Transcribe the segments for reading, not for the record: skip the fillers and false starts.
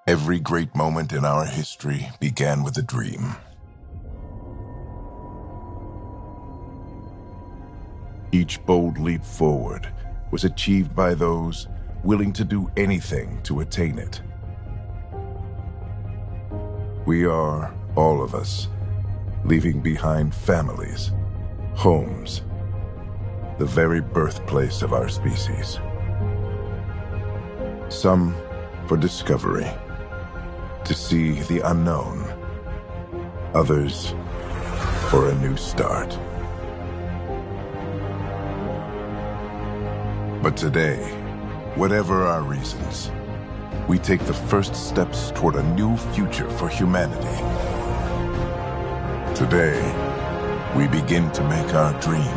Every great moment in our history began with a dream. Each bold leap forward was achieved by those willing to do anything to attain it. We are, all of us, leaving behind families, homes, the very birthplace of our species. Some for discovery, to see the unknown. Others for a new start. But today, whatever our reasons, we take the first steps toward a new future for humanity. Today, we begin to make our dream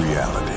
reality.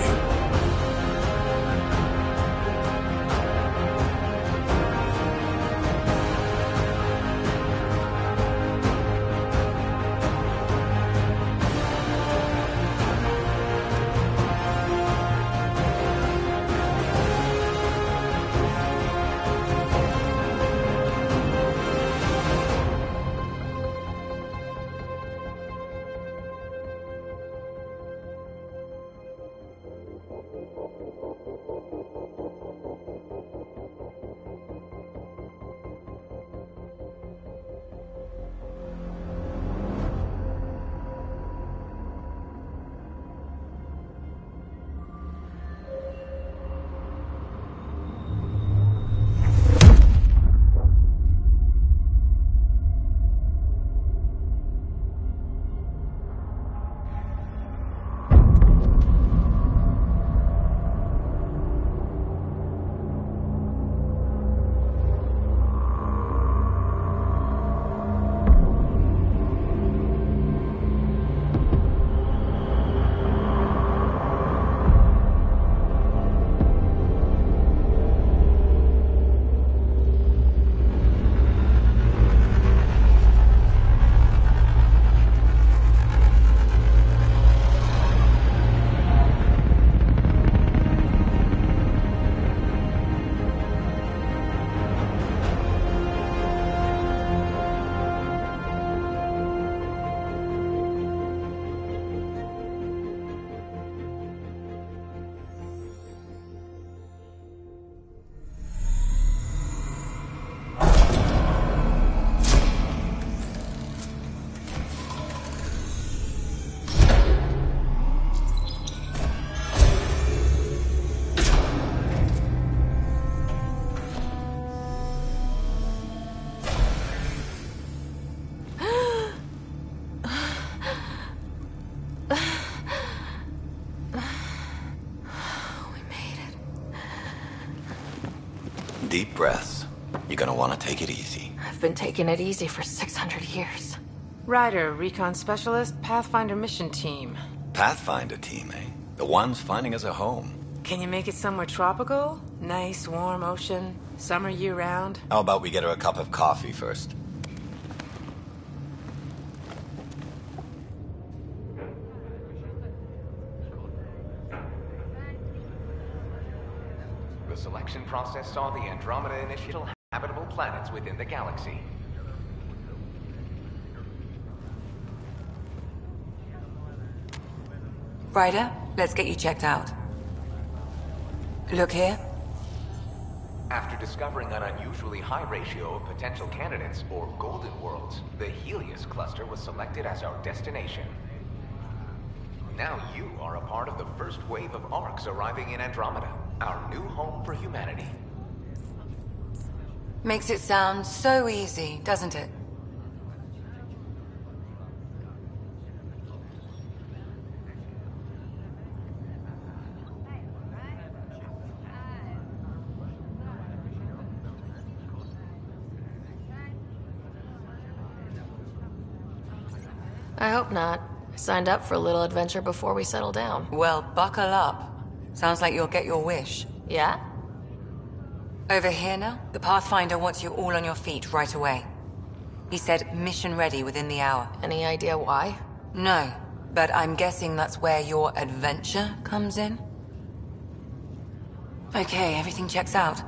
breaths. You're gonna want to take it easy. I've been taking it easy for 600 years. Ryder, Recon Specialist, Pathfinder Mission Team. Pathfinder team, eh? The ones finding us a home. Can you make it somewhere tropical? Nice, warm ocean, summer year-round? How about we get her a cup of coffee first? The selection process saw the Andromeda initial habitable planets within the galaxy. Ryder, let's get you checked out. Look here. After discovering an unusually high ratio of potential candidates, or golden worlds, the Helios cluster was selected as our destination. Now you are a part of the first wave of ARCs arriving in Andromeda, our new home for humanity. Makes it sound so easy, doesn't it? I hope not. I signed up for a little adventure before we settle down. Well, buckle up. Sounds like you'll get your wish. Yeah? Over here now, the Pathfinder wants you all on your feet right away. He said mission ready within the hour. Any idea why? No, but I'm guessing that's where your adventure comes in. Okay, everything checks out.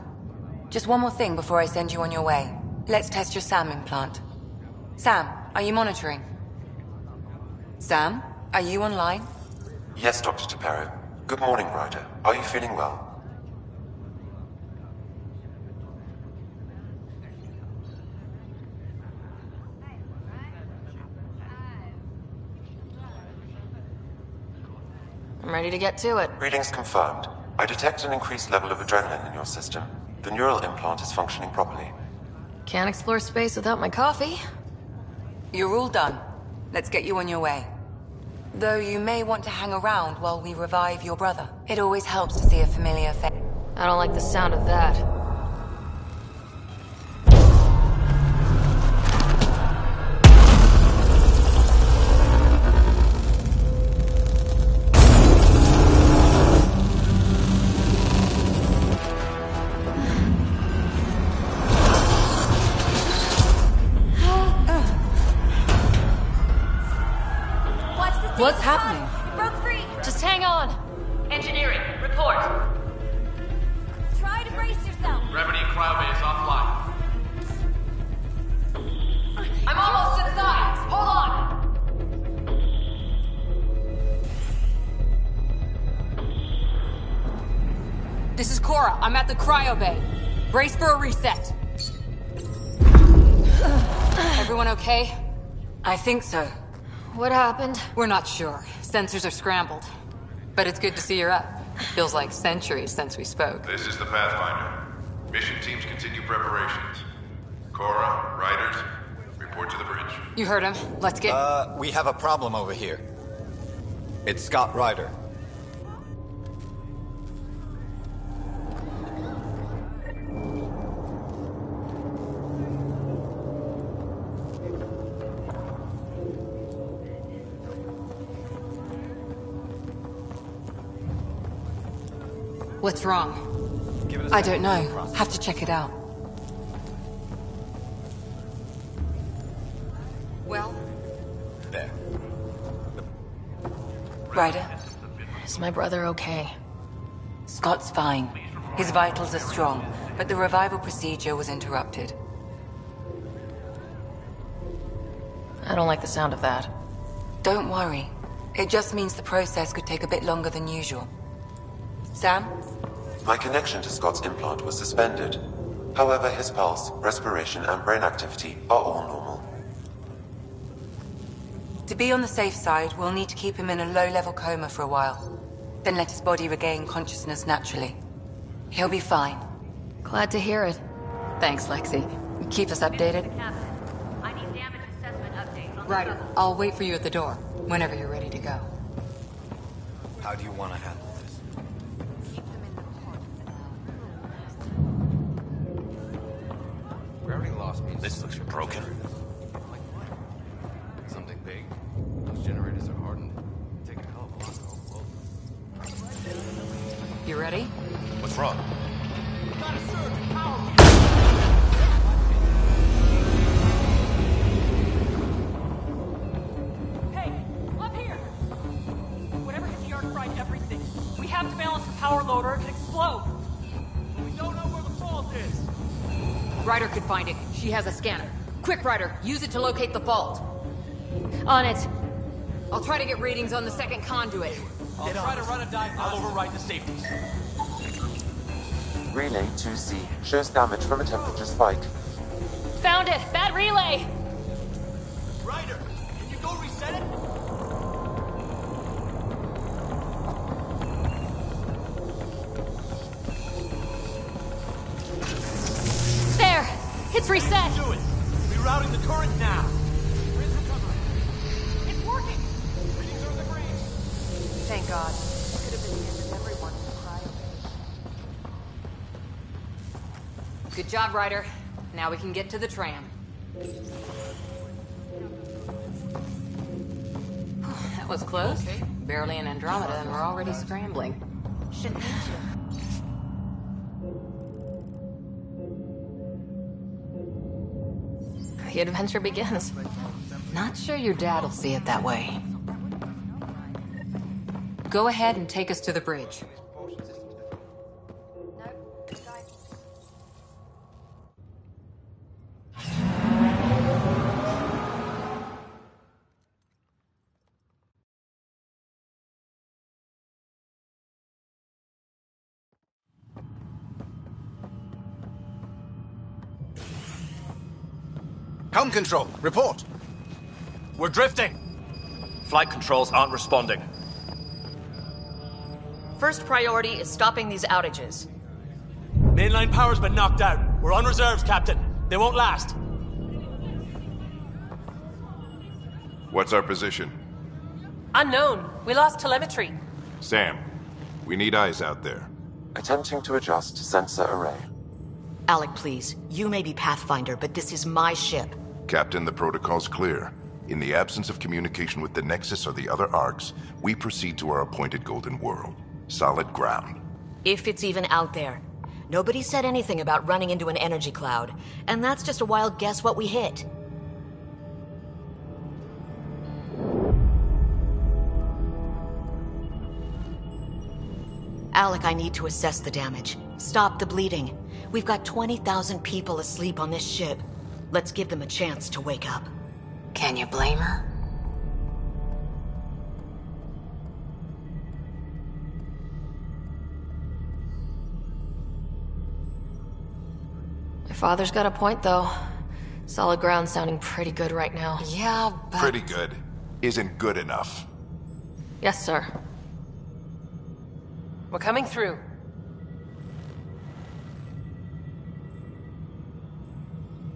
Just one more thing before I send you on your way. Let's test your SAM implant. Sam, are you monitoring? Sam, are you online? Yes, Dr. Tapero. Good morning, Ryder. Are you feeling well? I'm ready to get to it. Readings confirmed. I detect an increased level of adrenaline in your system. The neural implant is functioning properly. Can't explore space without my coffee. You're all done. Let's get you on your way. Though you may want to hang around while we revive your brother. It always helps to see a familiar face. I don't like the sound of that. What's happening? It broke free! Just hang on! Engineering, report! Try to brace yourself! Remedy Cloudbase offline. I'm almost inside! Hold on! This is Cora. I'm at the cryo bay. Brace for a reset. Everyone okay? I think so. What happened? We're not sure. Sensors are scrambled. But it's good to see you're up. Feels like centuries since we spoke. This is the Pathfinder. Mission teams continue preparations. Cora, Riders, report to the bridge. You heard him. Let's get... We have a problem over here. It's Scott Ryder. What's wrong? I don't know. Have to check it out. Well? There. Ryder, Is my brother okay? Scott's fine. His vitals are strong, but the revival procedure was interrupted. I don't like the sound of that. Don't worry. It just means the process could take a bit longer than usual. Sam? My connection to Scott's implant was suspended. However, his pulse, respiration, and brain activity are all normal. To be on the safe side, we'll need to keep him in a low-level coma for a while. Then let his body regain consciousness naturally. He'll be fine. Glad to hear it. Thanks, Lexi. Keep us updated. I need damage assessment updates on the Ryder, level. I'll wait for you at the door, whenever you're ready to go. How do you want to handle this? This looks broken. Something big? Those generators are hardened. Take a hell of a lot to overload. You ready? What's wrong? We got a surge in power! Hey, up here! Whatever hit the yard fried everything. We have to balance the power load or it could explode. We don't know where the fault is! Ryder could find it. She has a scanner. Quick, Ryder, use it to locate the fault. On it. I'll try to get readings on the second conduit. I'll try to run a diagnostic. I'll override the safeties. Relay 2C shows damage from a temperature spike. Found it! Bad relay! Ryder, can you go reset it? There! It's reset! Do it! Rerouting the current now! Grid's recovering. It's working! Readings are in the green. Thank God. Could have been the end of everyone in the cryo. Good job, Ryder. Now we can get to the tram. That was close. Okay. Barely in Andromeda and we're already scrambling. Should meet you. The adventure begins. Not sure your dad'll see it that way. Go ahead and take us to the bridge. Helm control, report. We're drifting! Flight controls aren't responding. First priority is stopping these outages. Mainline power's been knocked out. We're on reserves, Captain. They won't last. What's our position? Unknown. We lost telemetry. Sam, we need eyes out there. Attempting to adjust sensor array. Alec, please. You may be Pathfinder, but this is my ship. Captain, the protocol's clear. In the absence of communication with the Nexus or the other arcs, we proceed to our appointed Golden World. Solid ground. If it's even out there. Nobody said anything about running into an energy cloud, and that's just a wild guess what we hit. Alec, I need to assess the damage. Stop the bleeding. We've got 20,000 people asleep on this ship. Let's give them a chance to wake up. Can you blame her? My father's got a point, though. Solid ground sounding pretty good right now. Yeah, but... Pretty good. Isn't good enough. Yes, sir. We're coming through.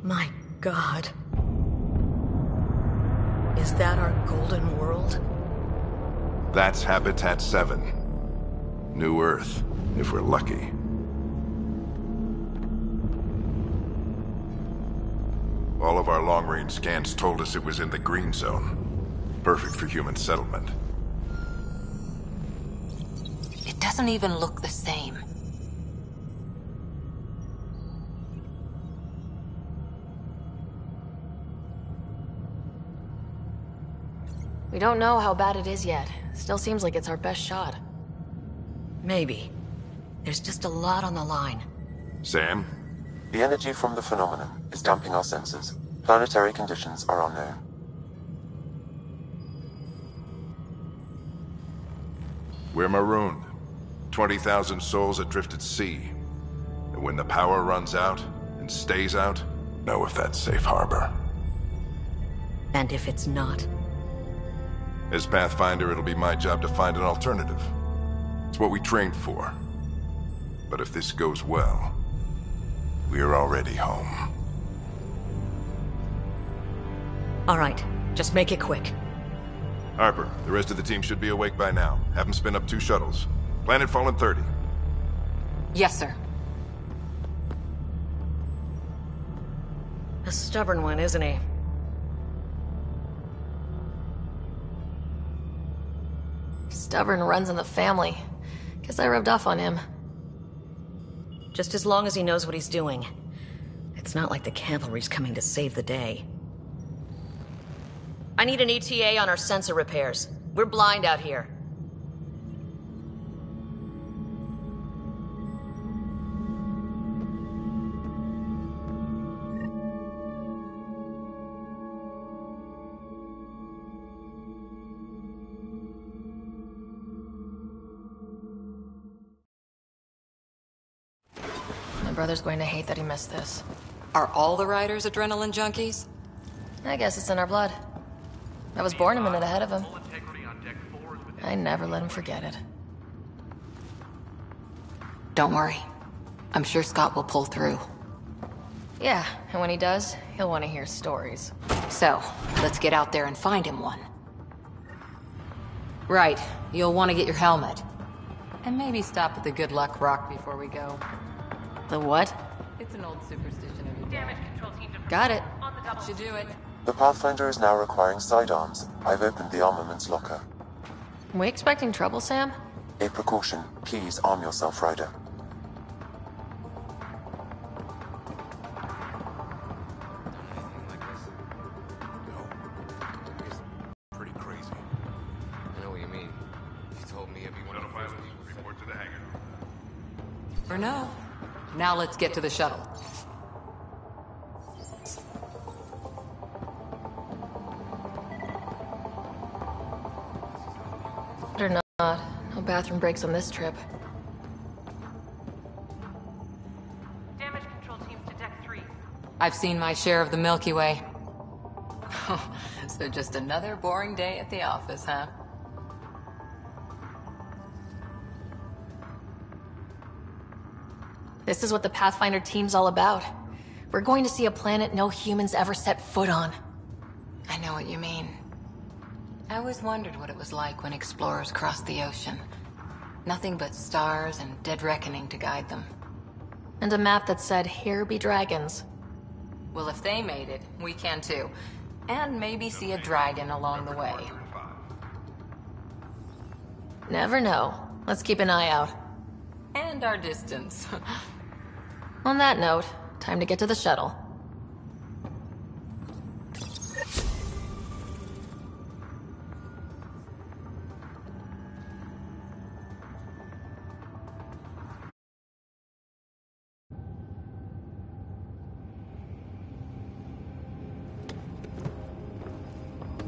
My God. Is that our Golden World? That's Habitat 7. New Earth, if we're lucky. All of our long-range scans told us it was in the green zone. Perfect for human settlement. It doesn't even look the same. We don't know how bad it is yet. Still seems like it's our best shot. Maybe. There's just a lot on the line. Sam? The energy from the phenomenon is damping our senses. Planetary conditions are unknown. We're marooned. 20,000 souls adrift at sea. And when the power runs out, and stays out, know if that's safe harbor. And if it's not? As Pathfinder, it'll be my job to find an alternative. It's what we trained for. But if this goes well, we're already home. All right, just make it quick. Harper, the rest of the team should be awake by now. Have them spin up 2 shuttles. Planet Fallen 30. Yes, sir. A stubborn one, isn't he? Stubborn runs in the family. Guess I rubbed off on him. Just as long as he knows what he's doing. It's not like the cavalry's coming to save the day. I need an ETA on our sensor repairs. We're blind out here. My brother's going to hate that he missed this. Are all the riders adrenaline junkies? I guess it's in our blood. I was born a minute ahead of him. I never let him forget it. Don't worry. I'm sure Scott will pull through. Yeah, and when he does, he'll want to hear stories. So, let's get out there and find him one. Right, you'll want to get your helmet. And maybe stop at the Good Luck Rock before we go. The what? It's an old superstition of your Damage control team to Got it. on the double. Should do it. The Pathfinder is now requiring sidearms. I've opened the armaments locker. Are we expecting trouble, Sam? A precaution. Please arm yourself, Ryder. Pretty crazy. I know what you mean. You told me everyone of the first people report to the hangar. Or no. Now let's get to the shuttle. Better not. No bathroom breaks on this trip. Damage control teams to deck 3. I've seen my share of the Milky Way. So just another boring day at the office, huh? This is what the Pathfinder team's all about. We're going to see a planet no humans ever set foot on. I know what you mean. I always wondered what it was like when explorers crossed the ocean. Nothing but stars and dead reckoning to guide them. And a map that said, "Here be dragons." Well, if they made it, we can too. And maybe see a dragon along the way. Never know. Let's keep an eye out. And our distance. On that note, time to get to the shuttle.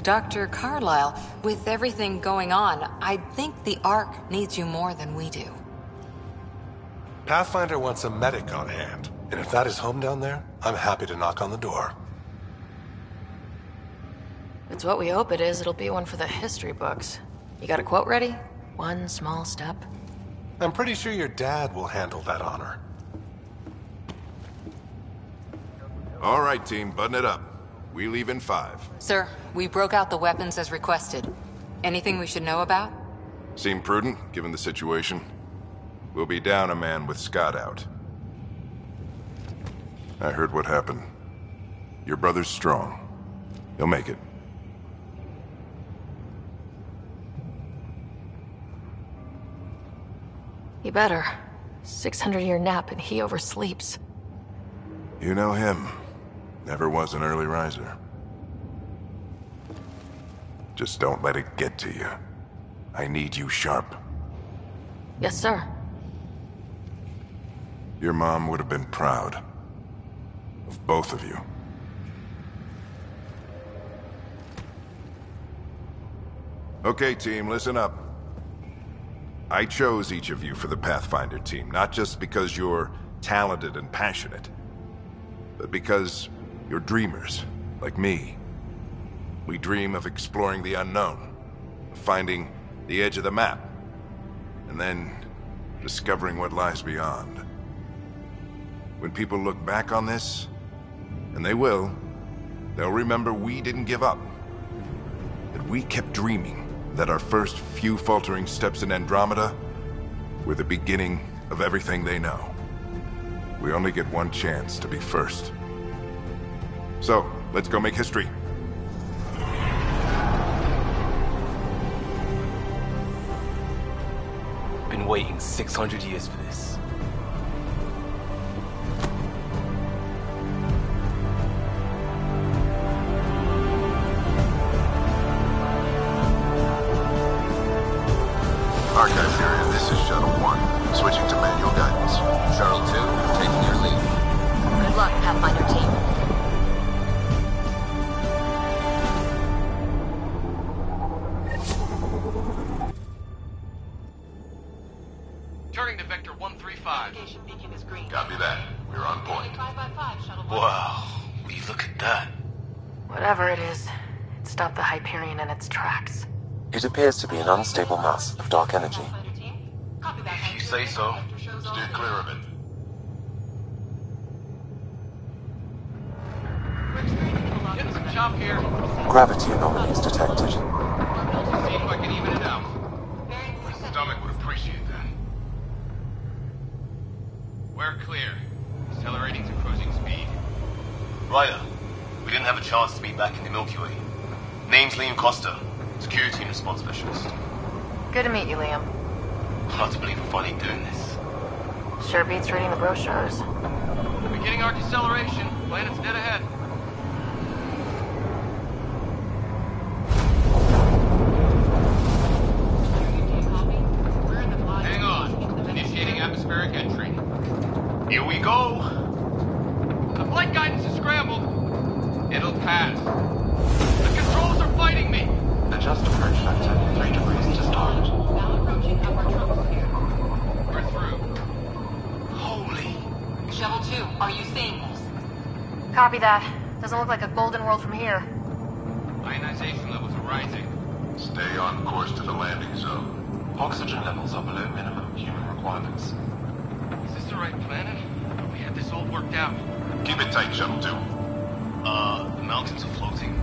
Dr. Carlyle, with everything going on, I think the Ark needs you more than we do. Pathfinder wants a medic on hand, and if that is home down there, I'm happy to knock on the door. If it's what we hope it is, it'll be one for the history books. You got a quote ready? One small step. I'm pretty sure your dad will handle that honor. All right, team, button it up. We leave in 5. Sir, we broke out the weapons as requested. Anything we should know about? Seem prudent, given the situation. We'll be down a man with Scott out. I heard what happened. Your brother's strong. He'll make it. He better. 600-year nap and he oversleeps. You know him. Never was an early riser. Just don't let it get to you. I need you sharp. Yes, sir. Your mom would have been proud. Of both of you. Okay, team, listen up. I chose each of you for the Pathfinder team, not just because you're talented and passionate, but because you're dreamers, like me. We dream of exploring the unknown, of finding the edge of the map, and then discovering what lies beyond. When people look back on this, and they will, they'll remember we didn't give up. That we kept dreaming, that our first few faltering steps in Andromeda were the beginning of everything they know. We only get one chance to be first. So, let's go make history. Been waiting 600 years for this. Archive period, this is Shuttle 1. Switching to manual guidance. Shuttle 2, taking your lead. Good luck, Pathfinder team. Turning to Vector 135. Copy that. We're on point. Wow, will you look at that? Whatever it is, it stopped the Hyperion in its tracks. It appears to be an unstable mass of dark energy. If you say so. Steer clear of it. Getting some chop here. Gravity anomalies detected. See if I can even it out. My stomach would appreciate that. We're clear. Accelerating to cruising speed. Ryder, we didn't have a chance to meet back in the Milky Way. Name's Liam Costa, Security and Response Specialist. Good to meet you, Liam. Hard to believe we're finally doing this. Sure beats reading the brochures. Beginning our deceleration. Planet's dead ahead. Hang on. Initiating atmospheric entry. Here we go! The flight guidance is scrambled. It'll pass. The controls are fighting me! Adjust approach factor 3 degrees to start. We're through. Holy... Shuttle 2, are you seeing this? Copy that. Doesn't look like a golden world from here. Ionization levels are rising. Stay on course to the landing zone. Oxygen levels are below minimum human requirements. Is this the right planet? We had this all worked out. Keep it tight, Shuttle 2. The mountains are floating.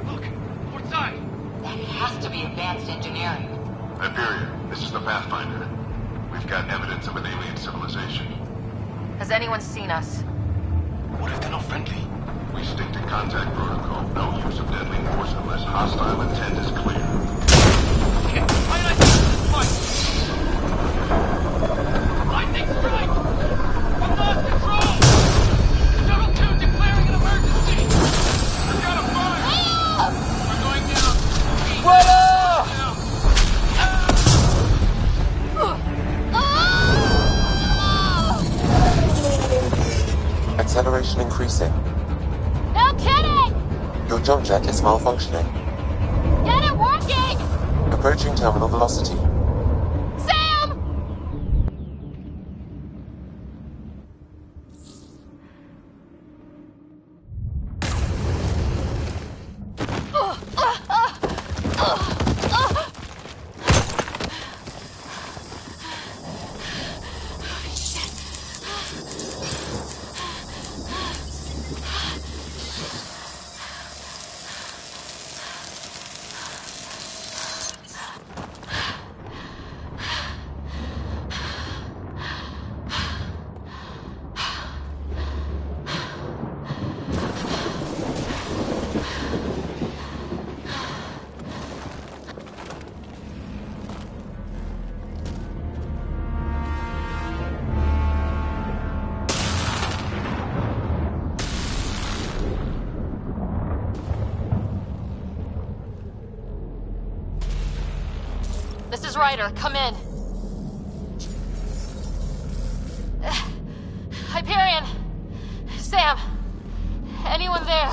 Look, port side. That has to be advanced engineering. Hyperion, this is the Pathfinder. We've got evidence of an alien civilization. Has anyone seen us? What if they're not friendly? We stick to contact protocol. No use of deadly force unless hostile intent is clear. Lightning strike! We lost control! Shuttle 2 declaring an emergency! We've got a fire! We're going down! Acceleration increasing. No kidding! Your jump jet is malfunctioning. Get it working! Approaching terminal velocity. Sam! This is Ryder. Come in. Hyperion! Sam! Anyone there?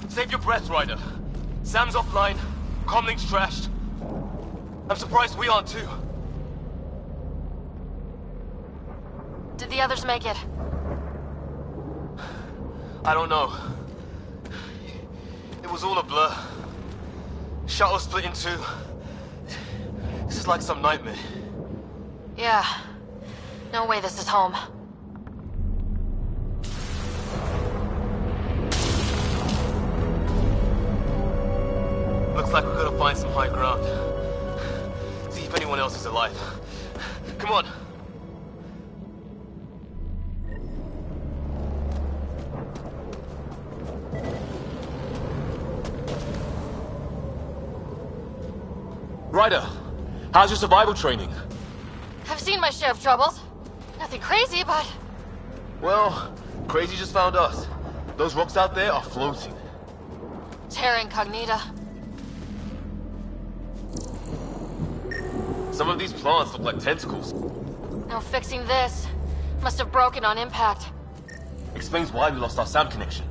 Save your breath, Ryder. Sam's offline. Comlink's trashed. I'm surprised we aren't too. Did the others make it? I don't know. It was all a blur. Shuttle split in two. This is like some nightmare. Yeah. No way this is home. Looks like we've got to find some high ground. See if anyone else is alive. Come on. Ryder, how's your survival training? I've seen my share of troubles. Nothing crazy, but... Well, crazy just found us. Those rocks out there are floating. Terra Incognita. Some of these plants look like tentacles. No fixing this. Must have broken on impact. Explains why we lost our SAM connection.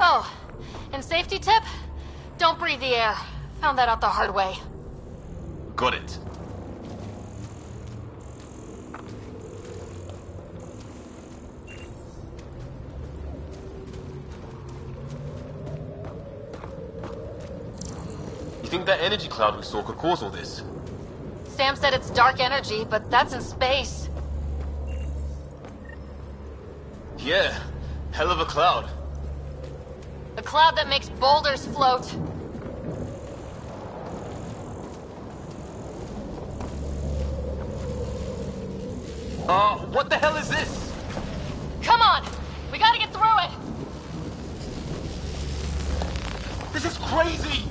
Oh, and safety tip? Don't breathe the air. Found that out the hard way. Got it. You think that energy cloud we saw could cause all this? Sam said it's dark energy, but that's in space. Yeah, hell of a cloud. The cloud that makes boulders float. What the hell is this? Come on! We gotta get through it! This is crazy!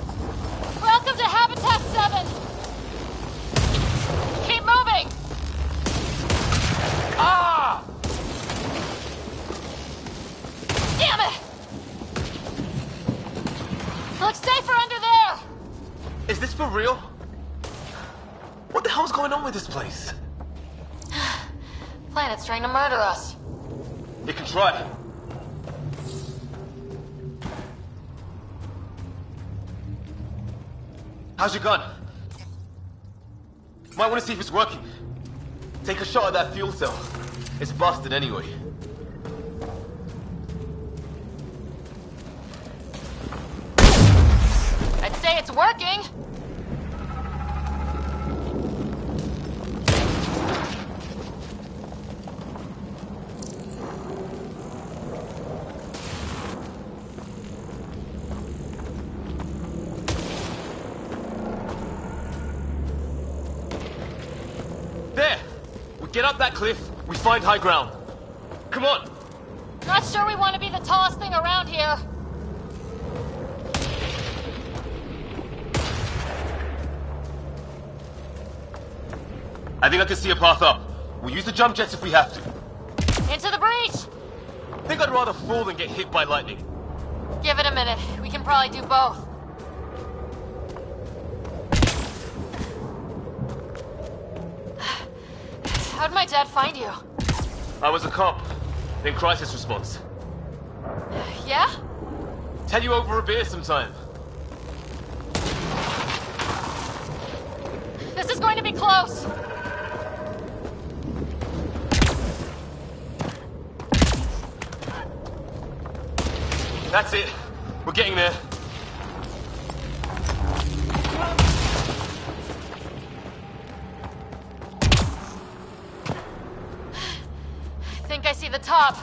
Welcome to Habitat 7! Keep moving! Ah! Damn it! Looks safer under there! Is this for real? What the hell's going on with this place? Planet's trying to murder us. You can try. How's your gun? Might want to see if it's working. Take a shot at that fuel cell. It's busted anyway. I'd say it's working. Get up that cliff, we find high ground. Come on! Not sure we want to be the tallest thing around here. I think I can see a path up. We'll use the jump jets if we have to. Into the breach! I think I'd rather fall than get hit by lightning. Give it a minute. We can probably do both. How'd my dad find you? I was a cop, in crisis response. Yeah? Tell you over a beer sometime. This is going to be close. That's it. We're getting there. I think I see the top.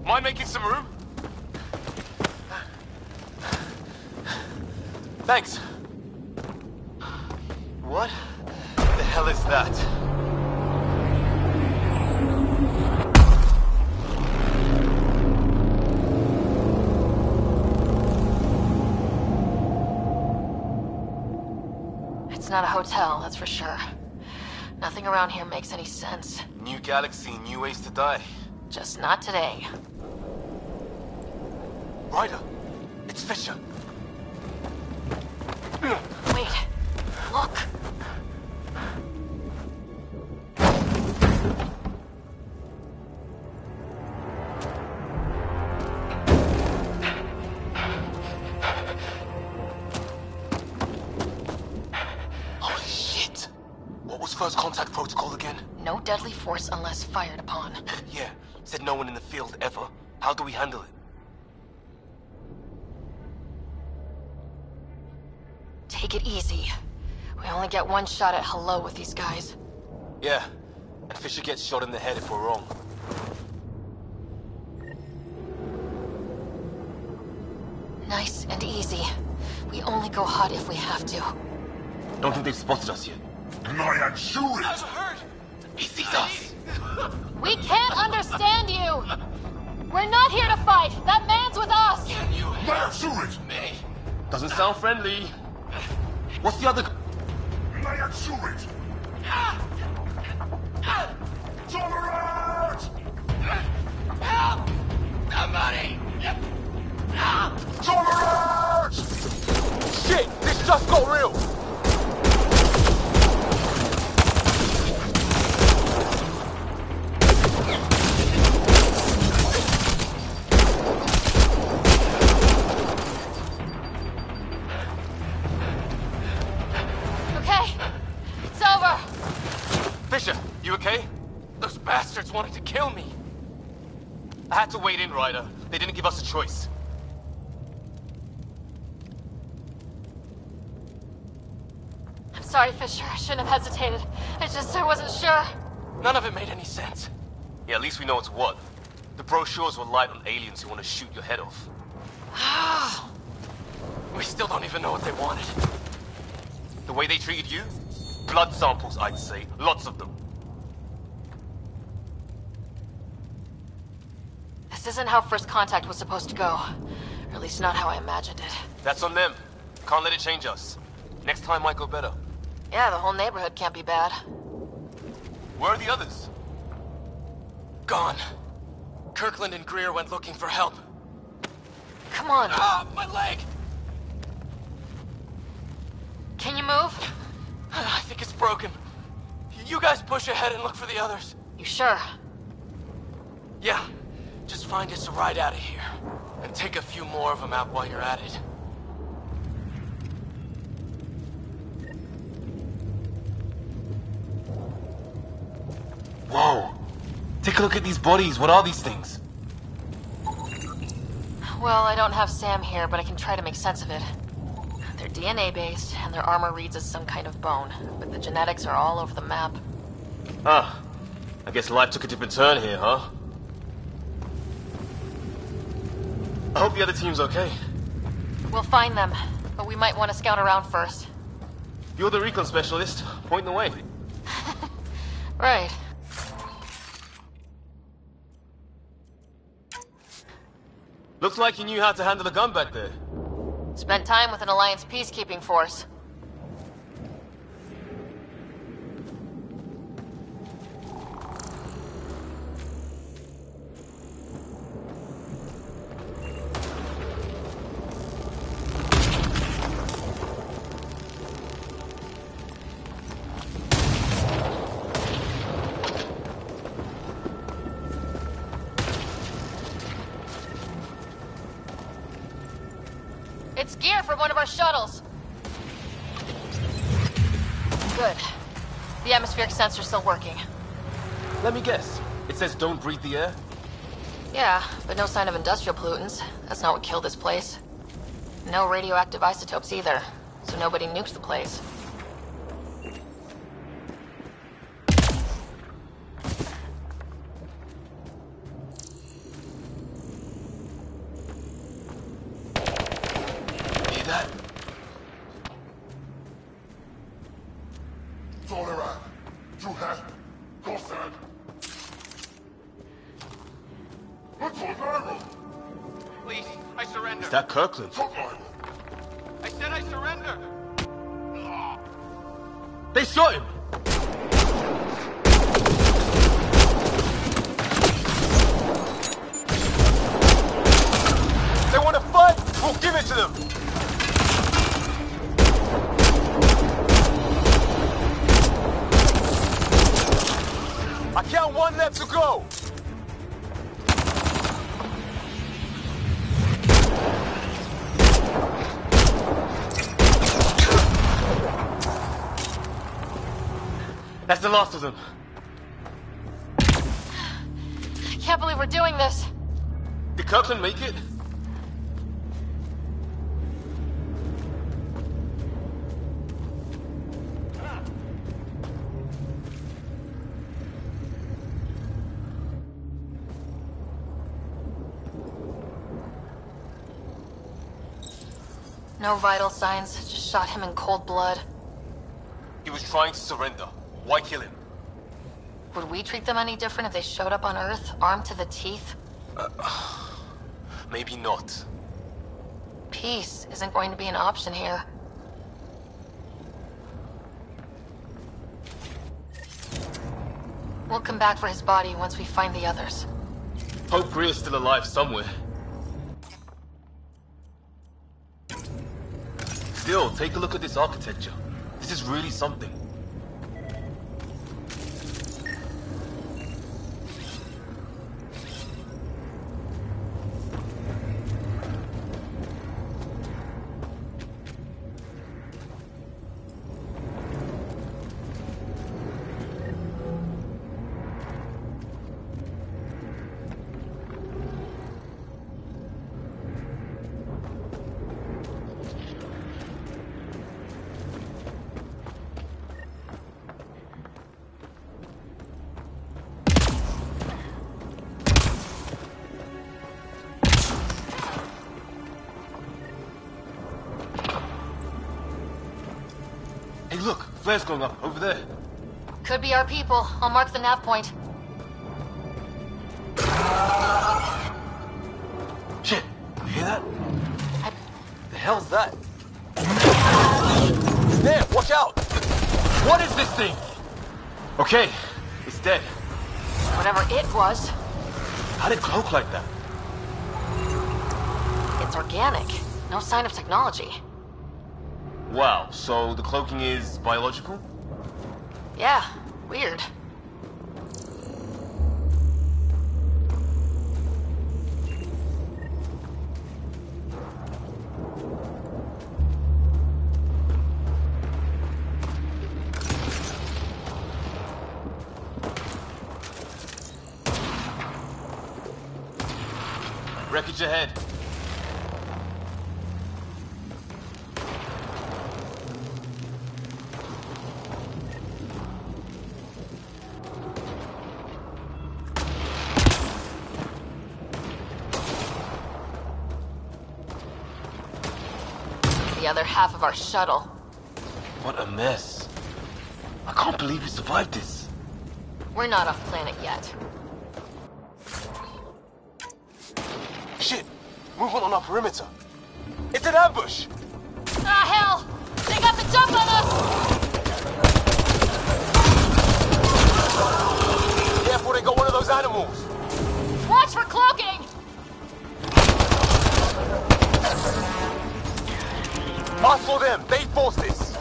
Mind making some room? Thanks. What the hell is that? It's not a hotel, that's for sure. Nothing around here makes any sense. New galaxy, new ways to die. Just not today. Ryder, it's Fisher. Wait, look. Holy shit! What was first contact protocol again? No deadly force unless fired upon. Yeah, said no one in the field ever. How do we handle it? Take it easy. We only get one shot at hello with these guys. Yeah, and Fisher gets shot in the head if we're wrong. Nice and easy. We only go hot if we have to. Don't think they've spotted us yet. Nyan, shoot it! I'm hurt. He sees us! We can't understand you! We're not here to fight! That man's with us! Can you Nyan, shoot it! me? Doesn't sound friendly. What's the other... Nyan, shoot it! Tolerance! Help! Somebody! Tolerance! Shit! This just got real! Okay, it's over. Fisher, you okay? Those bastards wanted to kill me. I had to wait in, Ryder. They didn't give us a choice. I'm sorry, Fisher. I shouldn't have hesitated. I wasn't sure. None of it made any sense. Yeah, at least we know it's what. The brochures were light on aliens who want to shoot your head off. We still don't even know what they wanted. The way they treated you? Blood samples, I'd say. Lots of them. This isn't how first contact was supposed to go. Or at least not how I imagined it. That's on them. Can't let it change us. Next time might go better. Yeah, the whole neighborhood can't be bad. Where are the others? Gone. Kirkland and Greer went looking for help. Come on. Ah, my leg! Can you move? I think it's broken. You guys push ahead and look for the others. You sure? Yeah. Just find us a ride out of here. And take a few more of them out while you're at it. Whoa! Take a look at these bodies. What are these things? Well, I don't have Sam here, but I can try to make sense of it. They're DNA-based, and their armor reads as some kind of bone. But the genetics are all over the map. Ah. I guess life took a different turn here, huh? I hope the other team's okay. We'll find them, but we might want to scout around first. You're the recon specialist. Point the way. Right. Looks like you knew how to handle a gun back there. Spent time with an Alliance peacekeeping force. It's gear from one of our shuttles. Good. The atmospheric sensor's still working. Let me guess. It says don't breathe the air? Yeah, but no sign of industrial pollutants. That's not what killed this place. No radioactive isotopes either, so nobody nuked the place. Please, I surrender. Is that Kirkland? I said I surrender. They shot him! They want to fight? We'll give it to them! I count one left to go! That's the last of them. I can't believe we're doing this. Did Kirkland make it? No vital signs, just shot him in cold blood. He was trying to surrender. Why kill him? Would we treat them any different if they showed up on Earth, armed to the teeth? Maybe not. Peace isn't going to be an option here. We'll come back for his body once we find the others. Hope Greer's still alive somewhere. Still, take a look at this architecture. This is really something. Hey, look! Flares going up, over there. Could be our people. I'll mark the nav point. Shit! You hear that? The hell's that? It's there! Watch out! What is this thing? Okay, it's dead. Whatever it was. How did it cloak like that? It's organic. No sign of technology. Wow, so the cloaking is biological? Yeah, weird. Wreckage ahead. The other half of our shuttle. What a mess. I can't believe we survived this. We're not off planet yet. Shit! Movement on our perimeter. It's an ambush! Ah, hell! They got the jump on us! Careful, they got one of those animals! Watch for cloaking! Us or them, they forced this!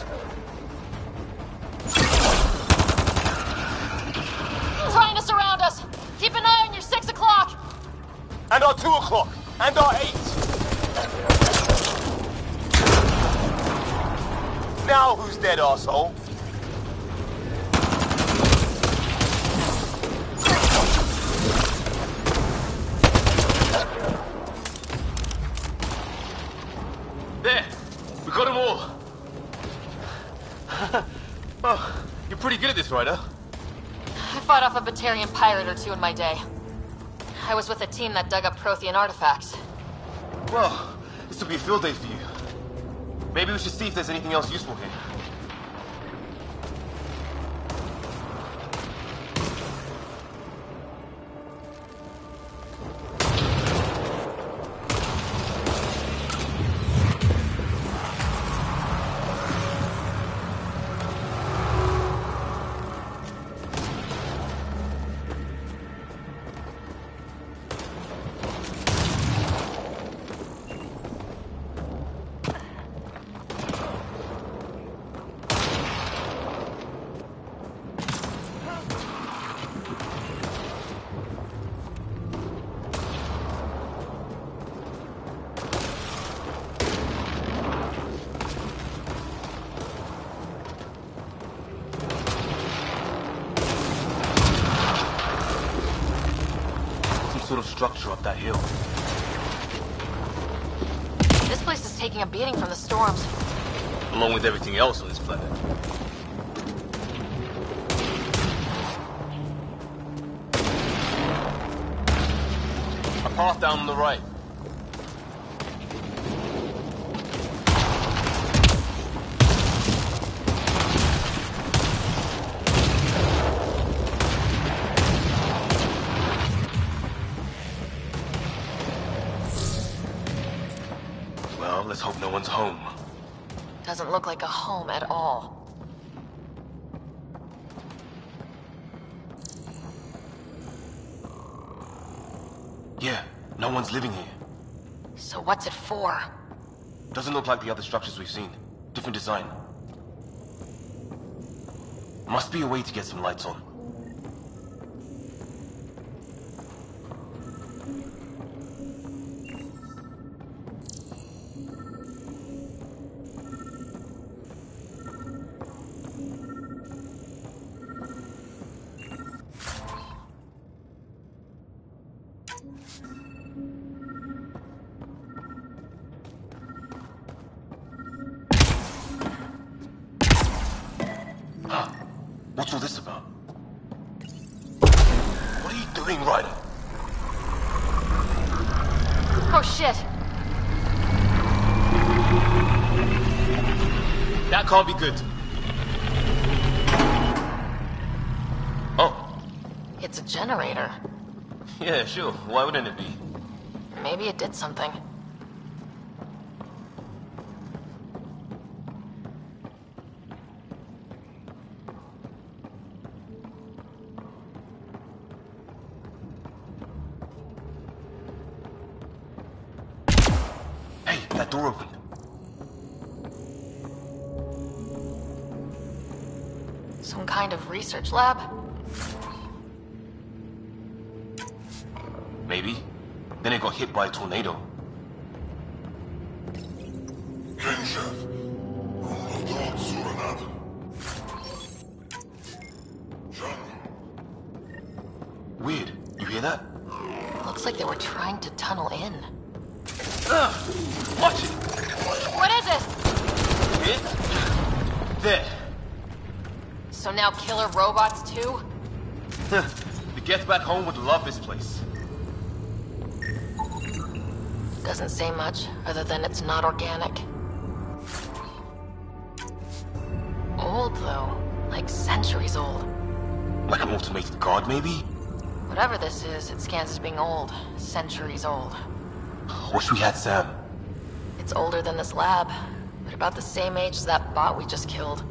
Trying to surround us! Keep an eye on your 6 o'clock! And our 2 o'clock! And our 8! Now who's dead, arsehole? There! We got them all! Oh, you're pretty good at this, Ryder. I fought off a Batarian pirate or two in my day. I was with a team that dug up Prothean artifacts. Well, this will be a field day for you. Maybe we should see if there's anything else useful here. Sort of structure up that hill. This place is taking a beating from the storms. Along with everything else on this planet. A path down on the right. doesn't look like a home at all. Yeah, no one's living here. So what's it for? Doesn't look like the other structures we've seen. Different design. Must be a way to get some lights on. What's all this about? What are you doing, Ryder? Oh shit! That can't be good. Oh. It's a generator. Yeah, sure. Why wouldn't it be? Maybe it did something. Hey, that door opened. Some kind of research lab? Maybe. Then it got hit by a tornado. Weird. You hear that? Looks like they were trying to tunnel in. Watch it! What is it? It? There. So now killer robots too? The Geth back home would love this place. Doesn't say much, other than it's not organic. Old though, like centuries old. Like an automated guard, maybe? Whatever this is, it scans as being old, centuries old. Wish we had Sam. It's older than this lab, but about the same age as that bot we just killed.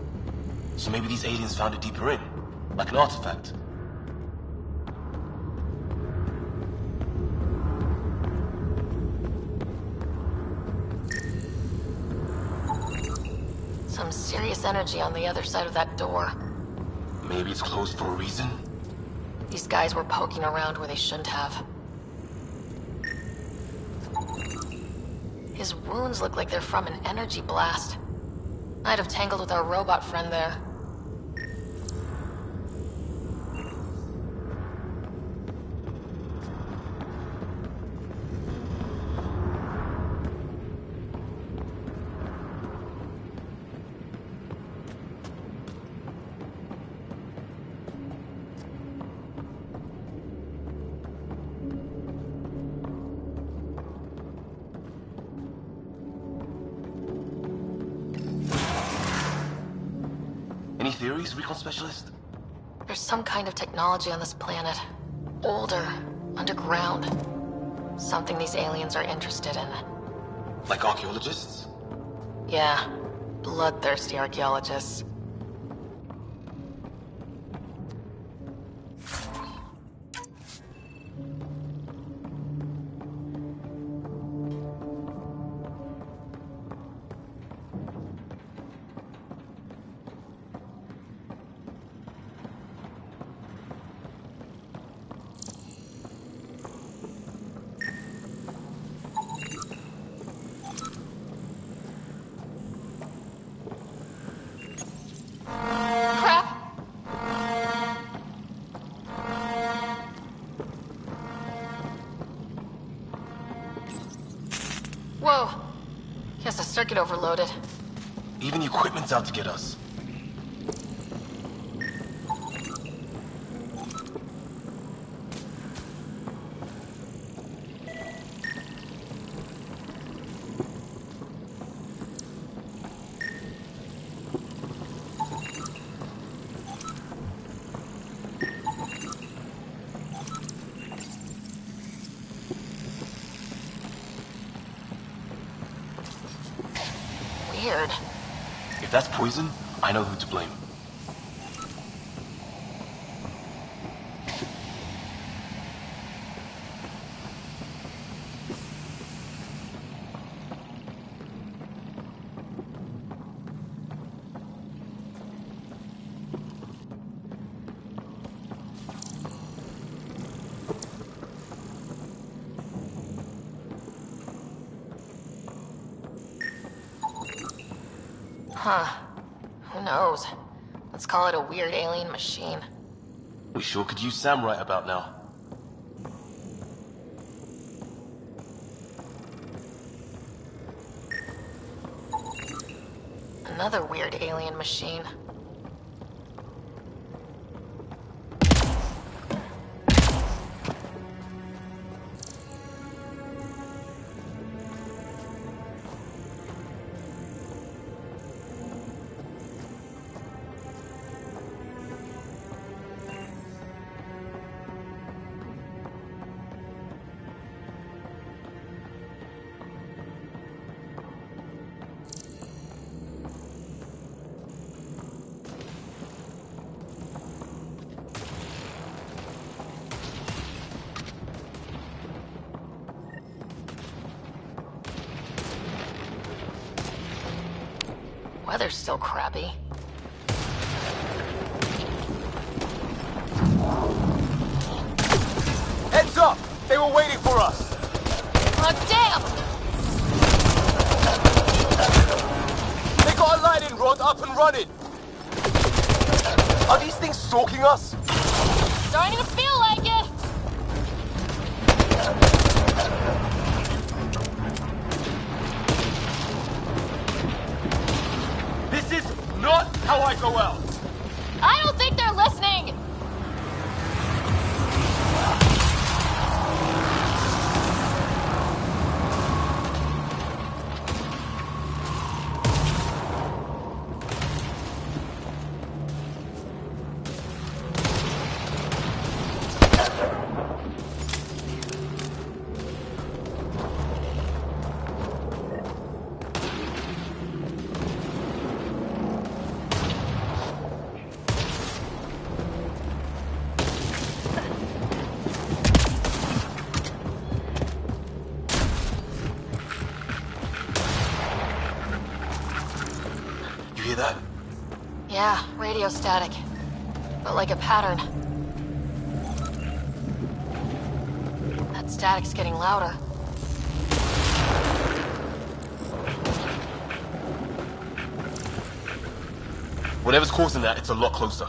So maybe these aliens found it deeper in, like an artifact. Some serious energy on the other side of that door. Maybe it's closed for a reason? These guys were poking around where they shouldn't have. His wounds look like they're from an energy blast. Might have tangled with our robot friend there. Any theories, recon specialist? There's some kind of technology on this planet. Older, underground. Something these aliens are interested in. Like archaeologists? Yeah, bloodthirsty archaeologists. Whoa. Guess the circuit overloaded. Even the equipment's out to get us. Weird. If that's poison, I know who to blame. Huh. Who knows? Let's call it a weird alien machine. We sure could use Sam right about now. Another weird alien machine. Weather's still crappy. Heads up! They were waiting for us! Oh, damn! They got a lightning rod up and running! Are these things stalking us? Starting to feel like it! This is not how I go out! I don't think they're listening! Yeah, radio static. But like a pattern. That static's getting louder. Whatever's causing that, it's a lot closer.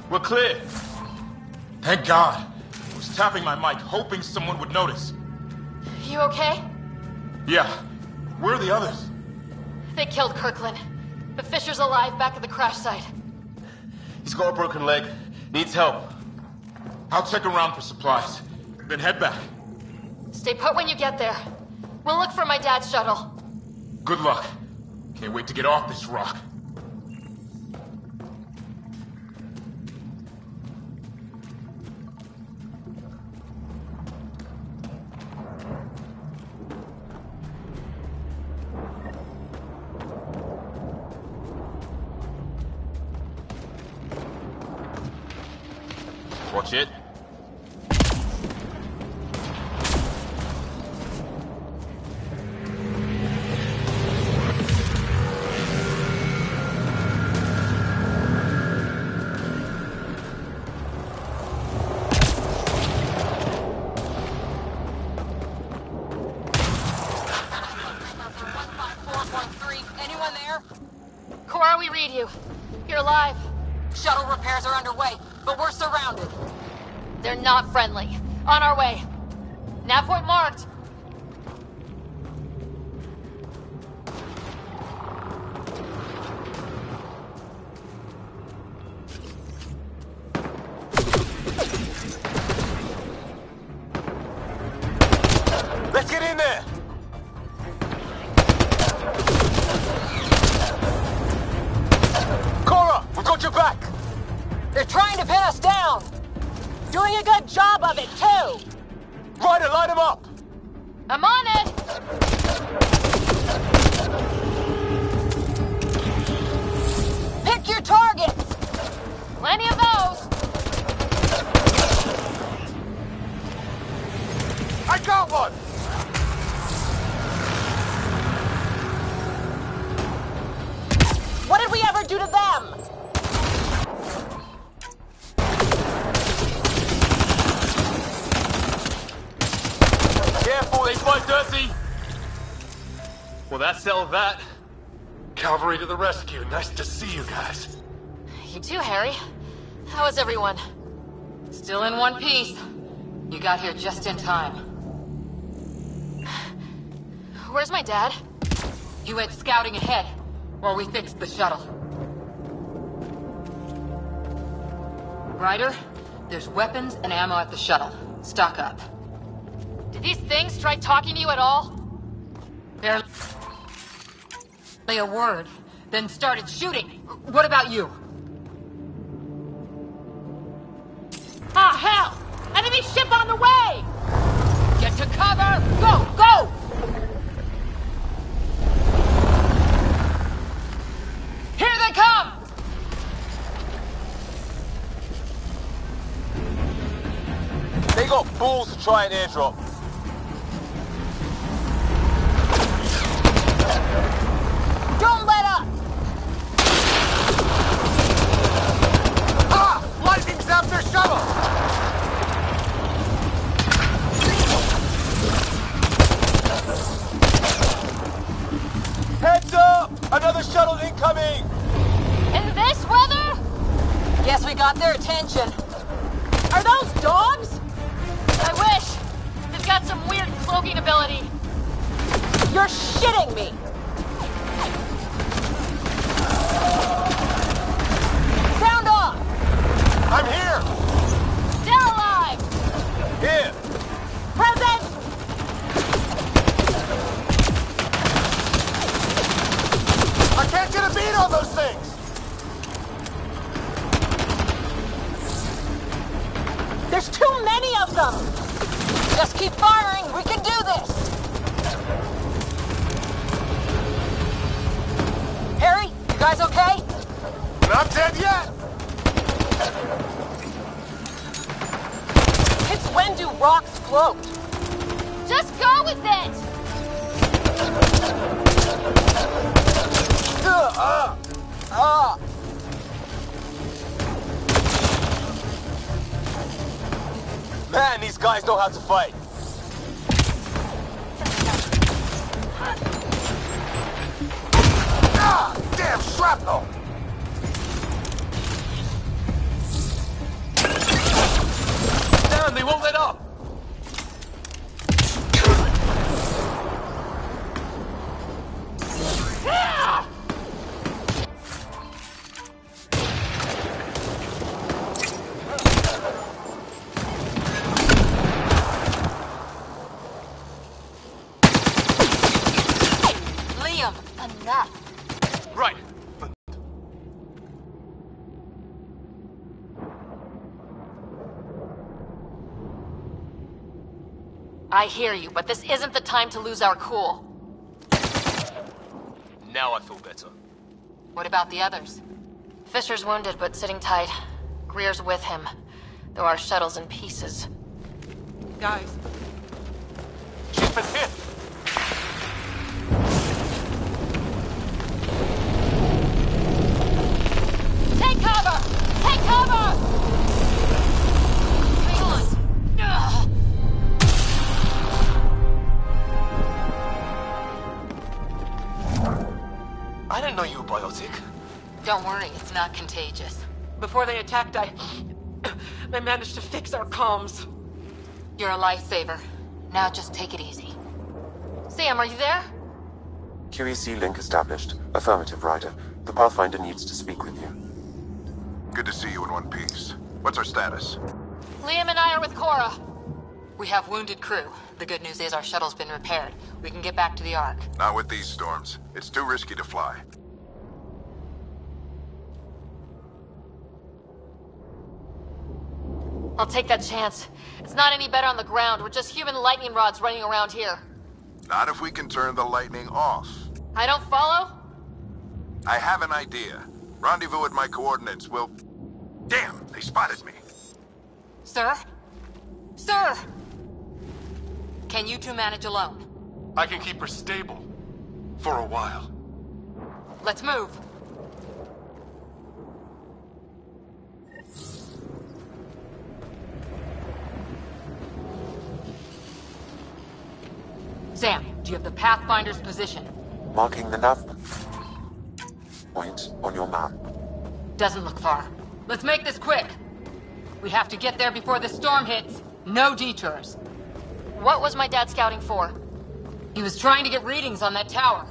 We're clear. Thank God. I was tapping my mic, hoping someone would notice. You okay? Yeah. Where are the others? They killed Kirkland. But Fisher's alive back at the crash site. He's got a broken leg. Needs help. I'll check around for supplies, then head back. Stay put when you get there. We'll look for my dad's shuttle. Good luck. Can't wait to get off this rock. Watch it. Anyone there? Cora, we read you. You're alive. Shuttle repairs are underway, but we're surrounded. They're not friendly. On our way. Nav point marked. Let's get in there! Cora, we've got your back! They're trying to pin us down! Doing a good job of it, too! Ryder, light him up! I'm on it! Pick your targets! Plenty of those! I got one! What did we ever do to them? Careful, they fight dirty! Well, that settled that. Cavalry to the rescue. Nice to see you guys. You too, Harry. How is everyone? Still in one piece. You got here just in time. Where's my dad? You went scouting ahead while we fixed the shuttle. Ryder, there's weapons and ammo at the shuttle. Stock up. Did these things try talking to you at all? Barely a word, then started shooting. What about you? Ah, hell! Enemy ship on the way! Get to cover! Go, go! Here they come! They got balls to try an airdrop. Don't let up! Ah! Lightning zapped their shuttle! Heads up! Another shuttle incoming! In this weather? Guess we got their attention. Are those dogs? I wish. They've got some weird cloaking ability. You're shitting me! Sound off! I'm here! Still alive! Here! Present! I can't get a beat on those things! There's too many of them! Just keep firing. We can do this. Harry, you guys okay? Not dead yet! It's when do rocks float? Just go with it! Man, these guys know how to fight. Ah! Damn shrapnel! Damn, they won't let up! I hear you, but this isn't the time to lose our cool. Now I feel better. What about the others? Fisher's wounded, but sitting tight. Greer's with him, though our shuttle's in pieces. Guys. She's been hit! Take cover! Take cover! Hang on! Ugh. I didn't know you were biotic. Don't worry, it's not contagious. Before they attacked, I managed to fix our comms. You're a lifesaver. Now just take it easy. Sam, are you there? QEC link established. Affirmative, Ryder. The Pathfinder needs to speak with you. Good to see you in one piece. What's our status? Liam and I are with Cora. We have wounded crew. The good news is our shuttle's been repaired. We can get back to the Ark. Not with these storms. It's too risky to fly. I'll take that chance. It's not any better on the ground. We're just human lightning rods running around here. Not if we can turn the lightning off. I don't follow? I have an idea. Rendezvous at my coordinates. We'll... Damn, they spotted me. Sir? Sir! Can you two manage alone? I can keep her stable. For a while. Let's move. Sam, do you have the Pathfinder's position? Marking the nav point on your map. Doesn't look far. Let's make this quick. We have to get there before the storm hits. No detours. What was my dad scouting for? He was trying to get readings on that tower.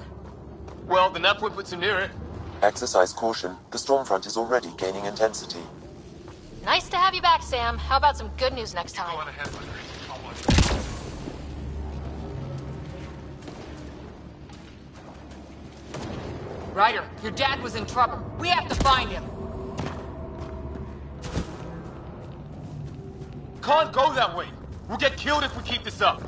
Well, the nav point puts him near it. Exercise caution. The storm front is already gaining intensity. Nice to have you back, Sam. How about some good news next time? Go on ahead, Ryder. Ryder, your dad was in trouble. We have to find him. Can't go that way. We'll get killed if we keep this up.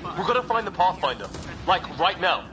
We're gonna find the Pathfinder. Like, right now.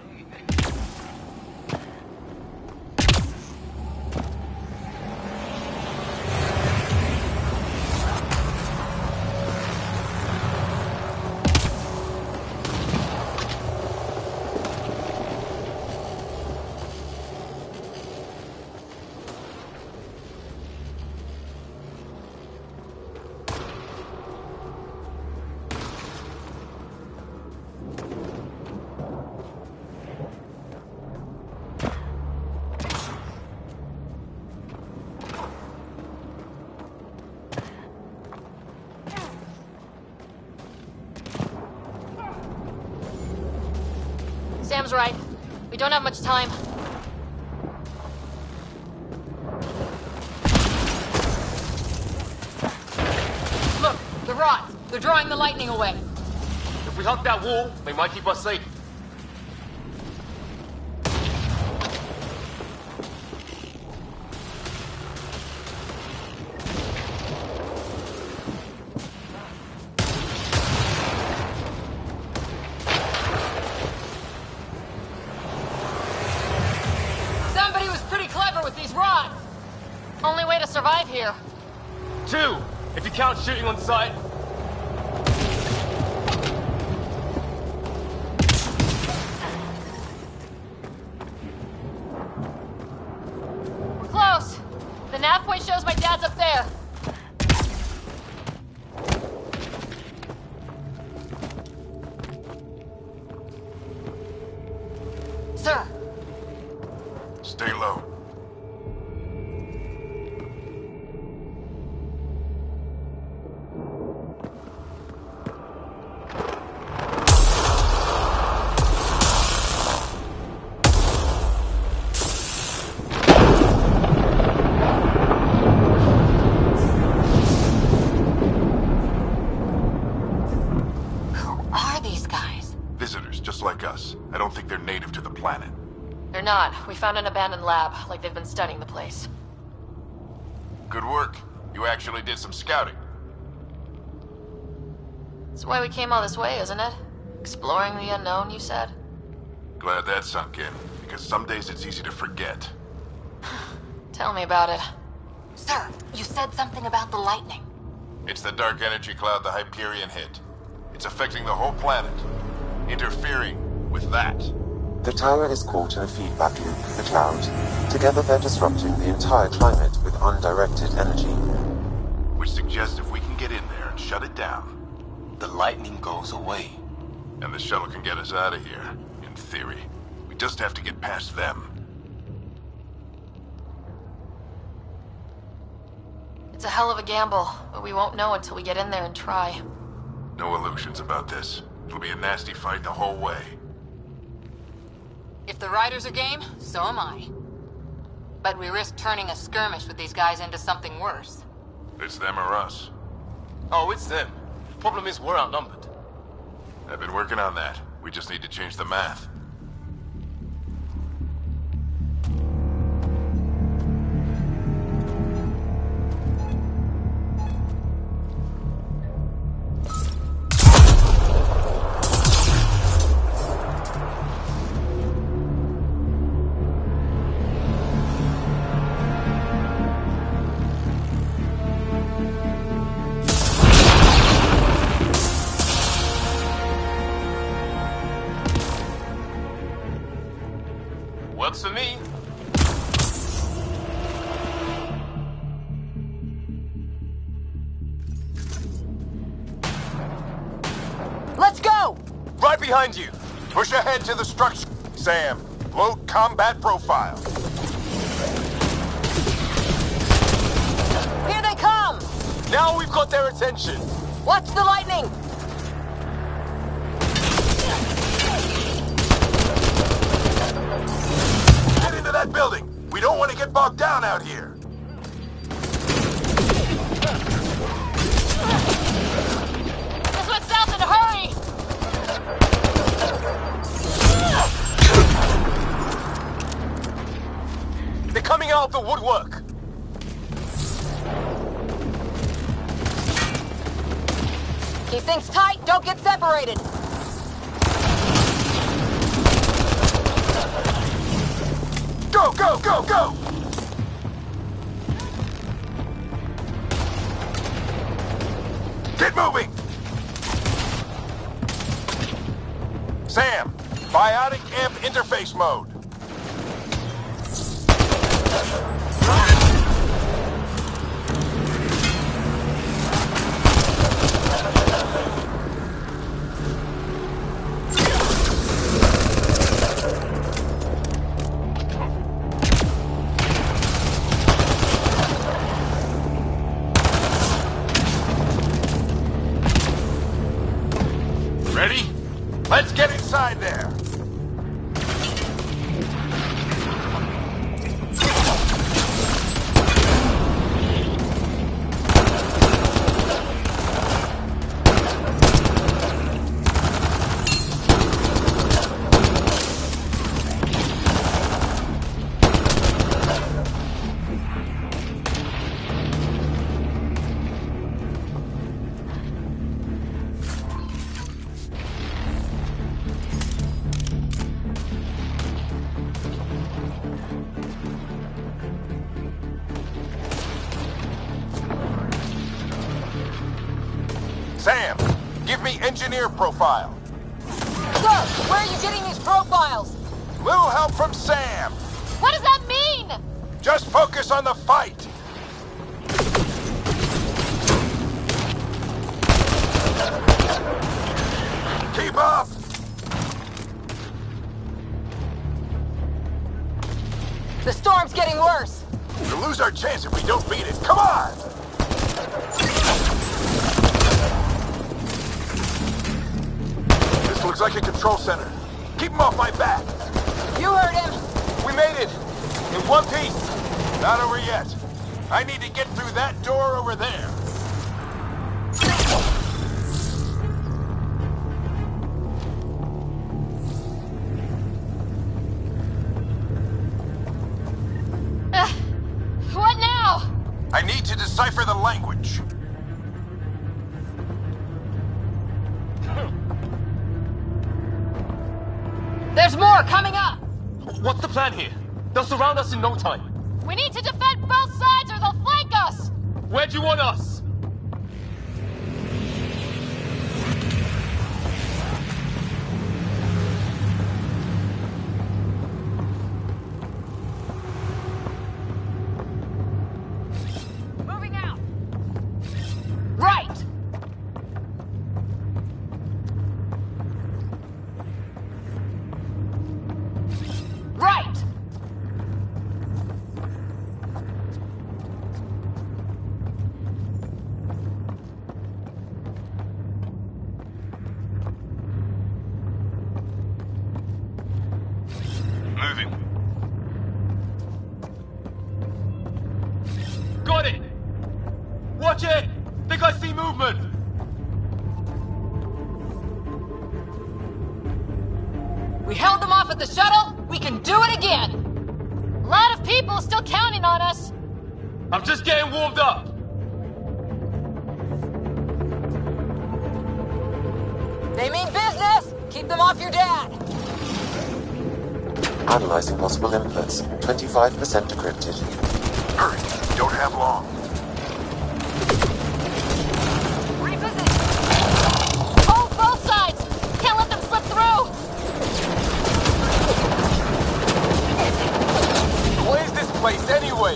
Sam's right. We don't have much time. Look, the rods. They're drawing the lightning away. If we hug that wall, they might keep us safe. Somebody was pretty clever with these rods. Only way to survive here. 2, if you count shooting on sight. We're close. The nav point shows my dad's up there. Sir, Stay low. are these guys? Visitors, just like us. I don't think they're native to the planet. They're not. We found an abandoned lab, like they've been studying the place. Good work. You actually did some scouting. That's why we came all this way, isn't it? Exploring the unknown, you said? Glad that sunk in, because some days it's easy to forget. Tell me about it. Sir, you said something about the lightning. It's the dark energy cloud the Hyperion hit. It's affecting the whole planet. Interfering with that. The tower is caught in a feedback loop with the cloud. Together they're disrupting the entire climate with undirected energy. Which suggests if we can get in there and shut it down, the lightning goes away. And the shuttle can get us out of here, in theory. We just have to get past them. It's a hell of a gamble, but we won't know until we get in there and try. No illusions about this. It'll be a nasty fight the whole way. If the riders are game, so am I. But we risk turning a skirmish with these guys into something worse. It's them or us. Oh, it's them. Problem is, we're outnumbered. I've been working on that. We just need to change the math. Works for me. Let's go! Right behind you. Push ahead to the structure. Sam, load combat profile. Here they come! Now we've got their attention. Watch the lightning! Get into that building. We don't want to get bogged down out here. This went south in a hurry! They're coming out of the woodwork. Keep things tight, don't get separated! Go, go, go, go! Get moving! Sam, biotic amp interface mode. Ready? Let's get inside there. Sam, give me engineer profile. Sir, where are you getting these profiles? Little help from Sam. What does that mean? Just focus on the fight. Keep up. The storm's getting worse. We'll lose our chance if we don't beat it. Come on! This looks like a control center. Keep him off my back. You heard him. We made it. In one piece. Not over yet. I need to get through that door over there. language. There's more coming up! What's the plan here? They'll surround us in no time. We need to defend both sides or they'll flank us! Where do you want us? Moving out! Right! Right! Moving. Got it! Watch it! Think I see movement! We held them off at the shuttle. We can do it again. A lot of people still counting on us. I'm just getting warmed up! They mean business. Keep them off your dad. Analyzing possible inputs. 25% decrypted. Hurry, don't have long. Reposition. Hold both sides. Can't let them slip through. What is this place anyway?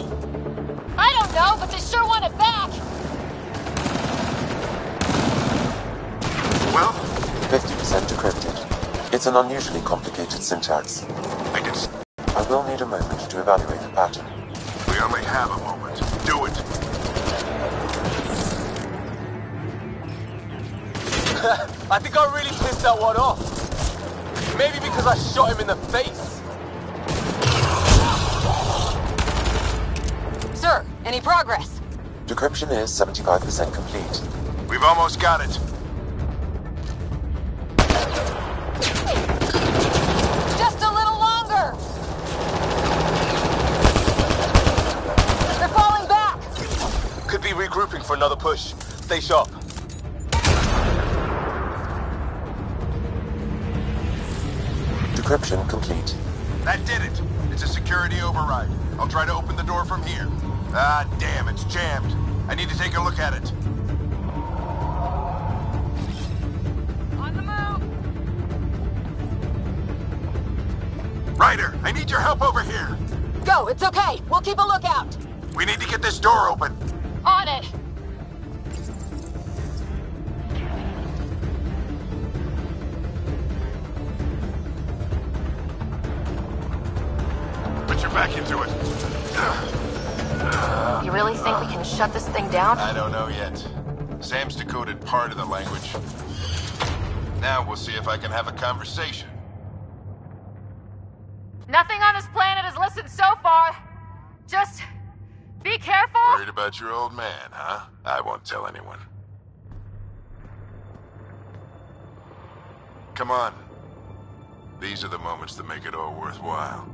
I don't know, but they sure want it back. Well, 50% decrypted. It's an unusually complicated syntax. I can see. I will need a moment to evaluate the pattern. We only have a moment. Do it. I think I really pissed that one off. Maybe because I shot him in the face. Sir, any progress? Decryption is 75% complete. We've almost got it. Just a little longer. They're falling back. Could be regrouping for another push. Stay sharp. Decryption complete. That did it. It's a security override. I'll try to open the door from here. Ah, damn, it's jammed. I need to take a look at it. On the move. Ryder, I need your help over here. Go, it's okay. We'll keep a lookout. We need to get this door open. On it. Put your back into it. You really think we can shut this thing down? I don't know yet. Sam's decoded part of the language. Now we'll see if I can have a conversation. Nothing on this planet has listened so far. Just be careful. Worried about your old man, huh? I won't tell anyone. Come on. These are the moments that make it all worthwhile.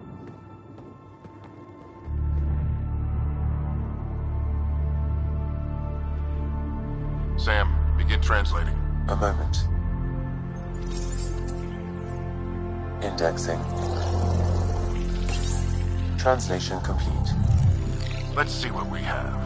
Sam, begin translating. A moment. Indexing. Translation complete. Let's see what we have.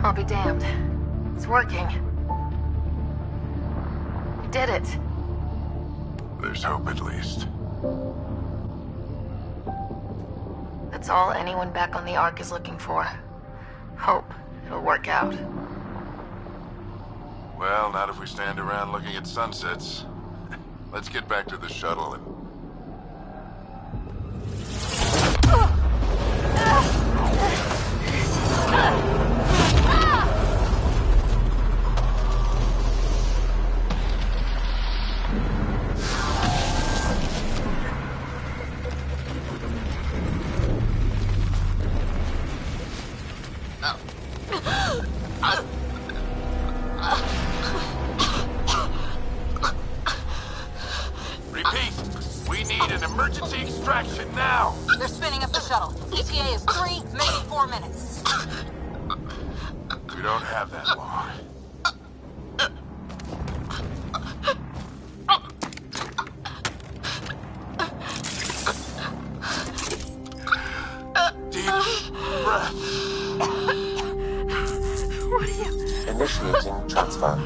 I'll be damned. It's working. We did it. There's hope at least. The That's all anyone back on the Ark is looking for. Hope it'll work out. Well, not if we stand around looking at sunsets. Let's get back to the shuttle and... Repeat, we need an emergency extraction now! They're spinning up the shuttle. ETA is 3, maybe 4 minutes. We don't have that long. Deep breath. What are you... Initiating transfer.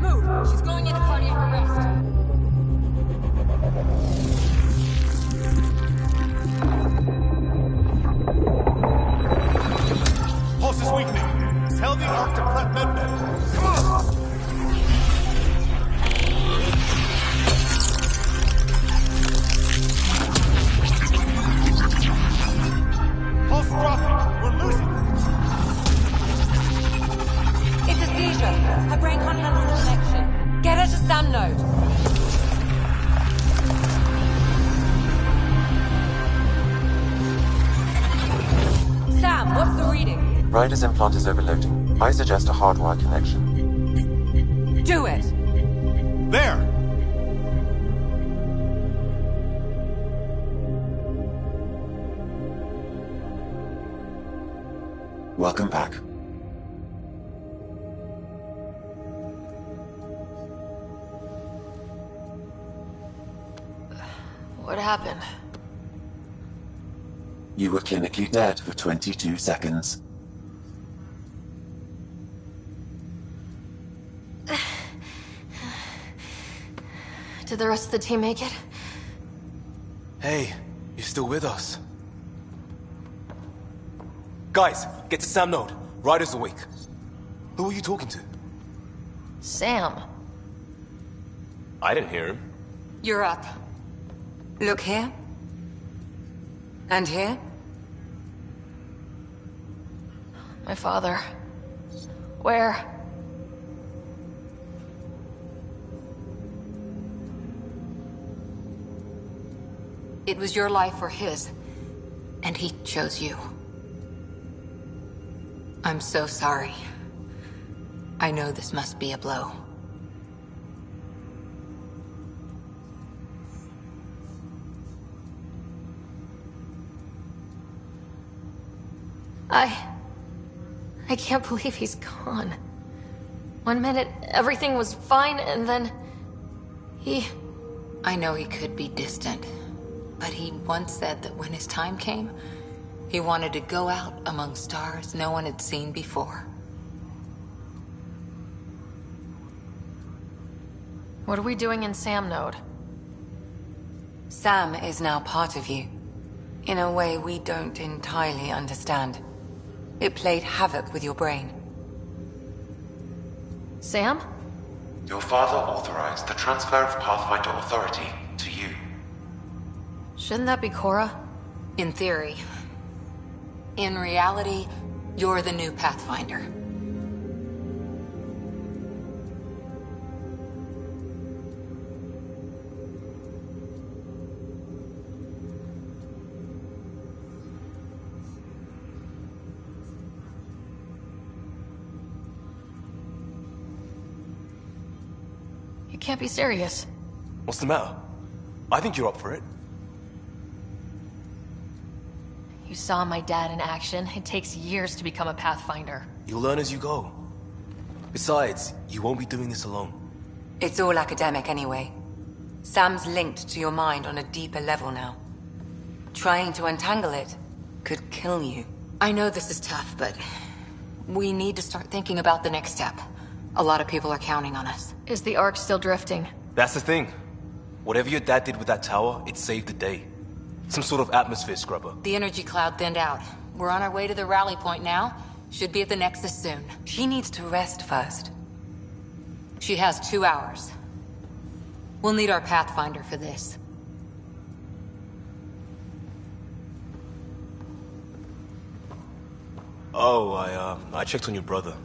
Move! She's going into cardiac arrest. Pulse is weakening. Tell the Ark to prep medbay. Come on! Pulse dropping. We're losing it. It's a seizure. Her brain can't handle the connection. Get her to Sam node. Sam, what's the reading? Ryder's implant is overloading. I suggest a hardwire connection. Do it! There! Welcome back. What happened? You were clinically dead for 22 seconds. Did the rest of the team make it? Hey, you're still with us. Guys, get to Sam node. Ryder's awake. Who are you talking to? Sam. I didn't hear him. You're up. Look here. And here. My father. Where? It was your life or his, and he chose you. I'm so sorry. I know this must be a blow. I can't believe he's gone. 1 minute, everything was fine, and then... I know he could be distant, but he once said that when his time came, he wanted to go out among stars no one had seen before. What are we doing in Sam node? Sam is now part of you. In a way we don't entirely understand. It played havoc with your brain. Sam? Your father authorized the transfer of Pathfinder authority to you. Shouldn't that be Cora? In theory. In reality, you're the new Pathfinder. You can't be serious. What's the matter? I think you're up for it. You saw my dad in action. It takes years to become a Pathfinder. You'll learn as you go. Besides, you won't be doing this alone. It's all academic anyway. Sam's linked to your mind on a deeper level now. Trying to untangle it could kill you. I know this is tough, but we need to start thinking about the next step. A lot of people are counting on us. Is the Ark still drifting? That's the thing. Whatever your dad did with that tower, it saved the day. Some sort of atmosphere scrubber. The energy cloud thinned out. We're on our way to the rally point now. Should be at the Nexus soon. She needs to rest first. She has 2 hours. We'll need our Pathfinder for this. Oh, I checked on your brother.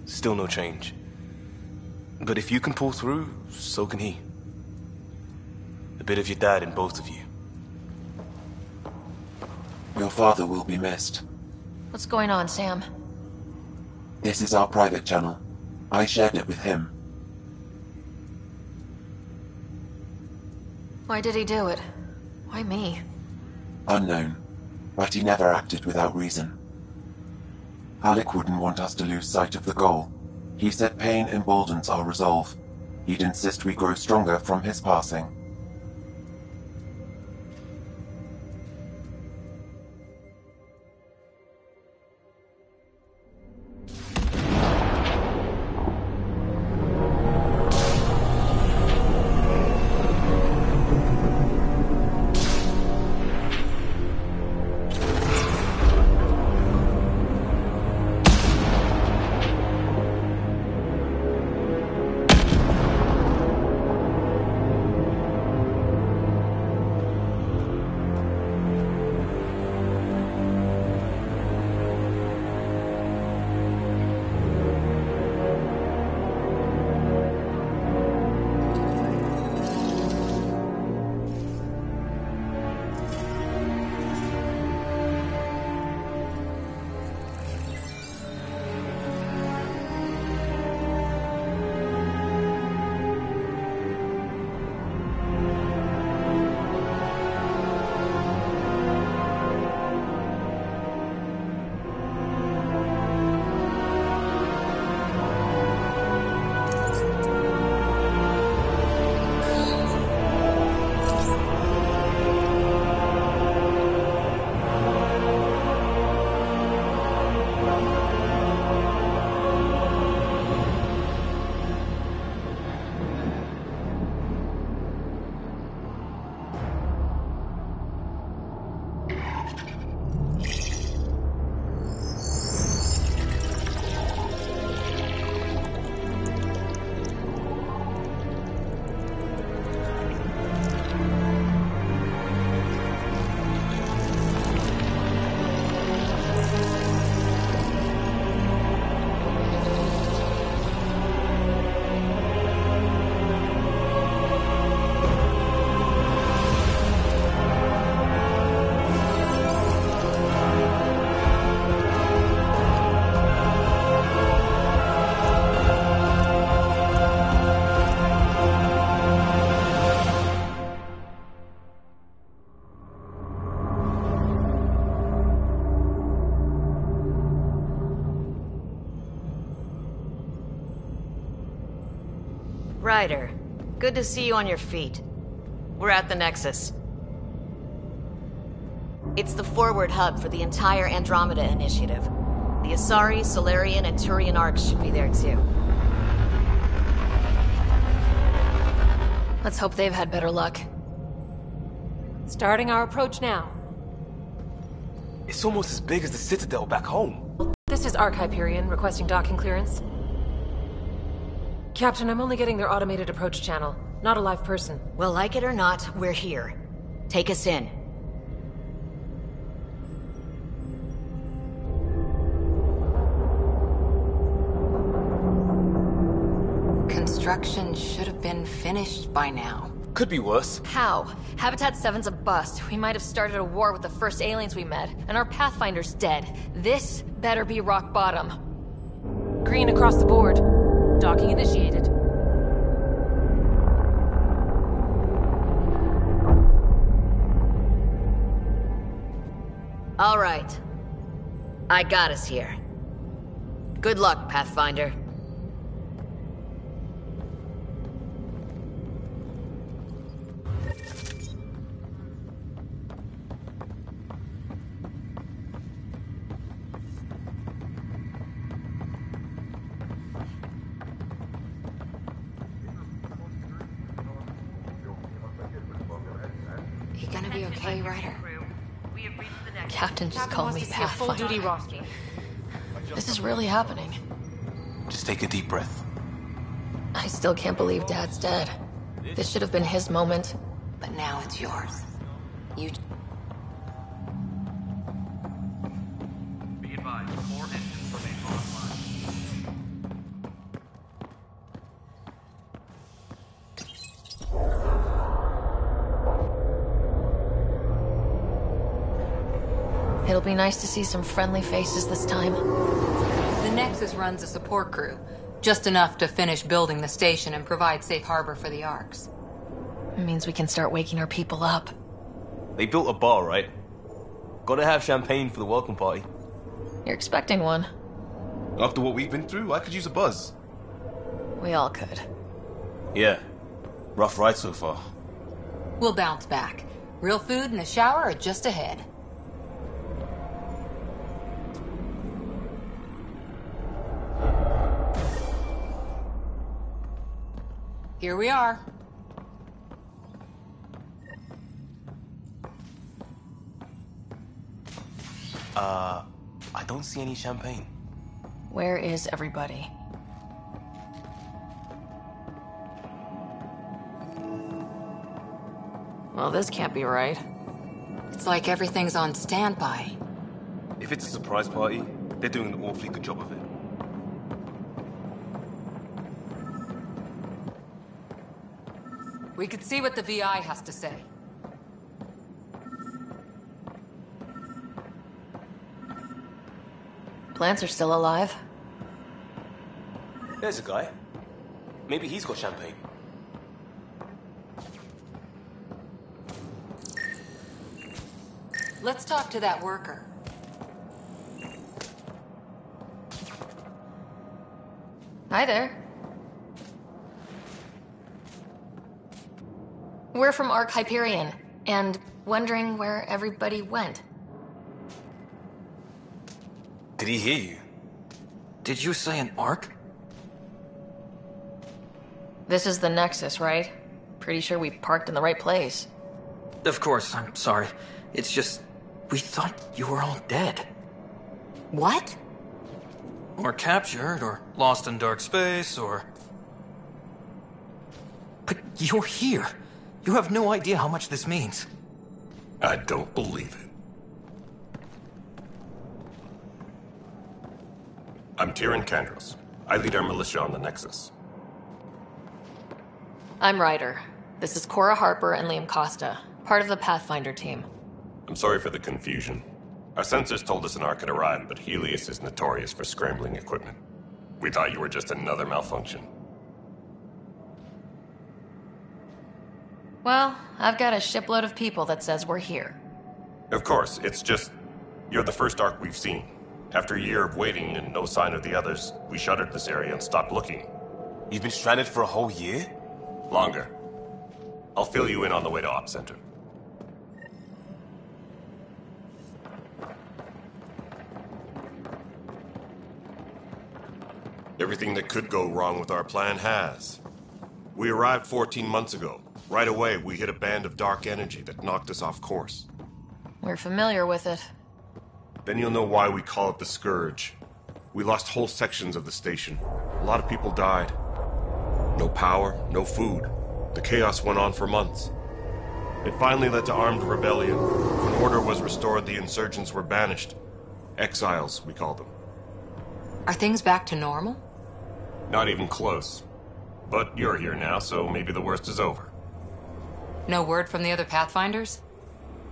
Still no change. But if you can pull through, so can he. A bit of your dad in both of you. Your father will be missed. What's going on, Sam? This is our private channel. I shared it with him. Why did he do it? Why me? Unknown, but he never acted without reason. Alec wouldn't want us to lose sight of the goal. He said pain emboldens our resolve. He'd insist we grow stronger from his passing. Ryder, good to see you on your feet. We're at the Nexus. It's the forward hub for the entire Andromeda initiative. The Asari, Solarian, and Turian arcs should be there too. Let's hope they've had better luck. Starting our approach now. It's almost as big as the Citadel back home. This is Arc Hyperion, requesting docking clearance. Captain, I'm only getting their automated approach channel, not a live person. Well, like it or not, we're here. Take us in. Construction should have been finished by now. Could be worse. How? Habitat 7's a bust. We might have started a war with the first aliens we met, and our Pathfinder's dead. This better be rock bottom. Green across the board. Docking initiated. All right. I got us here. Good luck, Pathfinder. You gonna be okay, Ryder? Captain just Captain called wants me to see a full duty Pathfinder. roster. This is really happening. Just take a deep breath. I still can't believe Dad's dead. This should have been his moment. But now it's yours. You... Be advised, 4 engines remain offline. It'll be nice to see some friendly faces this time. The Nexus runs a support crew. Just enough to finish building the station and provide safe harbor for the Arks. It means we can start waking our people up. They built a bar, right? Gotta have champagne for the welcome party. You're expecting one. After what we've been through, I could use a buzz. We all could. Yeah. Rough ride so far. We'll bounce back. Real food and a shower are just ahead. Here we are. I don't see any champagne. Where is everybody? Well, this can't be right. It's like everything's on standby. If it's a surprise party, they're doing an awfully good job of it. We could see what the VI has to say. Plants are still alive. There's a guy. Maybe he's got champagne. Let's talk to that worker. Hi there. We're from Ark Hyperion, and wondering where everybody went. Did he hear you? Did you say an Ark? This is the Nexus, right? Pretty sure we parked in the right place. Of course, I'm sorry. It's just, we thought you were all dead. What? Or captured, or lost in dark space, or... But you're here. You have no idea how much this means. I don't believe it. I'm Tyrion Kandros. I lead our militia on the Nexus. I'm Ryder. This is Cora Harper and Liam Costa, part of the Pathfinder team. I'm sorry for the confusion. Our sensors told us an Ark had arrived, but Helios is notorious for scrambling equipment. We thought you were just another malfunction. Well, I've got a shipload of people that says we're here. Of course, it's just... You're the first Ark we've seen. After a year of waiting and no sign of the others, we shuttered this area and stopped looking. You've been stranded for a whole year? Longer. I'll fill you in on the way to Op Center. Everything that could go wrong with our plan has. We arrived 14 months ago. Right away, we hit a band of dark energy that knocked us off course. We're familiar with it. Then you'll know why we call it the Scourge. We lost whole sections of the station. A lot of people died. No power, no food. The chaos went on for months. It finally led to armed rebellion. When order was restored, the insurgents were banished. Exiles, we call them. Are things back to normal? Not even close. But you're here now, so maybe the worst is over. No word from the other Pathfinders?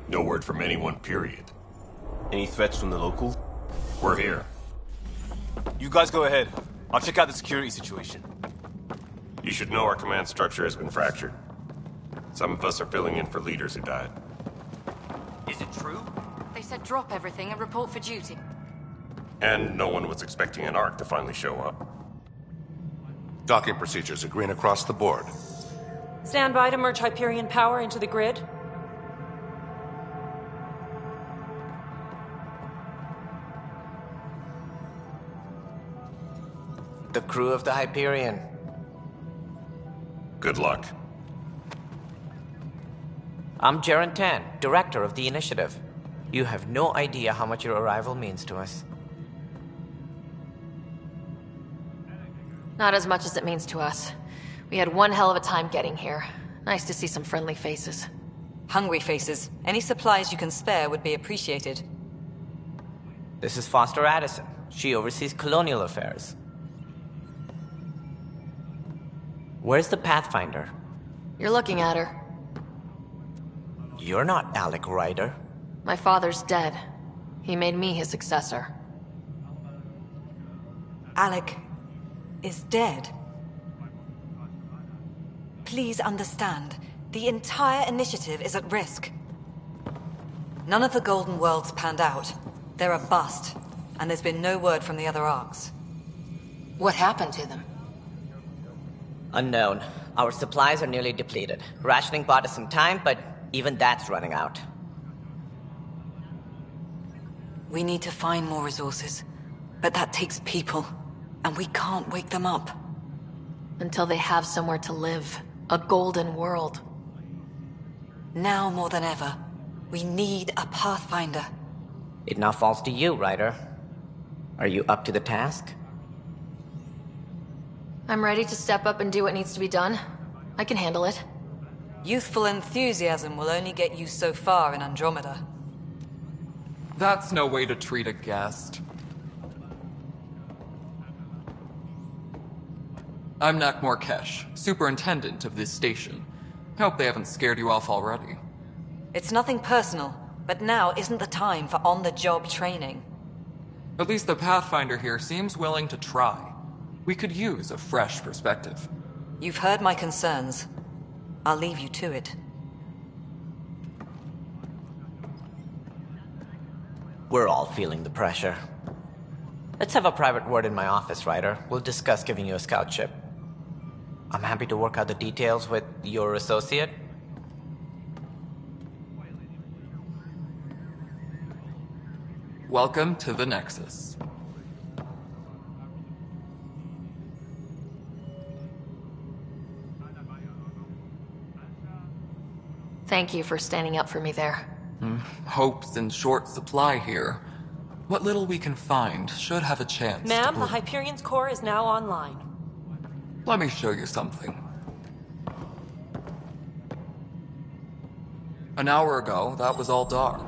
No word from anyone, period. Any threats from the locals? We're here. You guys go ahead. I'll check out the security situation. You should know our command structure has been fractured. Some of us are filling in for leaders who died. Is it true? They said drop everything and report for duty. And no one was expecting an Ark to finally show up. Docking procedures are green across the board. Stand by to merge Hyperion power into the grid. The crew of the Hyperion. Good luck. I'm Jaren Tan, director of the initiative. You have no idea how much your arrival means to us. Not as much as it means to us. We had one hell of a time getting here. Nice to see some friendly faces. Hungry faces. Any supplies you can spare would be appreciated. This is Foster Addison. She oversees colonial affairs. Where's the Pathfinder? You're looking at her. You're not Alec Ryder. My father's dead. He made me his successor. Alec is dead. Please understand, the entire initiative is at risk. None of the Golden Worlds panned out. They're a bust, and there's been no word from the other Arks. What happened to them? Unknown. Our supplies are nearly depleted. Rationing bought us some time, but even that's running out. We need to find more resources, but that takes people, and we can't wake them up. Until they have somewhere to live. A golden world. Now more than ever, we need a Pathfinder. It now falls to you, Ryder. Are you up to the task? I'm ready to step up and do what needs to be done. I can handle it. Youthful enthusiasm will only get you so far in Andromeda. That's no way to treat a guest. I'm Nak Morkesh, superintendent of this station. Hope they haven't scared you off already. It's nothing personal, but now isn't the time for on-the-job training. At least the Pathfinder here seems willing to try. We could use a fresh perspective. You've heard my concerns. I'll leave you to it. We're all feeling the pressure. Let's have a private word in my office, Ryder. We'll discuss giving you a scout ship. I'm happy to work out the details with your associate. Welcome to the Nexus. Thank you for standing up for me there. Hope's in short supply here. What little we can find should have a chance. Ma'am, the Hyperion's core is now online. Let me show you something. An hour ago, that was all dark.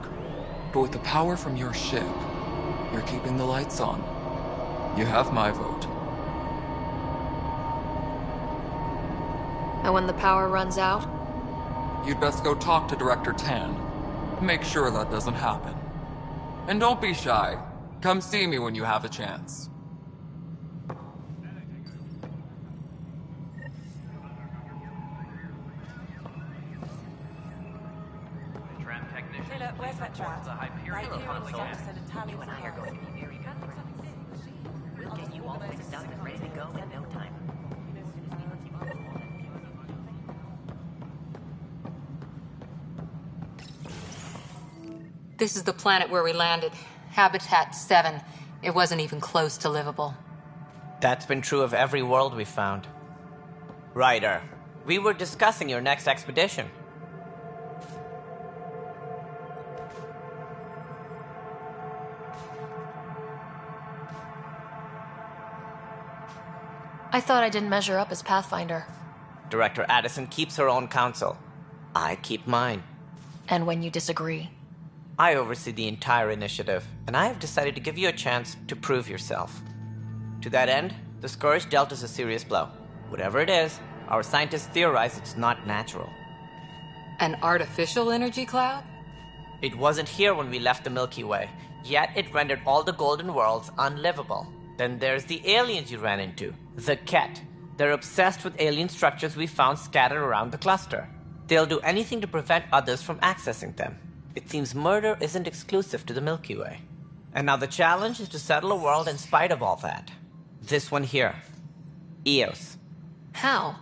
But with the power from your ship, you're keeping the lights on. You have my vote. And when the power runs out? You'd best go talk to Director Tan. Make sure that doesn't happen. And don't be shy. Come see me when you have a chance. Taylor, where's that trap? Right here on the side. You and I are going to be very good friends. We'll get you all fixed up and ready to go in no time. This is the planet where we landed. Habitat 7. It wasn't even close to livable. That's been true of every world we've found. Ryder, we were discussing your next expedition. I thought I didn't measure up as Pathfinder. Director Addison keeps her own counsel. I keep mine. And when you disagree? I oversee the entire initiative, and I have decided to give you a chance to prove yourself. To that end, the Scourge dealt us a serious blow. Whatever it is, our scientists theorize it's not natural. An artificial energy cloud? It wasn't here when we left the Milky Way, yet it rendered all the Golden Worlds unlivable. Then there's the aliens you ran into, the Ket. They're obsessed with alien structures we found scattered around the cluster. They'll do anything to prevent others from accessing them. It seems murder isn't exclusive to the Milky Way. And now the challenge is to settle a world in spite of all that. This one here. Eos. How?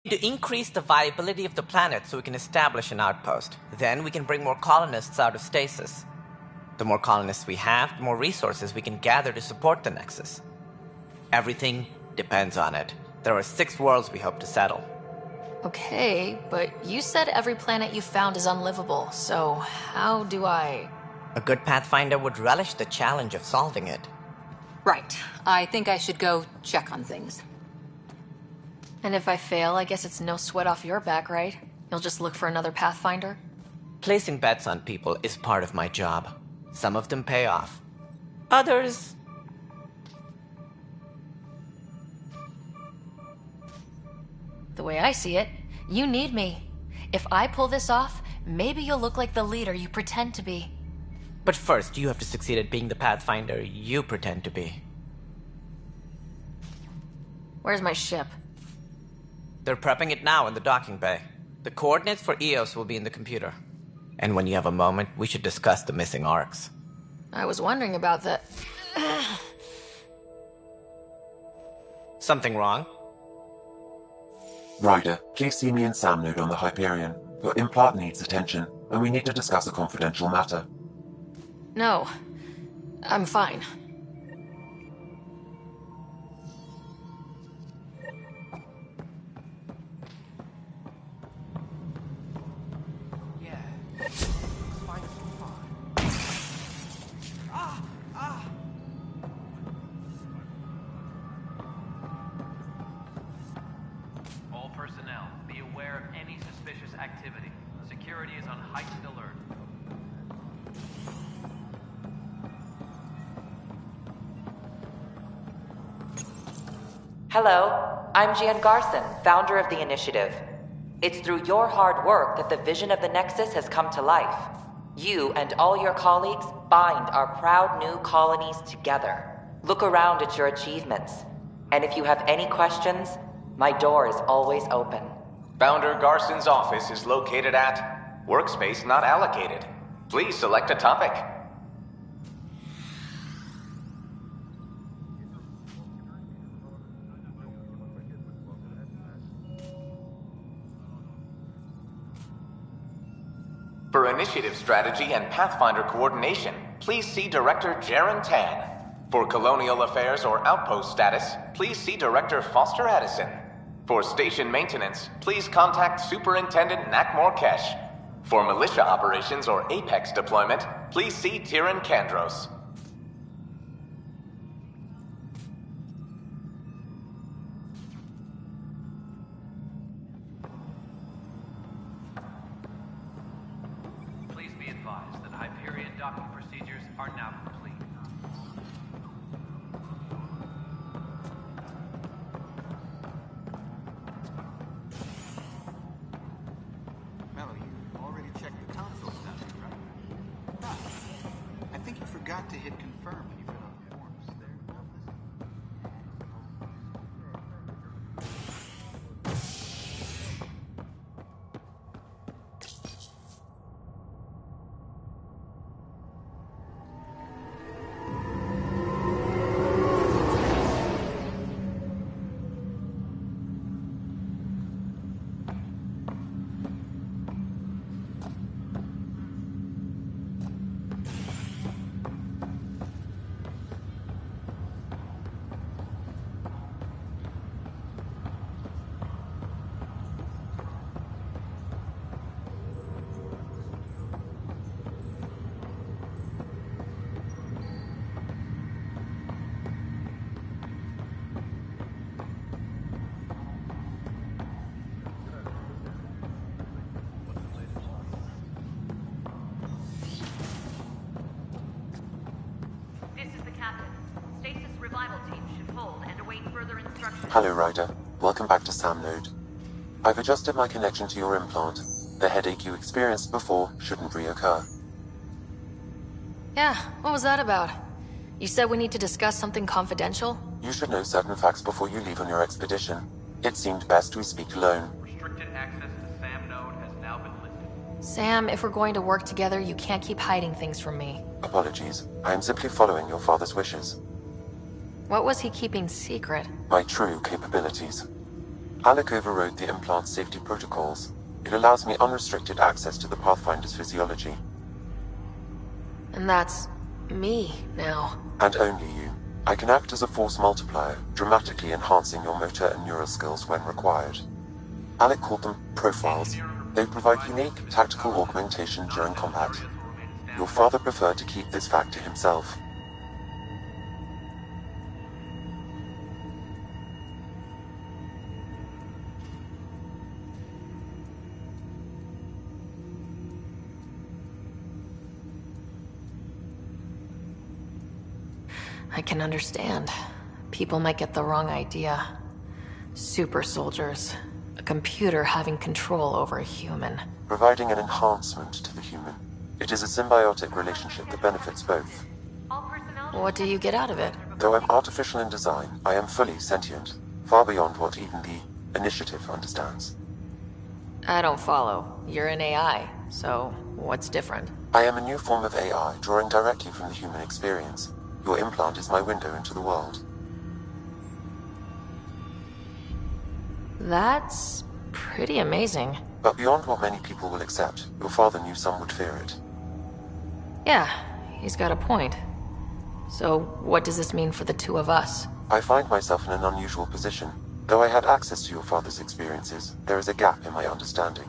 To increase the viability of the planet so we can establish an outpost. Then we can bring more colonists out of stasis. The more colonists we have, the more resources we can gather to support the Nexus. Everything depends on it. There are 6 worlds we hope to settle. Okay, but you said every planet you found is unlivable, so how do I... A good Pathfinder would relish the challenge of solving it. Right. I think I should go check on things. And if I fail, I guess it's no sweat off your back, right? You'll just look for another Pathfinder? Placing bets on people is part of my job. Some of them pay off. Others... The way I see it, you need me. If I pull this off, maybe you'll look like the leader you pretend to be. But first, you have to succeed at being the Pathfinder you pretend to be. Where's my ship? They're prepping it now in the docking bay. The coordinates for Eos will be in the computer. And when you have a moment, we should discuss the missing arcs. I was wondering about that. Something wrong? Ryder, please see me and Sam Node on the Hyperion. Your implant needs attention, and we need to discuss a confidential matter. No. I'm fine. All personnel, be aware of any suspicious activity. Security is on heightened alert. Hello, I'm Gian Garson, founder of the Initiative. It's through your hard work that the vision of the Nexus has come to life. You and all your colleagues bind our proud new colonies together. Look around at your achievements. And if you have any questions, my door is always open. Founder Garson's office is located at Workspace Not Allocated. Please select a topic. For initiative strategy and Pathfinder coordination, please see Director Jaren Tan. For colonial affairs or outpost status, please see Director Foster Addison. For station maintenance, please contact Superintendent Nakmor Kesh. For militia operations or Apex deployment, please see Tyran Kandros. Please be advised that Hyperion docking procedures are now complete. Melody, you already checked the console status, right? Ah, I think you forgot to hit confirm when you fill out the forms. Hello, Ryder. Welcome back to Sam Node. I've adjusted my connection to your implant. The headache you experienced before shouldn't reoccur. Yeah, what was that about? You said we need to discuss something confidential? You should know certain facts before you leave on your expedition. It seemed best we speak alone. Restricted access to SAM node has now been lifted. Sam, if we're going to work together, you can't keep hiding things from me. Apologies. I am simply following your father's wishes. What was he keeping secret? My true capabilities. Alec overrode the implant's safety protocols. It allows me unrestricted access to the Pathfinder's physiology. And that's me now. And only you. I can act as a force multiplier, dramatically enhancing your motor and neural skills when required. Alec called them profiles. They provide unique tactical augmentation during combat. Your father preferred to keep this fact to himself. I can understand. People might get the wrong idea. Super soldiers. A computer having control over a human. Providing an enhancement to the human. It is a symbiotic relationship that benefits both. What do you get out of it? Though I'm artificial in design, I am fully sentient. Far beyond what even the Initiative understands. I don't follow. You're an AI, so what's different? I am a new form of AI, drawing directly from the human experience. Your implant is my window into the world. That's pretty amazing. But beyond what many people will accept, your father knew some would fear it. Yeah, he's got a point. So, what does this mean for the two of us? I find myself in an unusual position. Though I had access to your father's experiences, there is a gap in my understanding.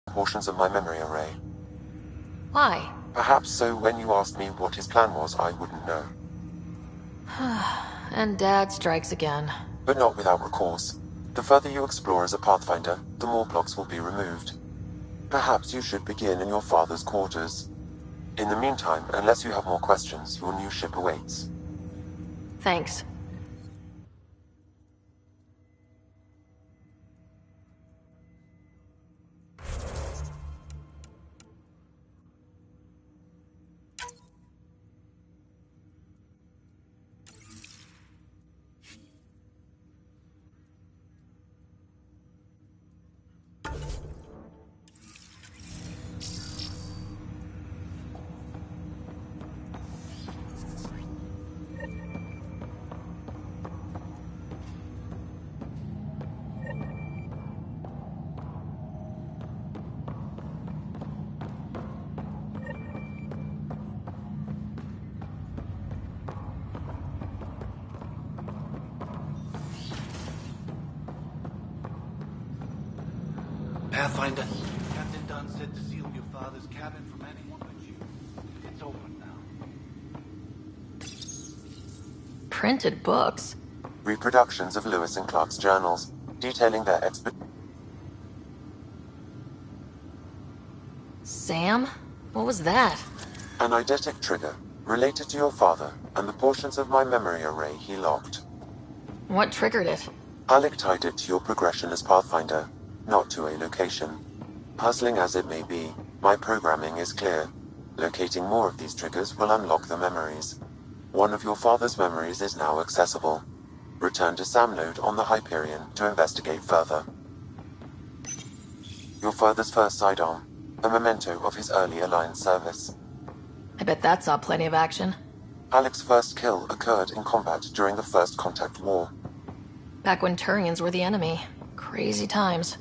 Portions of my memory array. Why? Perhaps so when you asked me what his plan was, I wouldn't know. And Dad strikes again. But not without recourse. The further you explore as a Pathfinder, the more blocks will be removed. Perhaps you should begin in your father's quarters. In the meantime, unless you have more questions, your new ship awaits. Thanks. Pathfinder. Captain Dunn said to seal your father's cabin from anyone but you. It's open now. Printed books? Reproductions of Lewis and Clark's journals, detailing their Sam? What was that? An eidetic trigger, related to your father, and the portions of my memory array he locked. What triggered it? Alec tied it to your progression as Pathfinder, not to a location. Puzzling as it may be, my programming is clear. Locating more of these triggers will unlock the memories. One of your father's memories is now accessible. Return to Sam Node on the Hyperion to investigate further. Your father's first sidearm, a memento of his early Alliance service. I bet that saw plenty of action. Alec's first kill occurred in combat during the First Contact War. Back when Turians were the enemy. Crazy times.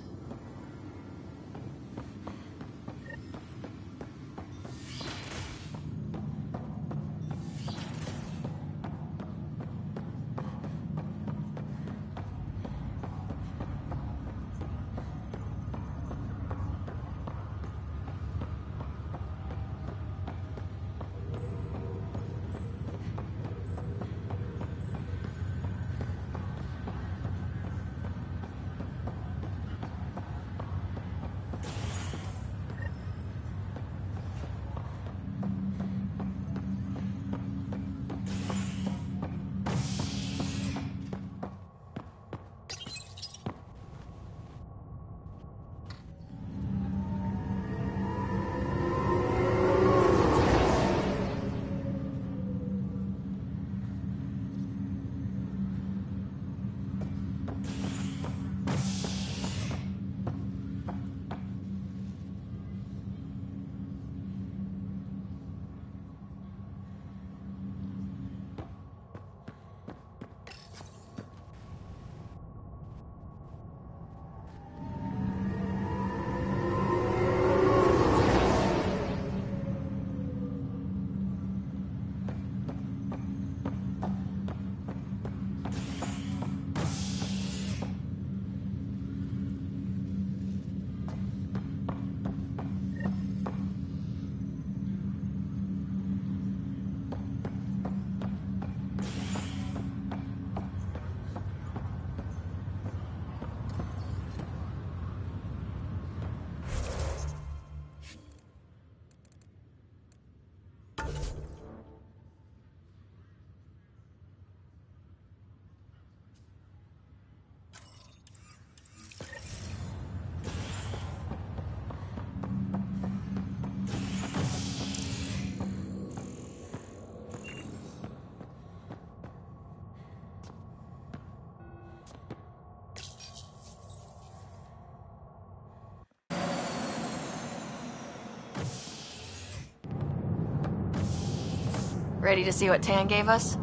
Ready to see what Tan gave us?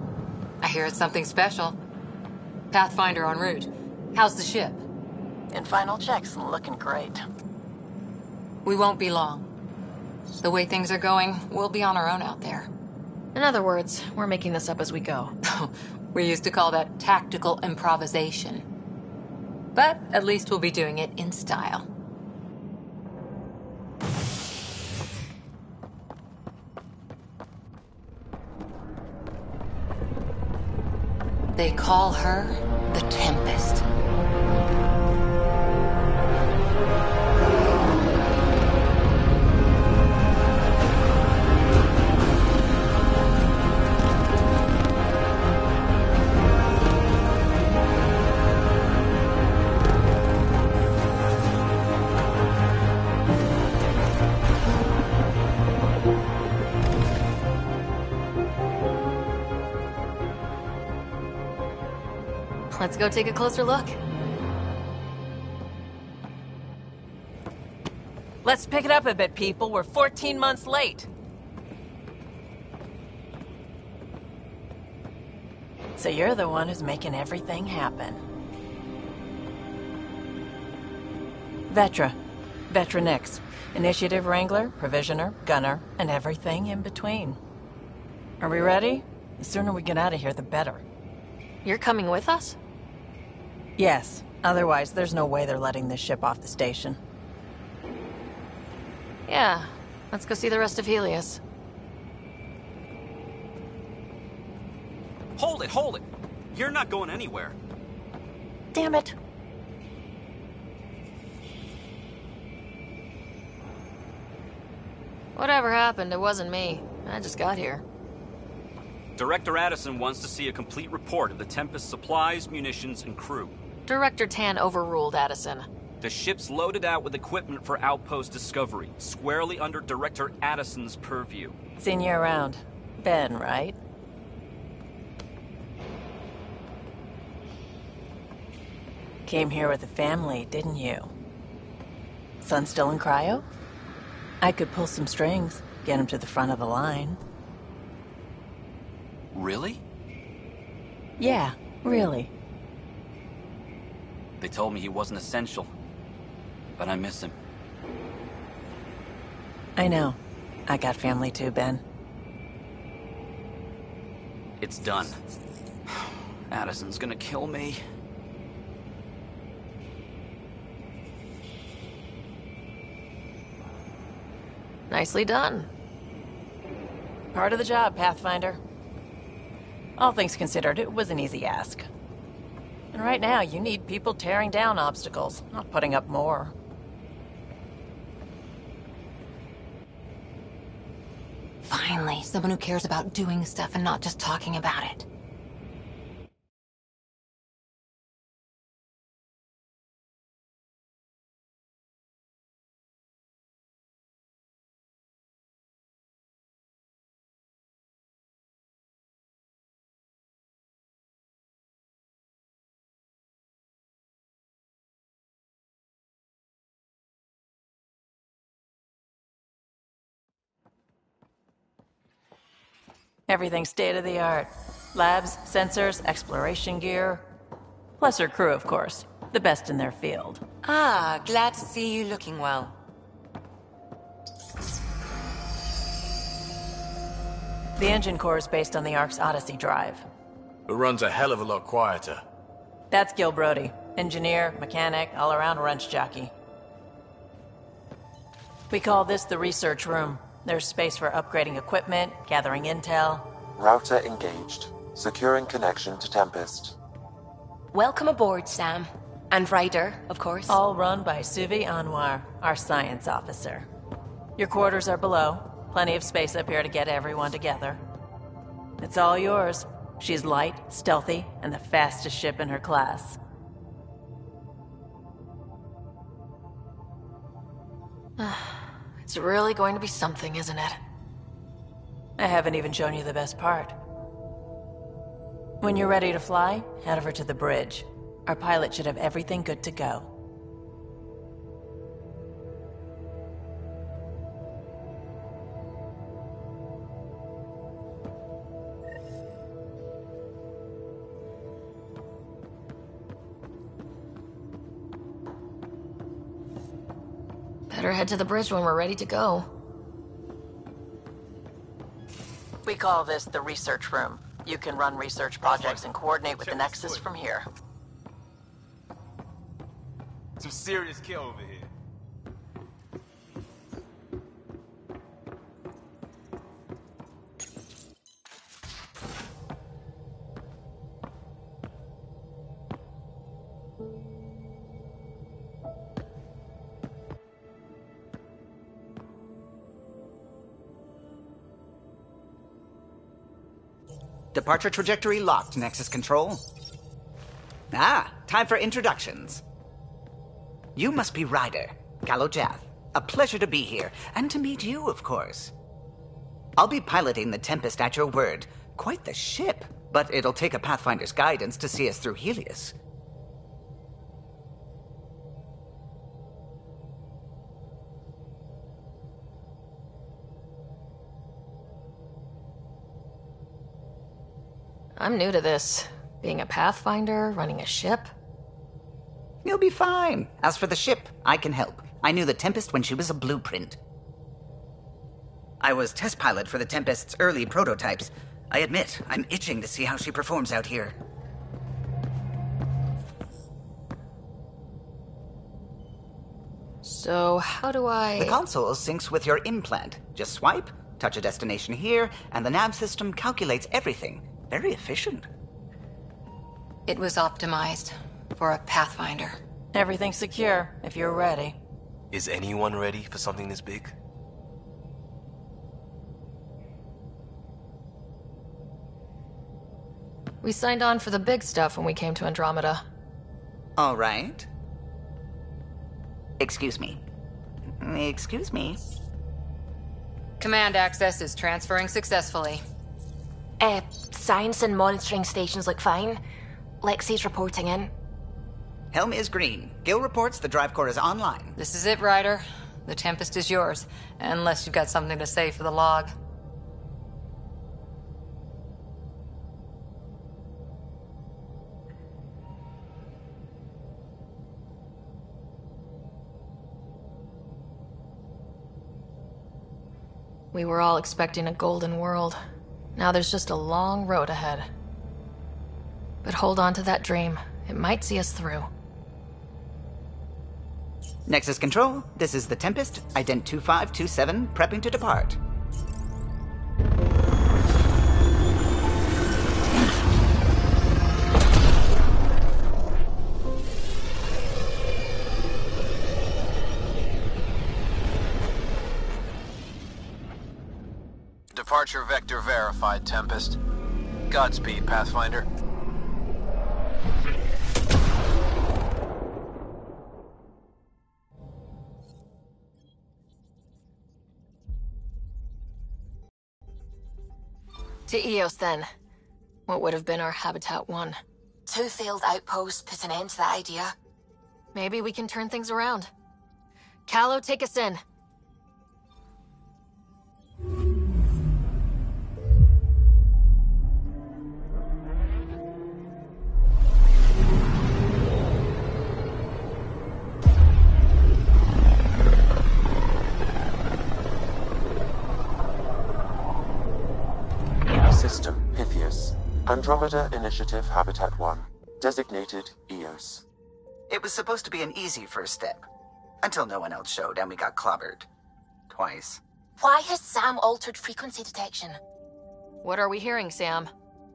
I hear it's something special. Pathfinder en route. How's the ship? In final checks, looking great. We won't be long. The way things are going, we'll be on our own out there. In other words, we're making this up as we go. We used to call that tactical improvisation. But at least we'll be doing it in style. They call her the Tempest. Let's go take a closer look. Let's pick it up a bit, people. We're 14 months late. So you're the one who's making everything happen. Vetra. Vetra Nix. Initiative Wrangler, Provisioner, Gunner, and everything in between. Are we ready? The sooner we get out of here, the better. You're coming with us? Yes. Otherwise, there's no way they're letting this ship off the station. Yeah. Let's go see the rest of Helios. Hold it, hold it! You're not going anywhere. Damn it. Whatever happened, it wasn't me. I just got here. Director Addison wants to see a complete report of the Tempest's supplies, munitions, and crew. Director Tan overruled Addison. The ship's loaded out with equipment for Outpost Discovery, squarely under Director Addison's purview. Seen you around. Ben, right? Came here with a family, didn't you? Son still in cryo? I could pull some strings, get him to the front of the line. Really? Yeah, really. They told me he wasn't essential, but I miss him. I know. I got family too, Ben. It's done. Addison's gonna kill me. Nicely done. Part of the job, Pathfinder. All things considered, it was an easy ask. And right now, you need people tearing down obstacles, not putting up more. Finally, someone who cares about doing stuff and not just talking about it. Everything's state-of-the-art. Labs, sensors, exploration gear. Plus her crew, of course. The best in their field. Ah, glad to see you looking well. The engine core is based on the Ark's Odyssey drive. It runs a hell of a lot quieter. That's Gil Brody. Engineer, mechanic, all-around wrench jockey. We call this the research room. There's space for upgrading equipment, gathering intel. Router engaged. Securing connection to Tempest. Welcome aboard, Sam. And Ryder, of course. All run by Suvi Anwar, our science officer. Your quarters are below. Plenty of space up here to get everyone together. It's all yours. She's light, stealthy, and the fastest ship in her class. It's really going to be something, isn't it? I haven't even shown you the best part. When you're ready to fly, head over to the bridge. Our pilot should have everything good to go. Better head to the bridge when we're ready to go. We call this the research room. You can run research projects and coordinate with the Nexus from here. Some serious kill over here. Departure trajectory locked, Nexus Control. Ah, time for introductions. You must be Ryder, Galojath. A pleasure to be here, and to meet you, of course. I'll be piloting the Tempest at your word. Quite the ship, but it'll take a Pathfinder's guidance to see us through Helios. I'm new to this. Being a Pathfinder, running a ship. You'll be fine. As for the ship, I can help. I knew the Tempest when she was a blueprint. I was test pilot for the Tempest's early prototypes. I admit, I'm itching to see how she performs out here. So, how do I... The console syncs with your implant. Just swipe, touch a destination here, and the nav system calculates everything. Very efficient. It was optimized for a Pathfinder. Everything's secure, if you're ready. Is anyone ready for something this big? We signed on for the big stuff when we came to Andromeda. All right. Excuse me. Excuse me. Command access is transferring successfully. Science and monitoring stations look fine. Lexi's reporting in. Helm is green. Gil reports the drive core is online. This is it, Ryder. The Tempest is yours, unless you've got something to say for the log. We were all expecting a golden world. Now there's just a long road ahead. But hold on to that dream. It might see us through. Nexus Control, this is the Tempest, Ident 2527, prepping to depart. Departure vector verified, Tempest. Godspeed, Pathfinder. To Eos, then. What would have been our Habitat 1? 2 failed outposts put an end to that idea. Maybe we can turn things around. Callow, take us in. System, Pythias. Andromeda Initiative Habitat 1. Designated Eos. It was supposed to be an easy first step. Until no one else showed and we got clobbered. Twice. Why has Sam altered frequency detection? What are we hearing, Sam?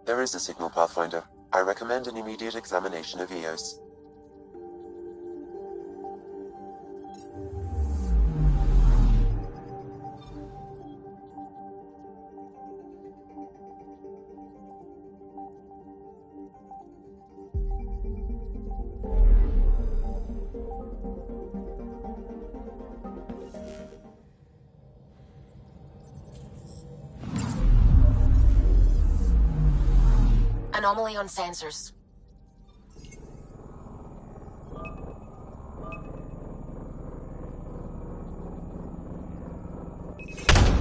There is a signal, Pathfinder. I recommend an immediate examination of Eos. Anomaly on sensors.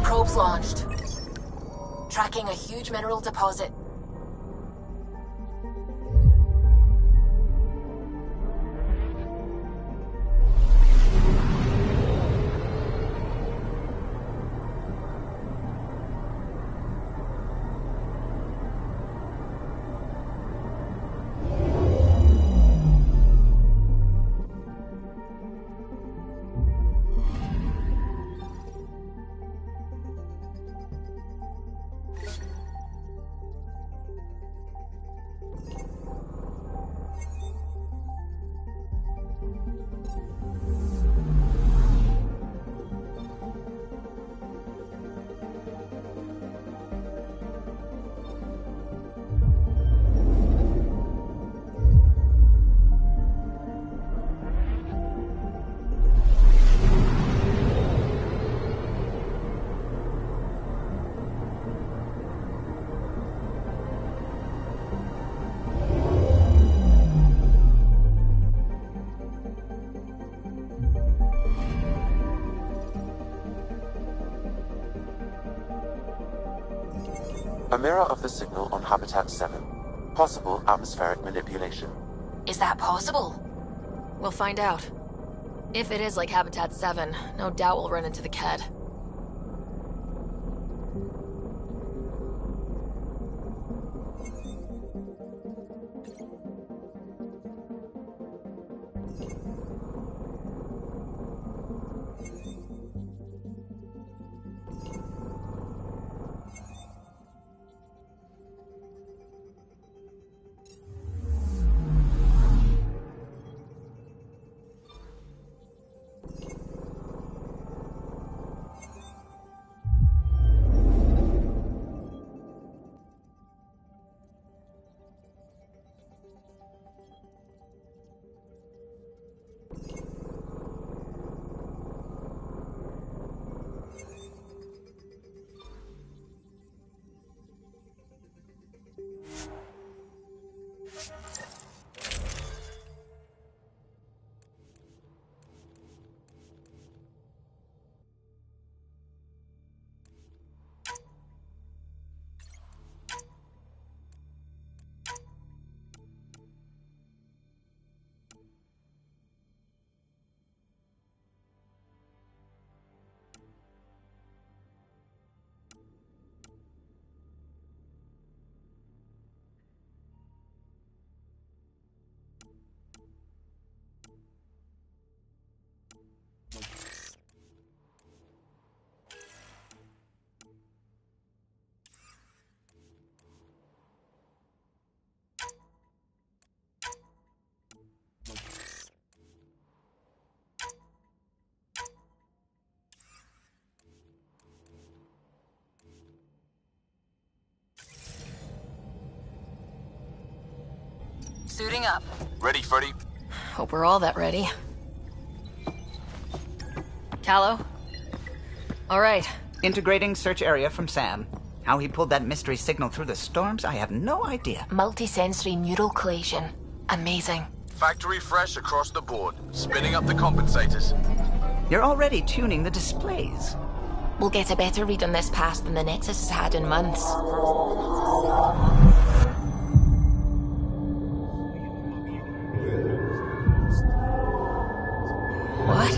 Probes launched. Tracking a huge mineral deposit. A mirror of the signal on Habitat 7. Possible atmospheric manipulation. Is that possible? We'll find out. If it is like Habitat 7, no doubt we'll run into the Ked. Suiting up. Ready, Freddy? Hope we're all that ready. Callow? All right. Integrating search area from Sam. How he pulled that mystery signal through the storms, I have no idea. Multisensory neural collation. Amazing. Factory fresh across the board. Spinning up the compensators. You're already tuning the displays. We'll get a better read on this pass than the Nexus has had in months. What?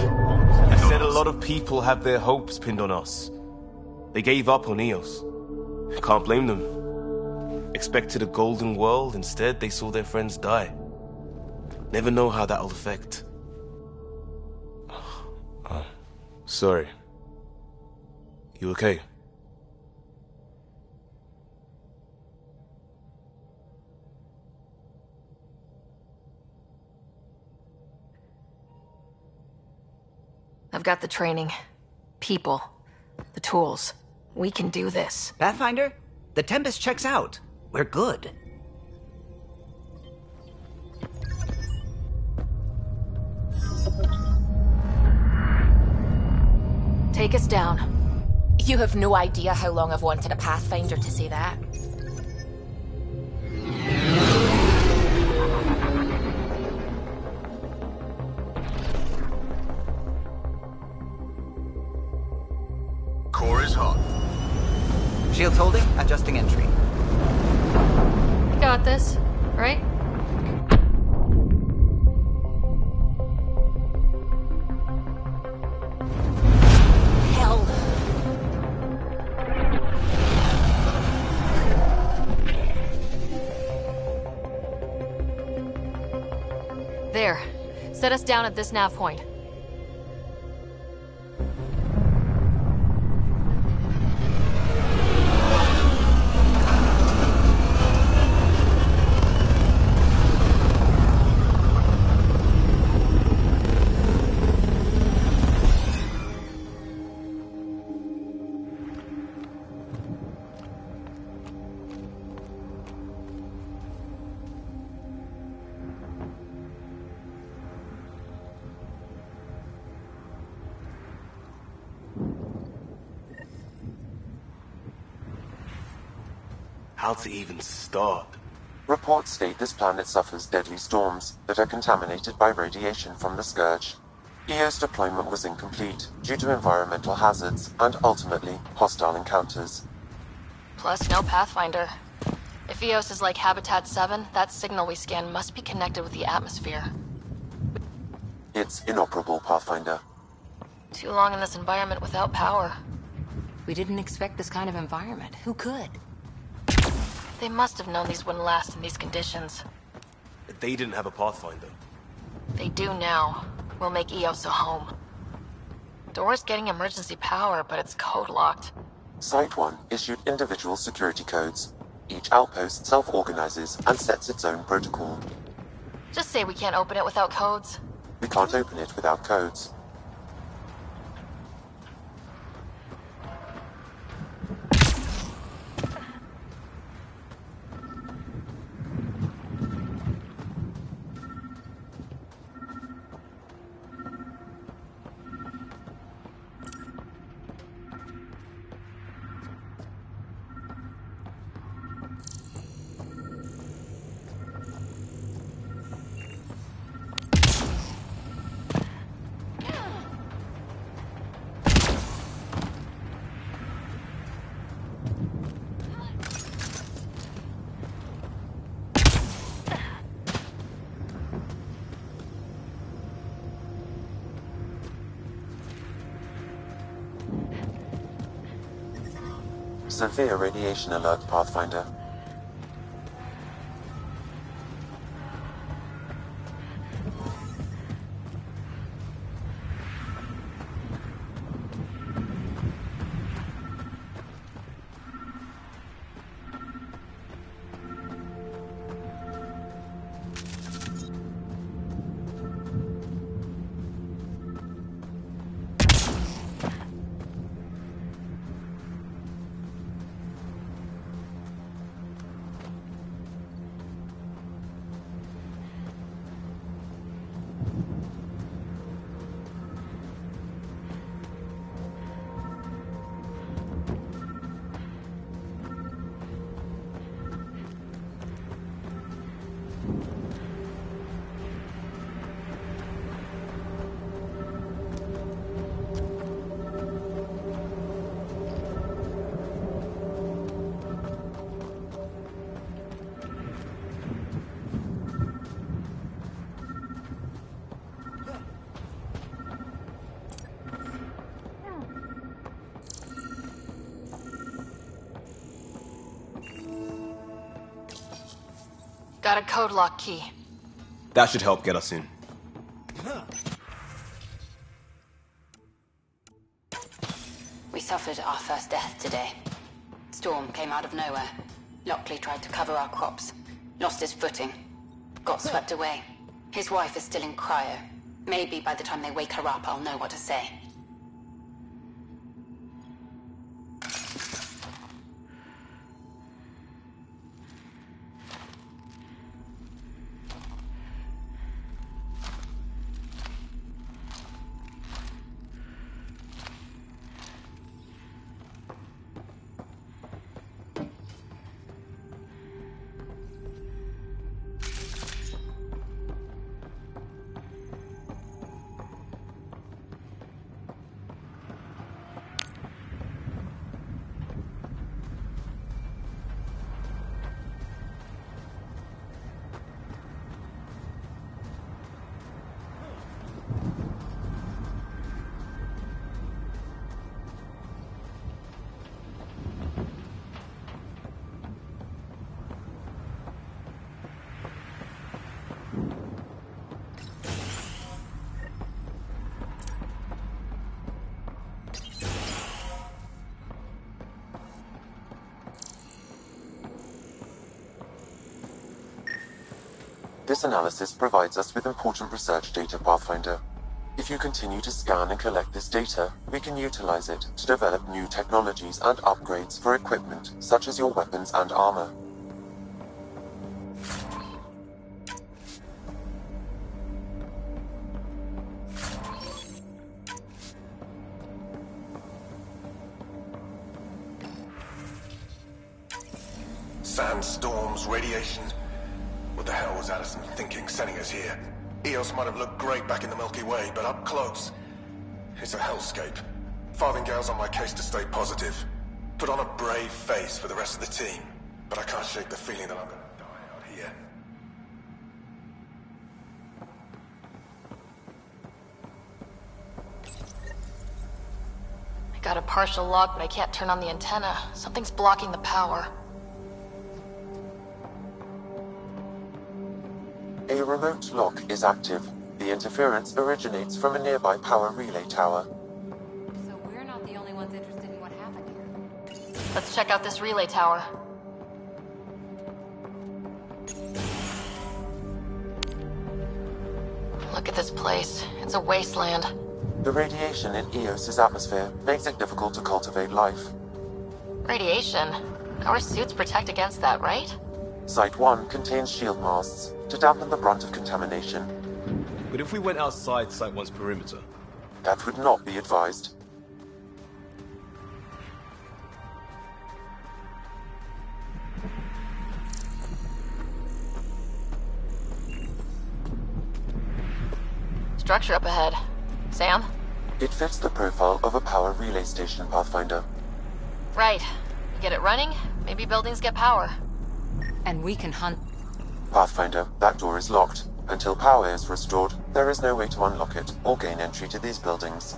I said a lot of people have their hopes pinned on us. They gave up on Eos. Can't blame them. Expected a golden world, instead they saw their friends die. Never know how that'll affect. Sorry. You okay? I've got the training, people, the tools. We can do this. Pathfinder, the Tempest checks out. We're good. Take us down. You have no idea how long I've wanted a Pathfinder to say that. Core is hot. Shields holding, adjusting entry. You got this, right? Hell. There. Set us down at this nav point. How to even start? Reports state this planet suffers deadly storms that are contaminated by radiation from the Scourge. EO's deployment was incomplete due to environmental hazards and ultimately hostile encounters. Plus, no Pathfinder. If Eos is like Habitat 7, that signal we scan must be connected with the atmosphere. It's inoperable, Pathfinder. Too long in this environment without power. We didn't expect this kind of environment. Who could? They must have known these wouldn't last in these conditions. They didn't have a Pathfinder. They do now. We'll make Eos a home. Door's getting emergency power, but it's code-locked. Site 1 issued individual security codes. Each outpost self-organizes and sets its own protocol. Just say we can't open it without codes. We can't open it without codes. Severe radiation alert, Pathfinder. Got a code lock key. That should help get us in. We suffered our first death today. Storm came out of nowhere. Lockley tried to cover our crops. Lost his footing. Got swept away. His wife is still in cryo. Maybe by the time they wake her up, I'll know what to say. This analysis provides us with important research data, Pathfinder. If you continue to scan and collect this data, we can utilize it to develop new technologies and upgrades for equipment, such as your weapons and armor. Sandstorms, radiation. What the hell was Addison thinking sending us here? Eos might have looked great back in the Milky Way, but up close, it's a hellscape. Farthingale's on my case to stay positive. Put on a brave face for the rest of the team, but I can't shake the feeling that I'm gonna die out here. I got a partial lock, but I can't turn on the antenna. Something's blocking the power. A remote lock is active. The interference originates from a nearby power relay tower. So we're not the only ones interested in what happened here. Let's check out this relay tower. Look at this place. It's a wasteland. The radiation in Eos's atmosphere makes it difficult to cultivate life. Radiation? Our suits protect against that, right? Site 1 contains shield masts to dampen the brunt of contamination. But if we went outside Site 1's perimeter? That would not be advised. Structure up ahead. Sam? It fits the profile of a power relay station, Pathfinder. Right. You get it running, maybe buildings get power. And we can hunt. Pathfinder, that door is locked. Until power is restored, there is no way to unlock it or gain entry to these buildings.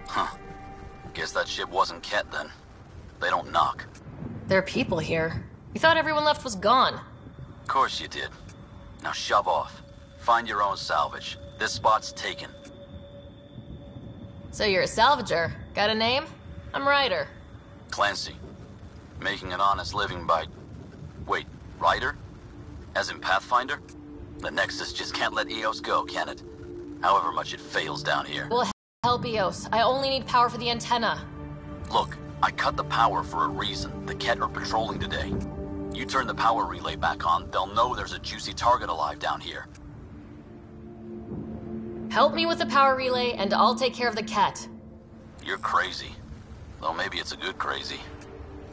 Huh. Guess that ship wasn't Ket then. They don't knock. There are people here. We thought everyone left was gone. Of course you did. Now shove off. Find your own salvage. This spot's taken. So you're a salvager. Got a name? I'm Ryder. Clancy. Making an honest living by... Wait, Ryder? As in Pathfinder? The Nexus just can't let Eos go, can it? However much it fails down here. Well, help Eos. I only need power for the antenna. Look, I cut the power for a reason. The Ket are patrolling today. You turn the power relay back on, they'll know there's a juicy target alive down here. Help me with the power relay, and I'll take care of the Ket. You're crazy. Though maybe it's a good crazy.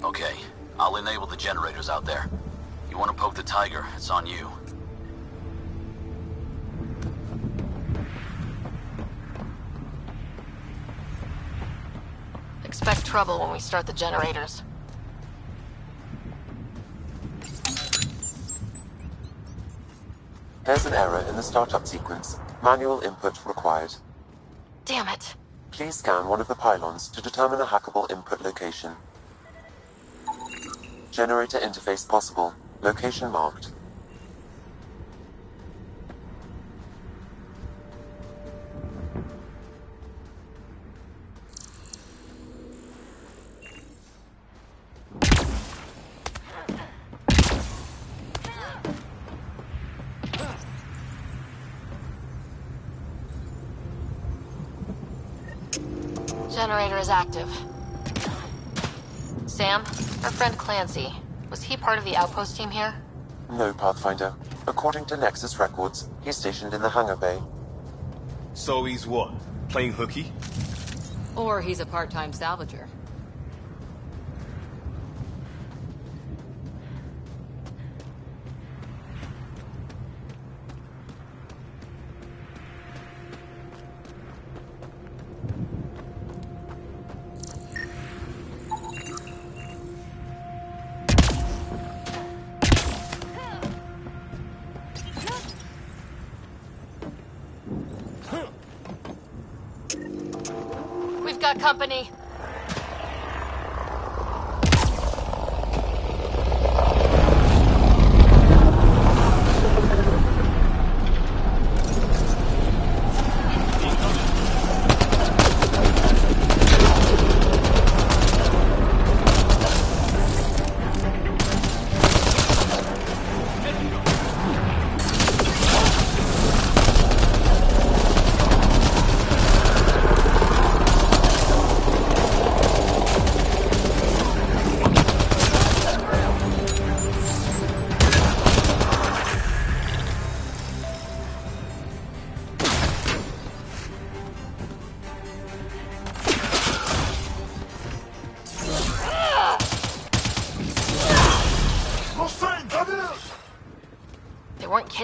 Okay, I'll enable the generators out there. You want to poke the tiger, it's on you. Expect trouble when we start the generators. There's an error in the startup sequence. Manual input required. Damn it. Please scan one of the pylons to determine a hackable input location. Generator interface possible. Location marked. Generator is active. Sam, our friend Clancy, was he part of the outpost team here? No, Pathfinder. According to Nexus records, he's stationed in the hangar bay. So he's what? Playing hooky? Or he's a part-time salvager. We've got company.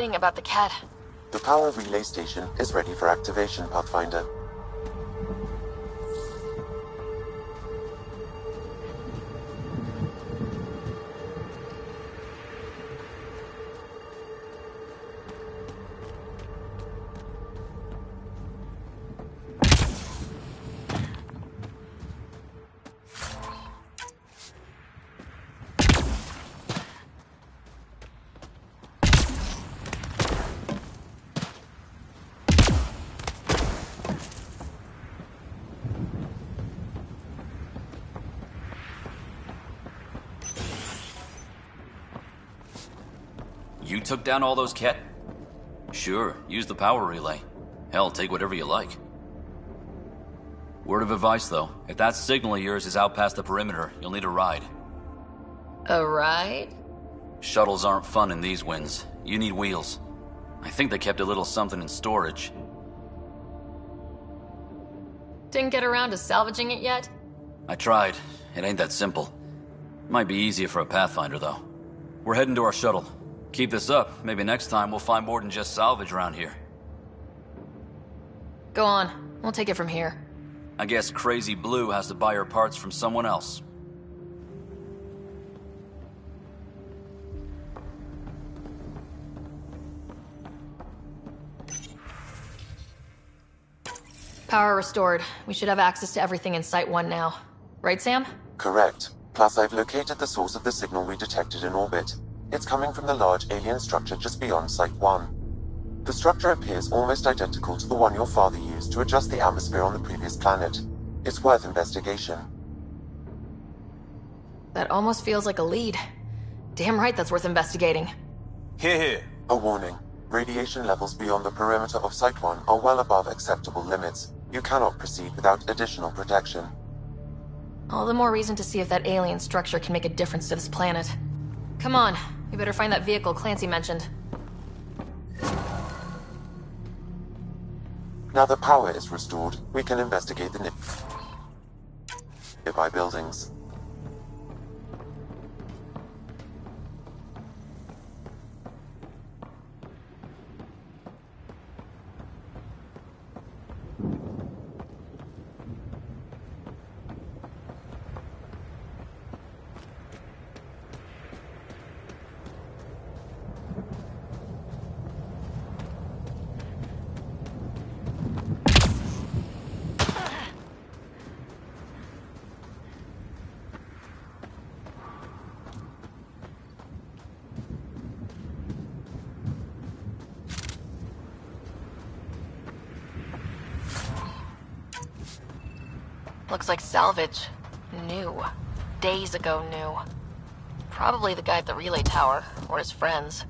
complaining about the cat. The power relay station is ready for activation, Pathfinder. You took down all those cat? Sure, use the power relay. Hell, take whatever you like. Word of advice, though. If that signal of yours is out past the perimeter, you'll need a ride. A ride? Shuttles aren't fun in these winds. You need wheels. I think they kept a little something in storage. Didn't get around to salvaging it yet? I tried. It ain't that simple. Might be easier for a Pathfinder, though. We're heading to our shuttle. Keep this up. Maybe next time we'll find more than just salvage around here. Go on. We'll take it from here. I guess Crazy Blue has to buy her parts from someone else. Power restored. We should have access to everything in Site 1 now. Right, Sam? Correct. Plus, I've located the source of the signal we detected in orbit. It's coming from the large alien structure just beyond Site 1. The structure appears almost identical to the one your father used to adjust the atmosphere on the previous planet. It's worth investigation. That almost feels like a lead. Damn right that's worth investigating. Hear, hear. A warning. Radiation levels beyond the perimeter of Site 1 are well above acceptable limits. You cannot proceed without additional protection. All the more reason to see if that alien structure can make a difference to this planet. Come on, we better find that vehicle Clancy mentioned. Now that power is restored, we can investigate the nearby buildings. Looks like salvage. New. Days ago new. Probably the guy at the relay tower, or his friends.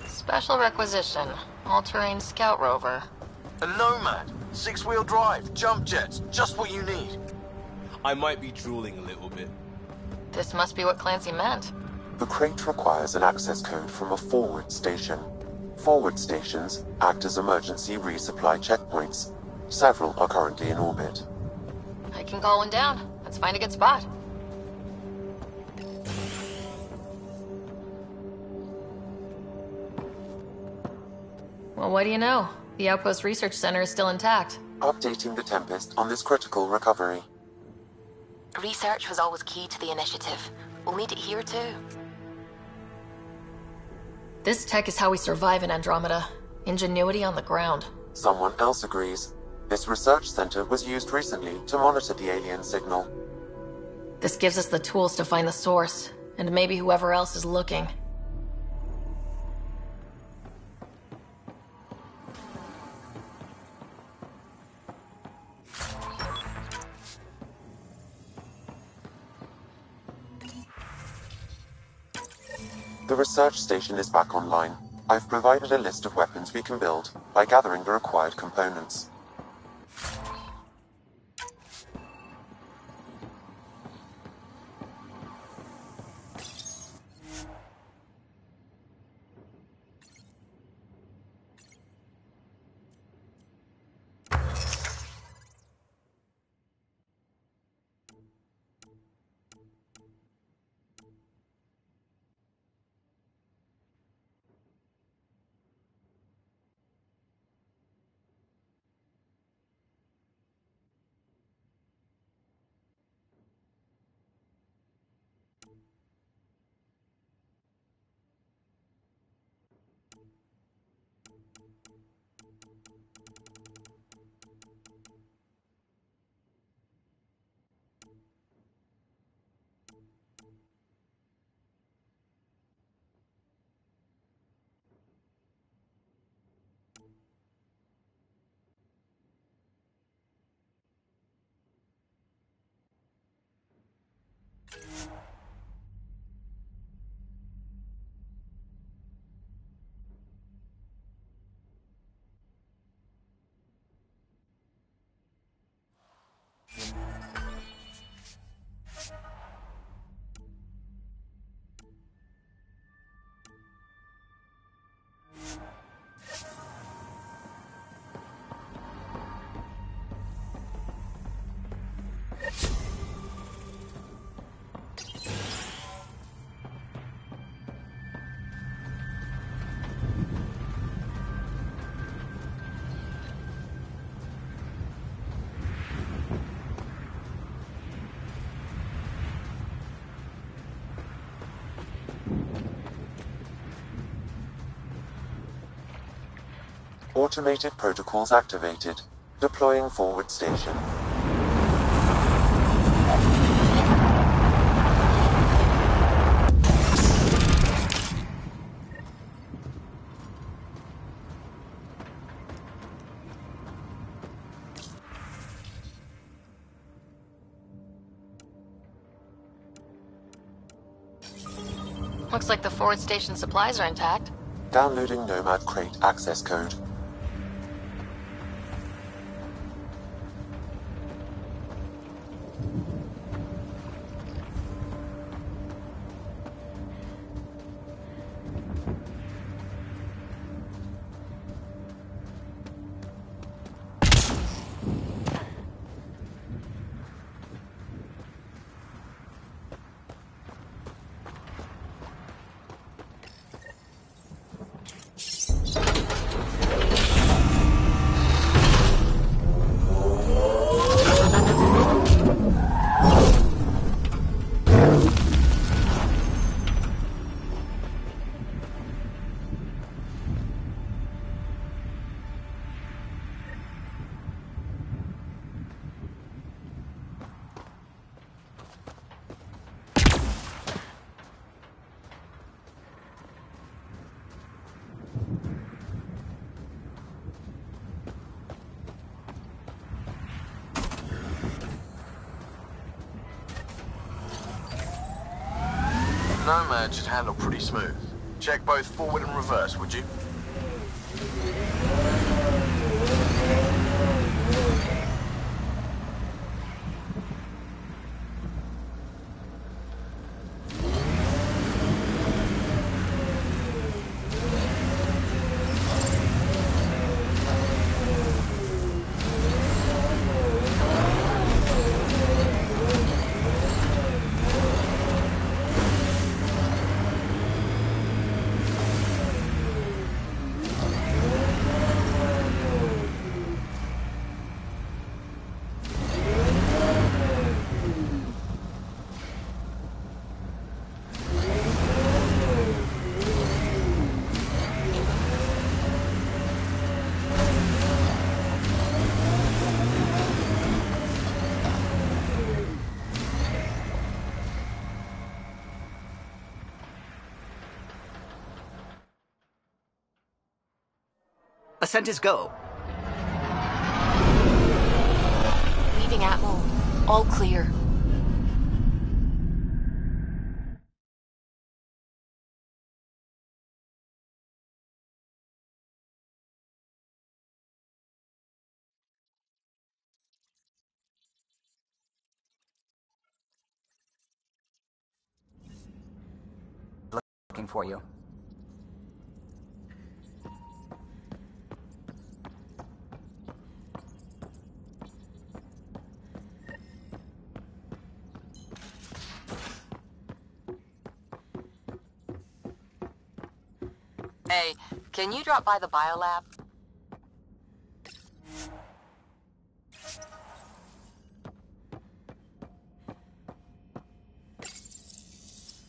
Special requisition. All-terrain scout rover. A Nomad. 6-wheel drive. Jump jets. Just what you need. I might be drooling a little bit. This must be what Clancy meant. The crate requires an access code from a forward station. Forward stations act as emergency resupply checkpoints. Several are currently in orbit. I can call one down. Let's find a good spot. Well, what do you know? The Outpost Research Center is still intact. Updating the Tempest on this critical recovery. Research was always key to the initiative. We'll need it here too. This tech is how we survive in Andromeda. Ingenuity on the ground. Someone else agrees. This research center was used recently to monitor the alien signal. This gives us the tools to find the source, and maybe whoever else is looking. The research station is back online. I've provided a list of weapons we can build by gathering the required components. Automated protocols activated. Deploying forward station. Looks like the forward station supplies are intact. Downloading Nomad Crate access code. Nomad should handle pretty smooth. Check both forward and reverse, would you? Ascent is go. Leaving Atmo. All clear. looking for you. Hey, can you drop by the biolab?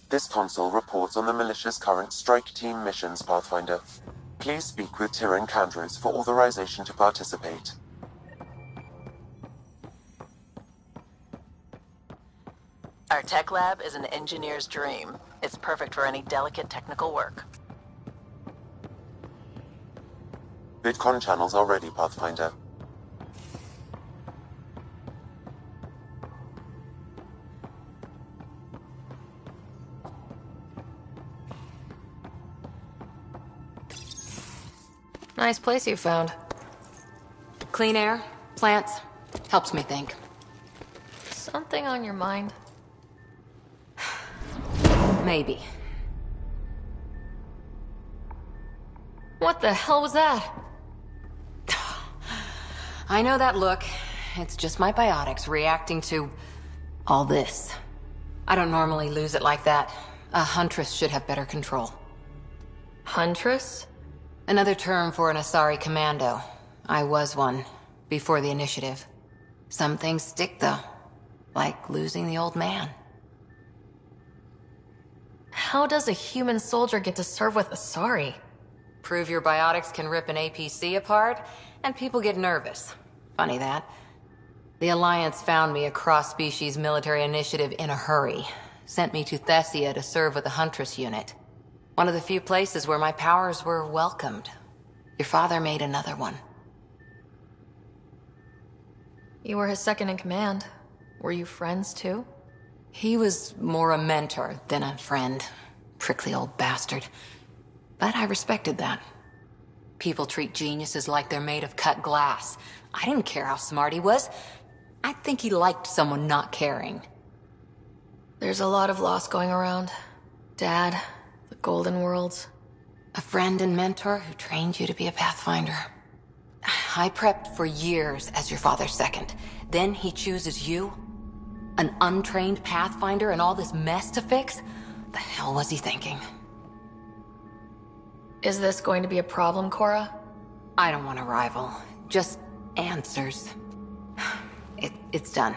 This console reports on the militia's current strike team missions, Pathfinder. Please speak with Tyrion Candros for authorization to participate. Our tech lab is an engineer's dream. It's perfect for any delicate technical work. VidCon channels are ready, Pathfinder. Nice place you found. Clean air, plants, helps me think. Something on your mind? Maybe. What the hell was that? I know that look. It's just my biotics reacting to all this. I don't normally lose it like that. A huntress should have better control. Huntress? Another term for an Asari commando. I was one, before the initiative. Some things stick, though. Like losing the old man. How does a human soldier get to serve with Asari? Prove your biotics can rip an APC apart, and people get nervous. Funny that. The Alliance found me a cross-species military initiative in a hurry. Sent me to Thessia to serve with the Huntress unit. One of the few places where my powers were welcomed. Your father made another one. You were his second in command. Were you friends, too? He was more a mentor than a friend. Prickly old bastard. But I respected that. People treat geniuses like they're made of cut glass. I didn't care how smart he was. I think he liked someone not caring. There's a lot of loss going around. Dad, the Golden Worlds. A friend and mentor who trained you to be a Pathfinder. I prepped for years as your father's second. Then he chooses you? An untrained Pathfinder and all this mess to fix? The hell was he thinking? Is this going to be a problem, Cora? I don't want a rival. Just answers. It's done.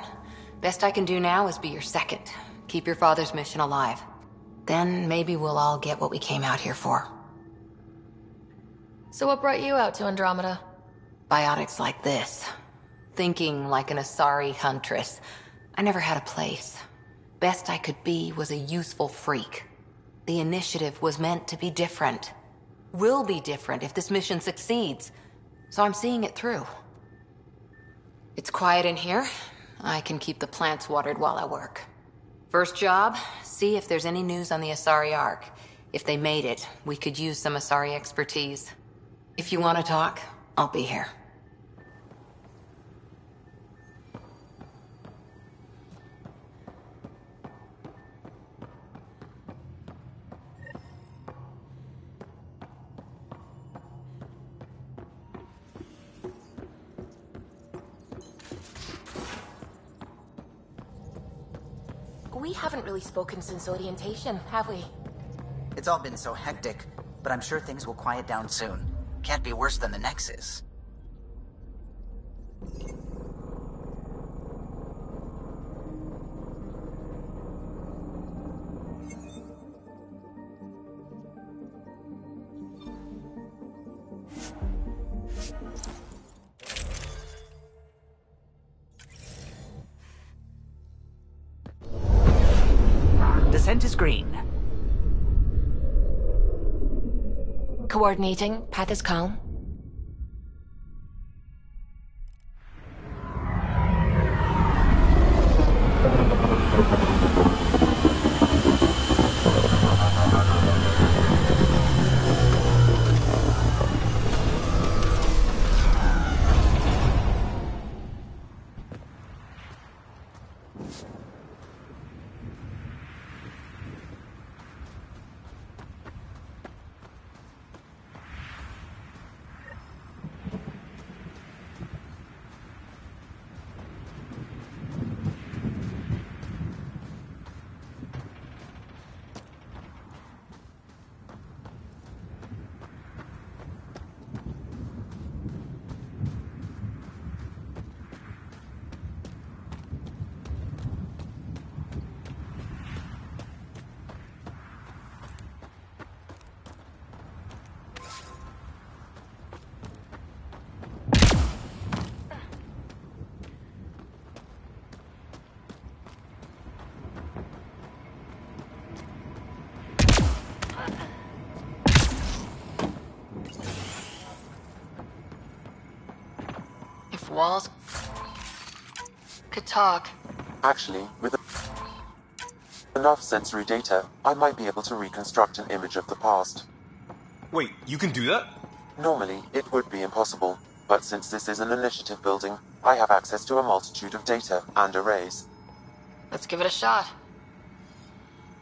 Best I can do now is be your second. Keep your father's mission alive. Then maybe we'll all get what we came out here for. So what brought you out to Andromeda? Biotics like this. Thinking like an Asari huntress. I never had a place. Best I could be was a useful freak. The initiative was meant to be different. Will be different if this mission succeeds. So I'm seeing it through. It's quiet in here. I can keep the plants watered while I work. First job, see if there's any news on the Asari Ark. If they made it, we could use some Asari expertise. If you want to talk, I'll be here. We haven't really spoken since orientation, have we? It's all been so hectic, but I'm sure things will quiet down soon. Can't be worse than the Nexus. Descent is green. Coordinating. Path is calm. walls could talk. Actually, with enough sensory data, I might be able to reconstruct an image of the past. Wait, you can do that? Normally, it would be impossible, but since this is an initiative building, I have access to a multitude of data and arrays. Let's give it a shot.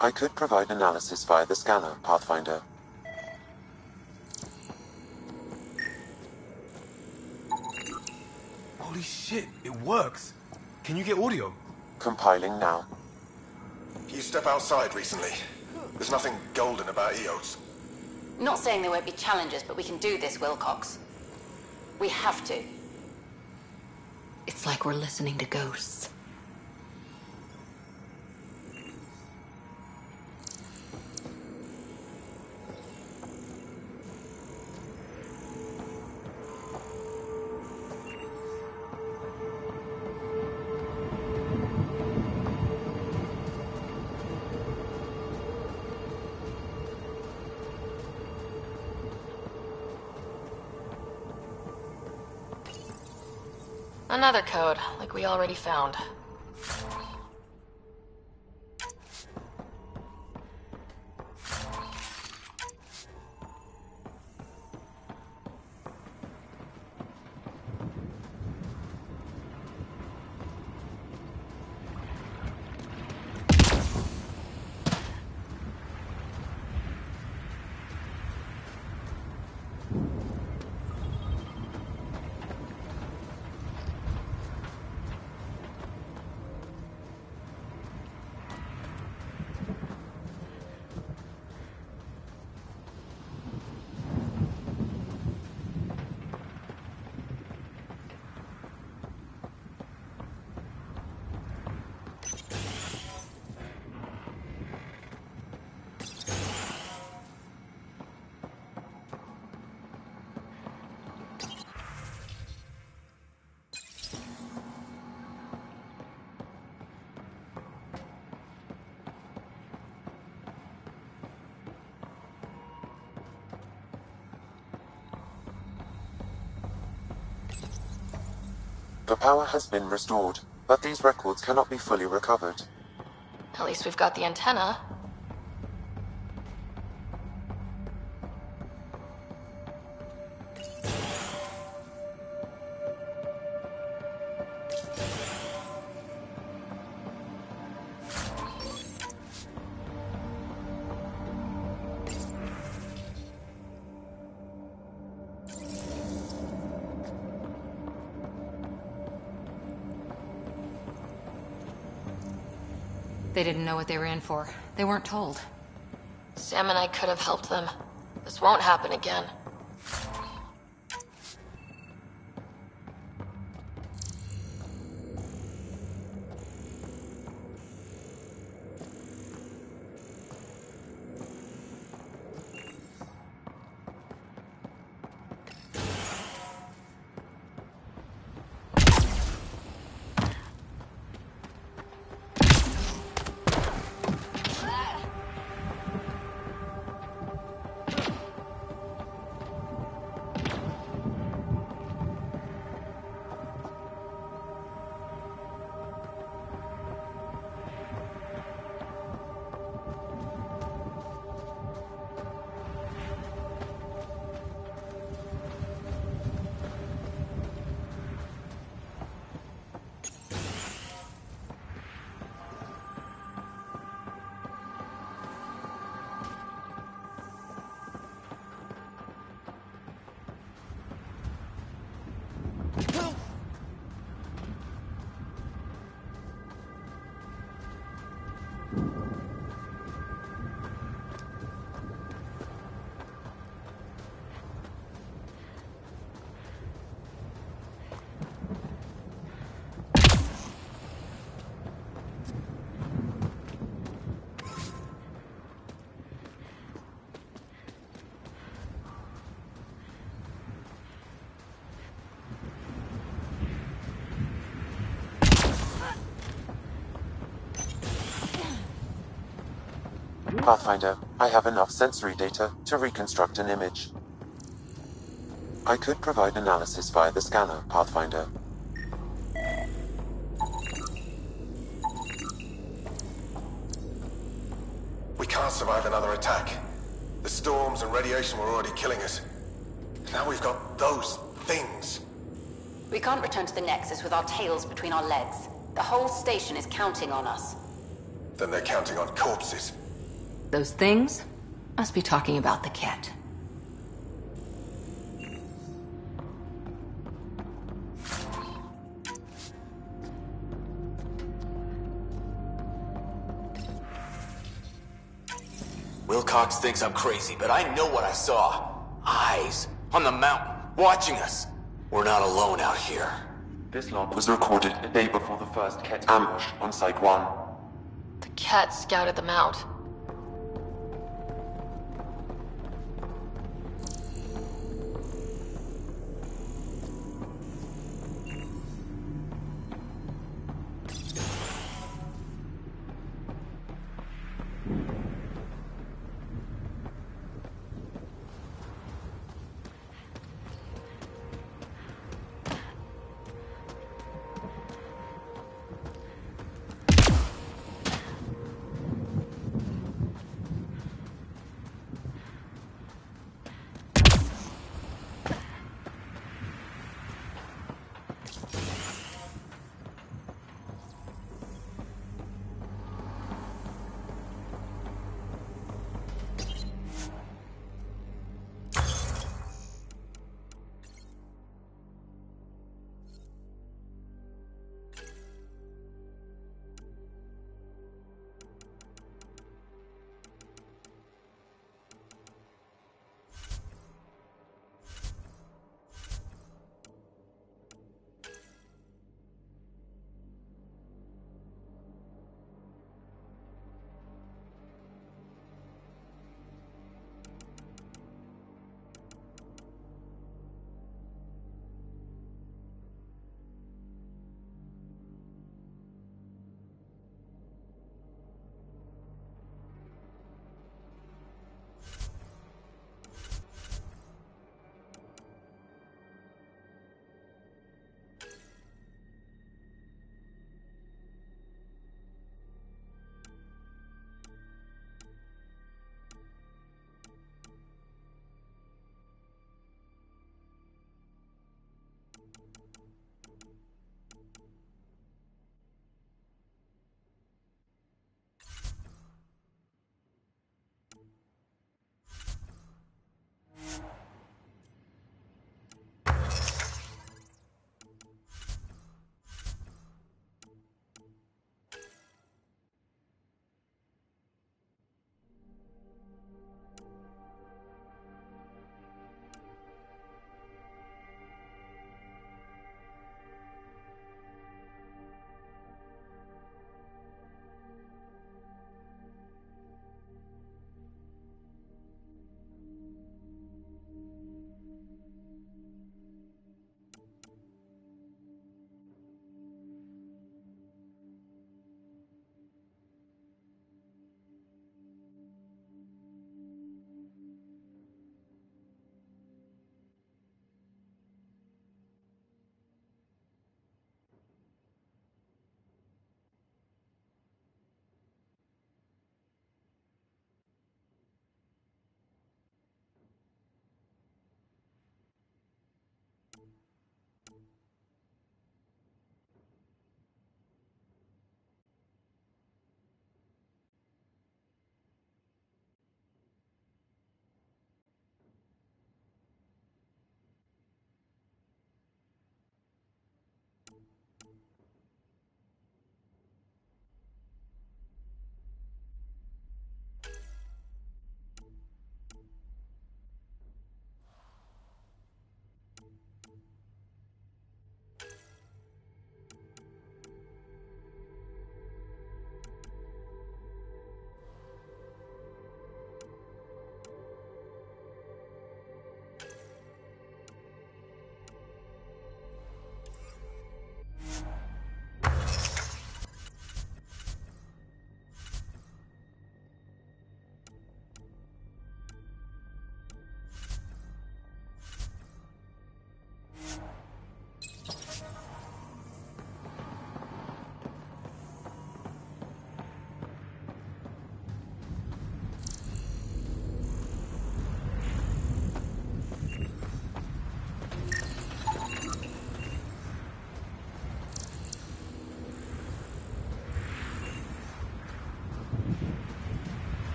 I could provide analysis via the scanner, Pathfinder. Holy shit, it works. Can you get audio? Compiling now. You step outside recently. There's nothing golden about Eos. Not saying there won't be challenges, but we can do this, Wilcox. We have to. It's like we're listening to ghosts. Another code, like we already found. The power has been restored, but these records cannot be fully recovered. At least we've got the antenna. They didn't know what they were in for. They weren't told. Sam and I could have helped them. This won't happen again. Pathfinder, I have enough sensory data to reconstruct an image. I could provide analysis via the scanner, Pathfinder. can't survive another attack. The storms and radiation were already killing us. Now we've got those things. We can't return to the Nexus with our tails between our legs. The whole station is counting on us. Then they're counting on corpses. Those things must be talking about the cat. Wilcox thinks I'm crazy, but I know what I saw. Eyes on the mountain, watching us. We're not alone out here. This log was recorded a day before the first Ket ambush on Site 1. The cat scouted them out.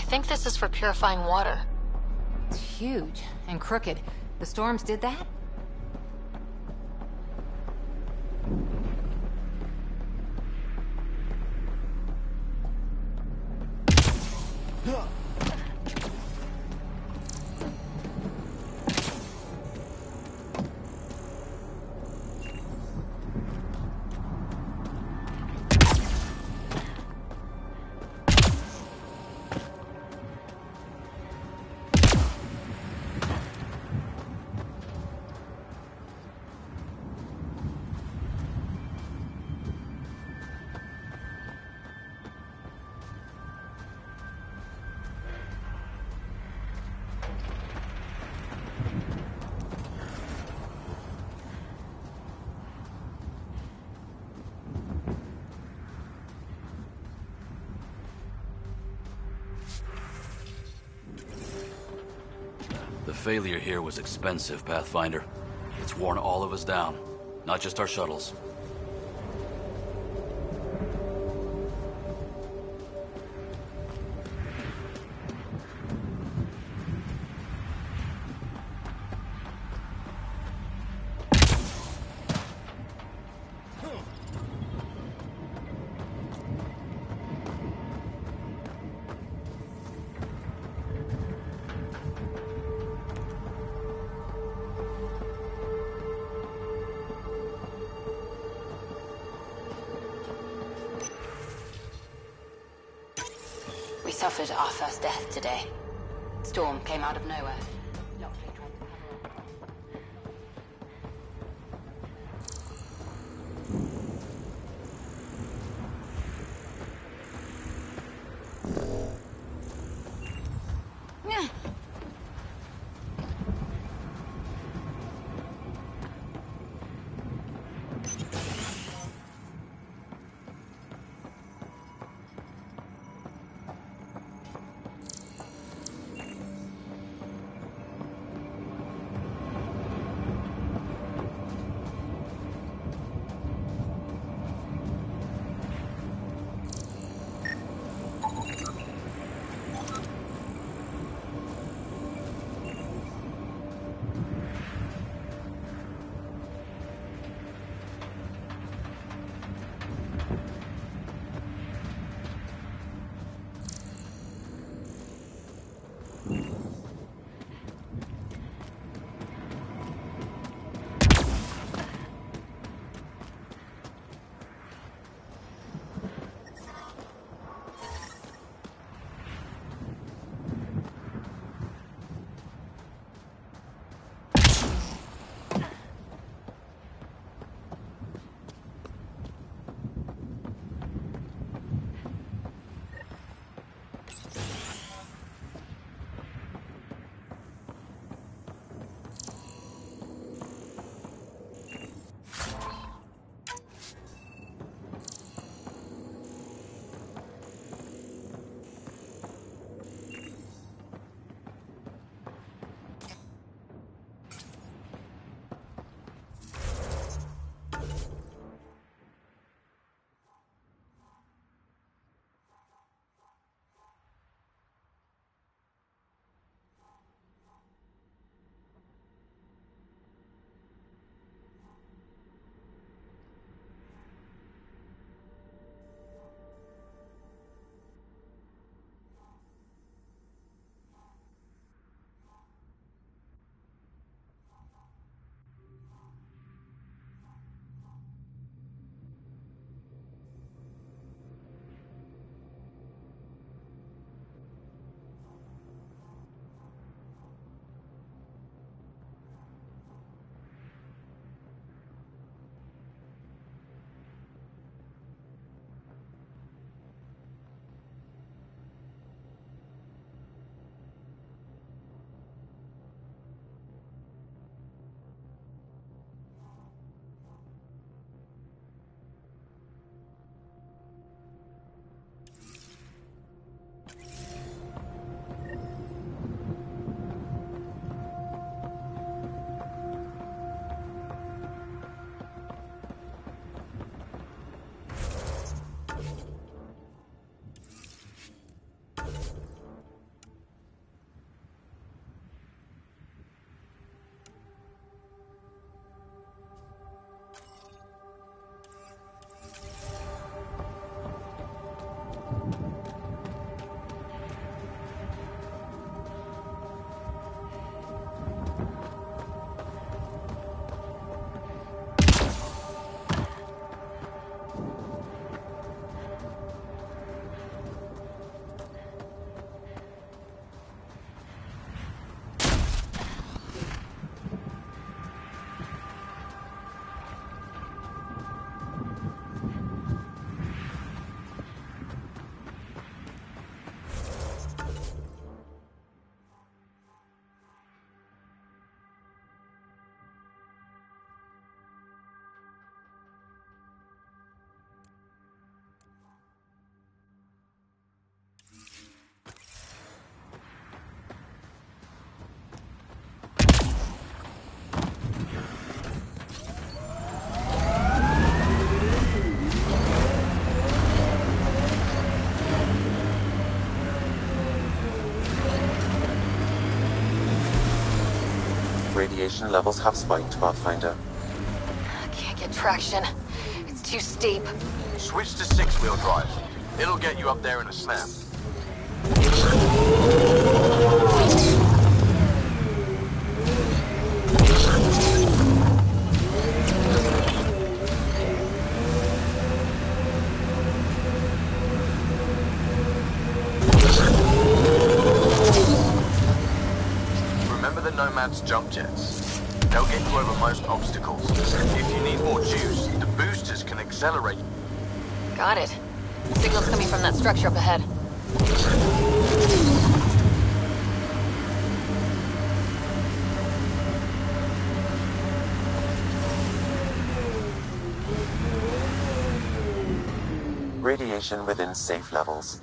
think this is for purifying water. It's huge and crooked. The storms did that? The failure here was expensive, Pathfinder. It's worn all of us down, not just our shuttles. We suffered our first death today. Storm came out of nowhere. Lockley tried to cover up. Radiation levels have spiked, Pathfinder. Can't get traction. It's too steep. Switch to 6-wheel drive. It'll get you up there in a snap. Remember the Nomad's jump jets? They'll get you over most obstacles. If you need more juice, the boosters can accelerate. Got it. Signal's coming from that structure up ahead. Radiation within safe levels.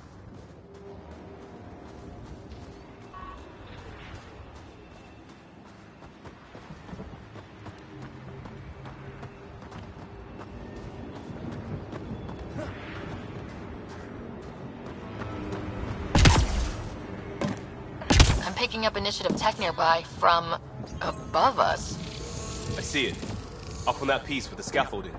I'm picking up initiative tech nearby from above us. I see it. Up on that piece with the scaffolding.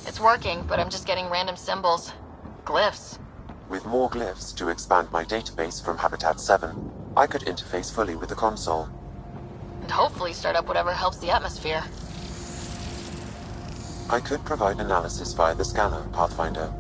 It's working, but I'm just getting random symbols. Glyphs. With more glyphs to expand my database from Habitat 7, I could interface fully with the console. And hopefully start up whatever helps the atmosphere. I could provide analysis via the scanner, Pathfinder.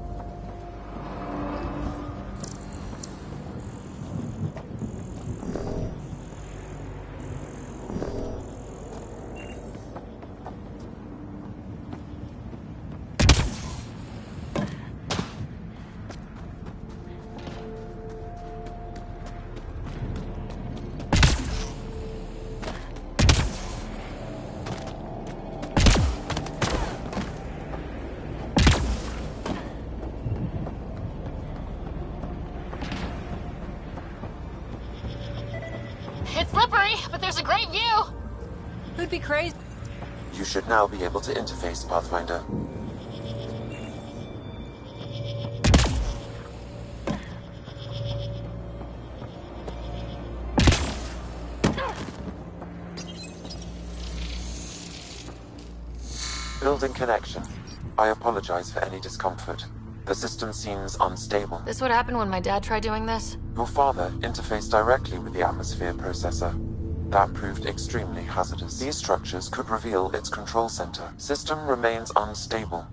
It's slippery, but there's a great view! Who'd be crazy? You should now be able to interface, Pathfinder. Building connection. I apologize for any discomfort. The system seems unstable. This would happen when my dad tried doing this? Your father interfaced directly with the atmosphere processor. That proved extremely hazardous. These structures could reveal its control center. System remains unstable.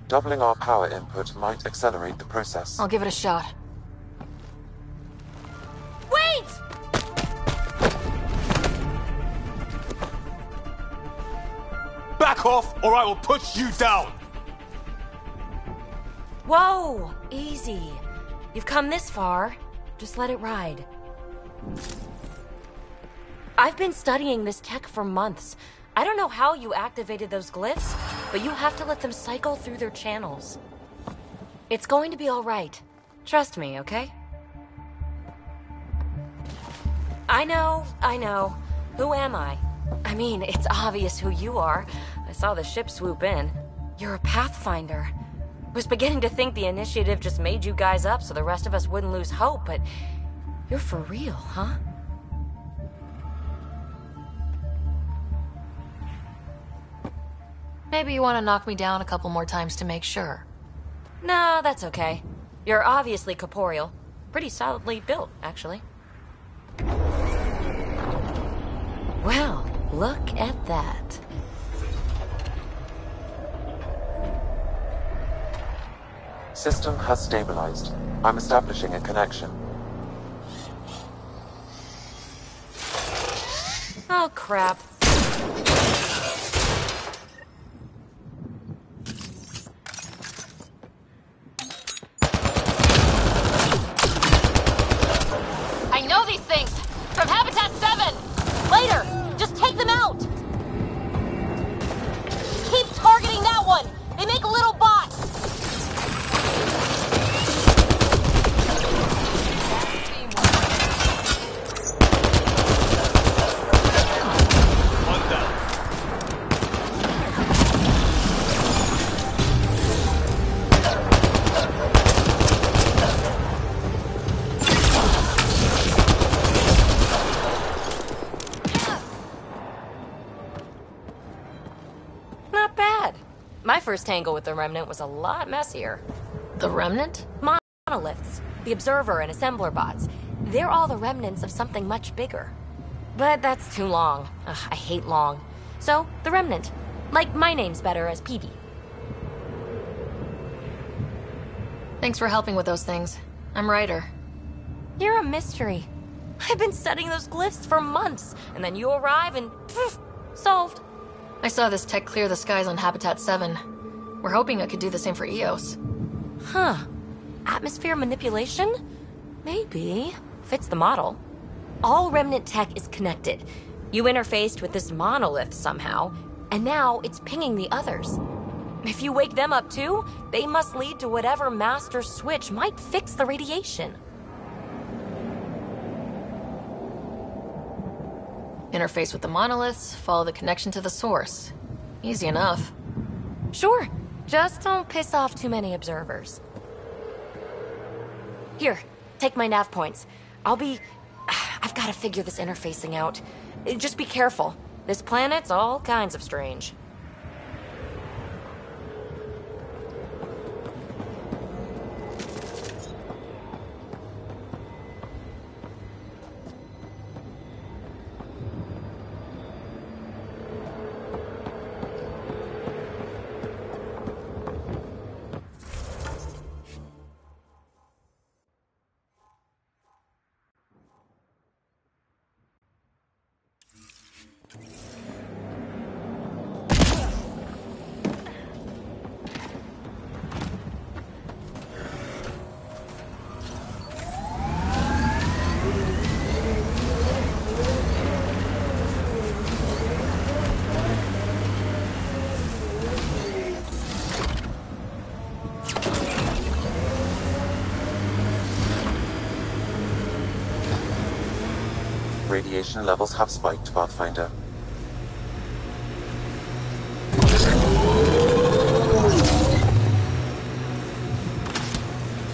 Doubling our power input might accelerate the process. I'll give it a shot. Wait! Back off, or I will put you down! Whoa! Easy. You've come this far. Just let it ride. I've been studying this tech for months. I don't know how you activated those glyphs, but you have to let them cycle through their channels. It's going to be all right. Trust me, okay? I know. Who am I? I mean, it's obvious who you are. I saw the ship swoop in. You're a Pathfinder. Was beginning to think the initiative just made you guys up so the rest of us wouldn't lose hope, but you're for real, huh? Maybe you want to knock me down a couple more times to make sure. No, that's okay. You're obviously corporeal. Pretty solidly built, actually. Well, look at that. System has stabilized. I'm establishing a connection. Oh, crap. I know these things! From Habitat 7! Later! Just take them out! Keep targeting that one! They make little bots! My first tangle with the Remnant was a lot messier. The Remnant? Monoliths, the Observer and Assembler bots. They're all the remnants of something much bigger. But that's too long. Ugh, I hate long. So, the Remnant. Like, my name's better as PB. Thanks for helping with those things. I'm Ryder. You're a mystery. I've been studying those glyphs for months, and then you arrive and poof, solved. I saw this tech clear the skies on Habitat 7. We're hoping it could do the same for EOS. Huh. Atmosphere manipulation? Maybe. Fits the model. All Remnant tech is connected. You interfaced with this monolith somehow, and now it's pinging the others. If you wake them up too, they must lead to whatever master switch might fix the radiation. Interface with the monoliths, follow the connection to the source. Easy enough. Sure. Just don't piss off too many observers. Here, take my nav points. I've got to figure this interfacing out. Just be careful. This planet's all kinds of strange. Radiation levels have spiked, Pathfinder.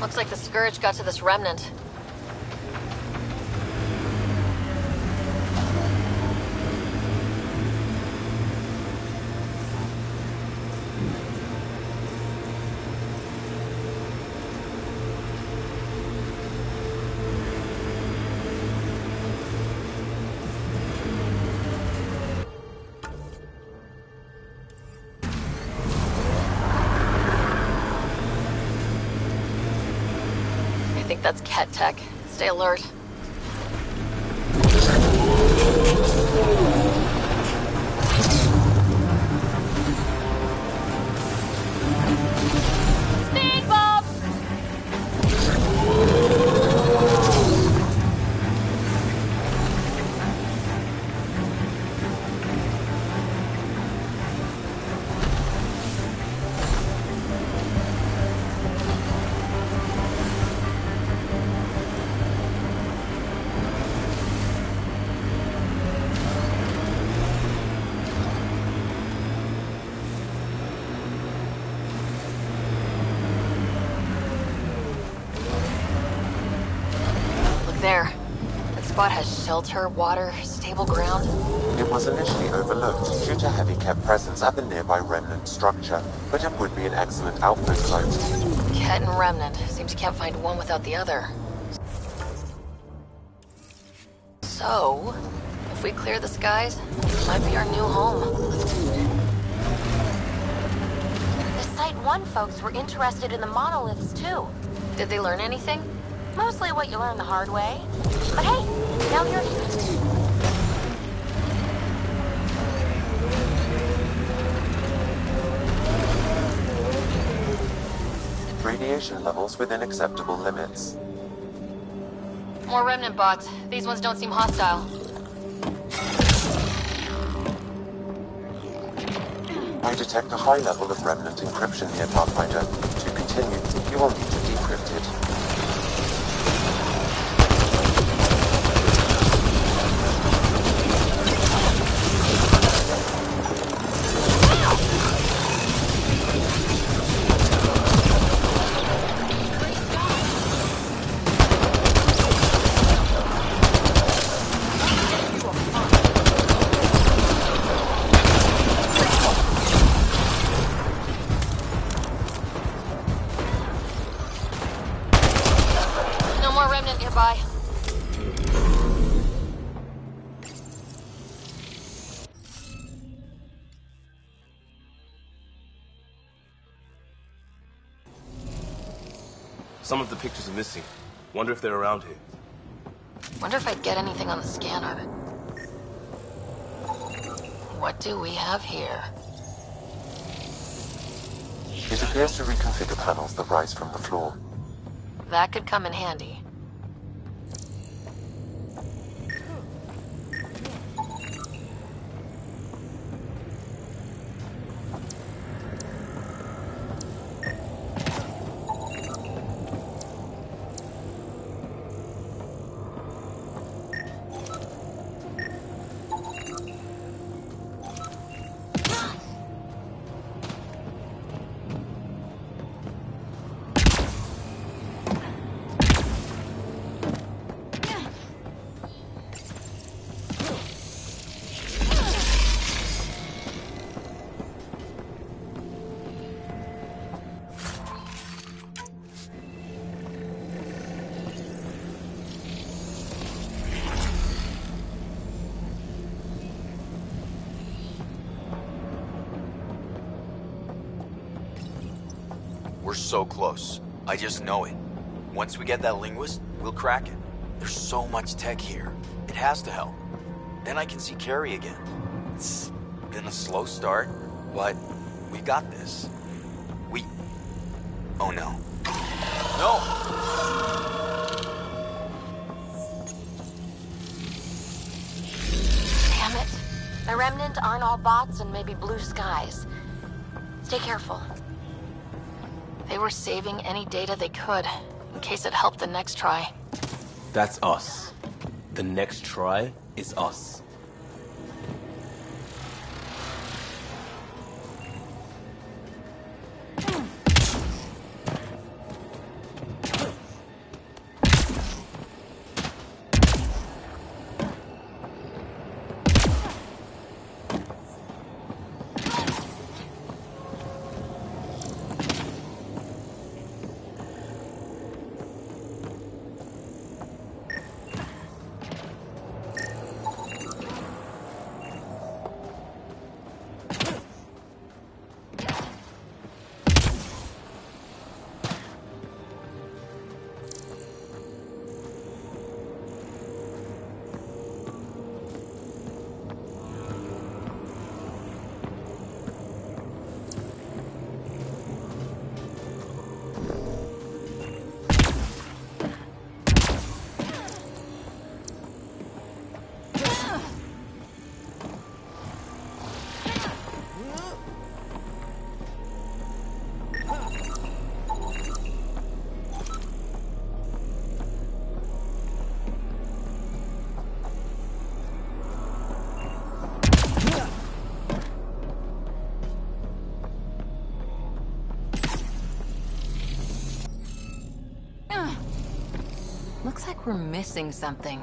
Looks like the Scourge got to this Remnant. I think that's Ket tech. Stay alert. Speed bump! There. That spot has shelter, water, stable ground. It was initially overlooked due to heavy kept presence at the nearby Remnant structure, but it would be an excellent outpost site. Ket and Remnant. Seems you can't find one without the other. So, if we clear the skies, this might be our new home. The Site 1 folks were interested in the monoliths too. Did they learn anything? Mostly what you learn the hard way. But hey, now you're here. Radiation levels within acceptable limits. More Remnant bots. These ones don't seem hostile. I detect a high level of Remnant encryption here, Pathfinder. To continue, you will need to decrypt it. Some of the pictures are missing. Wonder if they're around here. Wonder if I'd get anything on the scanner. What do we have here? It appears to reconfigure panels that rise from the floor. That could come in handy. We're so close. I just know it. Once we get that linguist, we'll crack it. There's so much tech here. It has to help. Then I can see Carrie again. It's been a slow start, but we got this. Oh no. No! Damn it. The Remnant aren't all bots and maybe blue skies. Stay careful. They were saving any data they could, in case it helped the next try. That's us. The next try is us. Looks like we're missing something.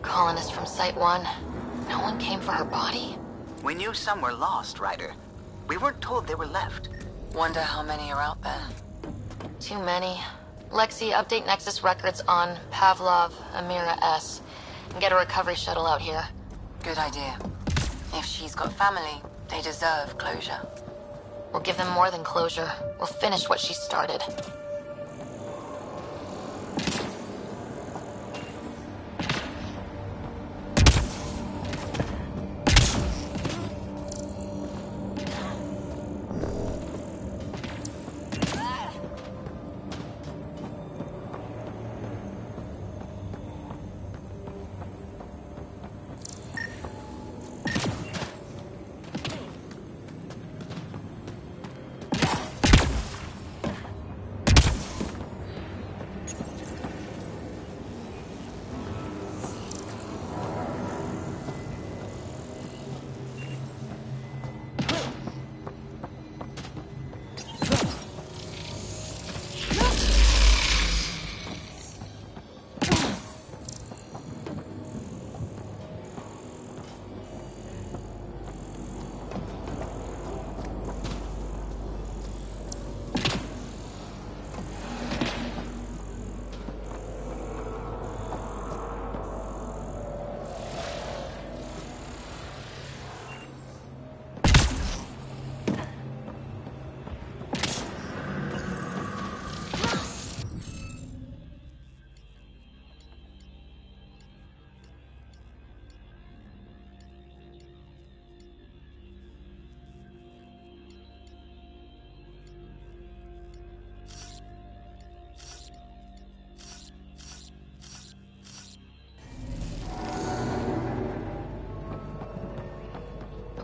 Colonist from Site 1. No one came for her body? We knew some were lost, Ryder. We weren't told they were left. Wonder how many are out there. Too many. Lexi, update Nexus records on Pavlov, Amira S. And get a recovery shuttle out here. Good idea. If she's got family, they deserve closure. We'll give them more than closure. We'll finish what she started.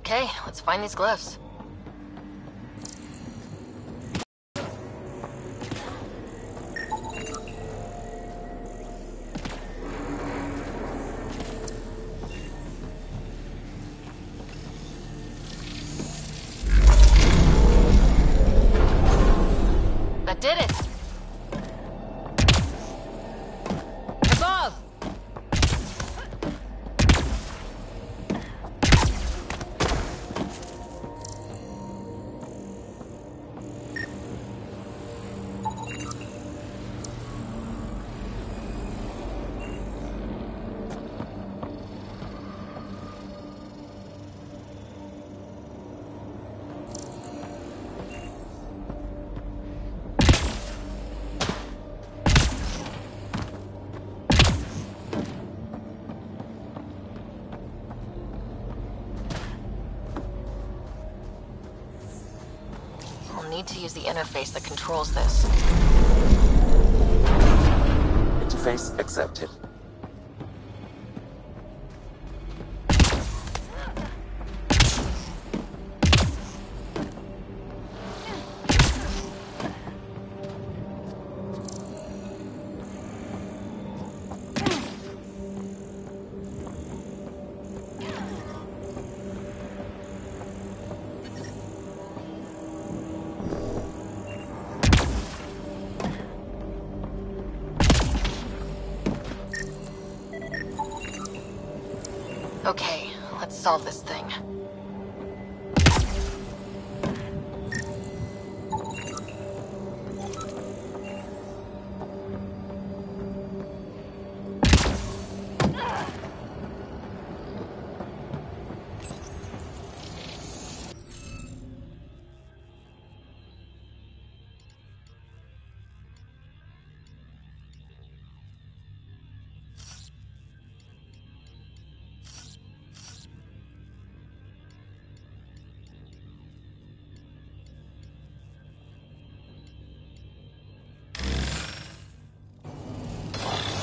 Okay, let's find these glyphs. That did it! Above! Need to use the interface that controls this. Interface accepted. Okay, let's solve this thing.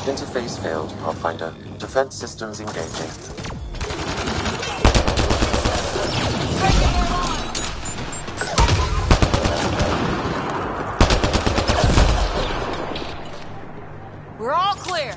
Interface failed, Pathfinder. Defense systems engaging. We're all clear.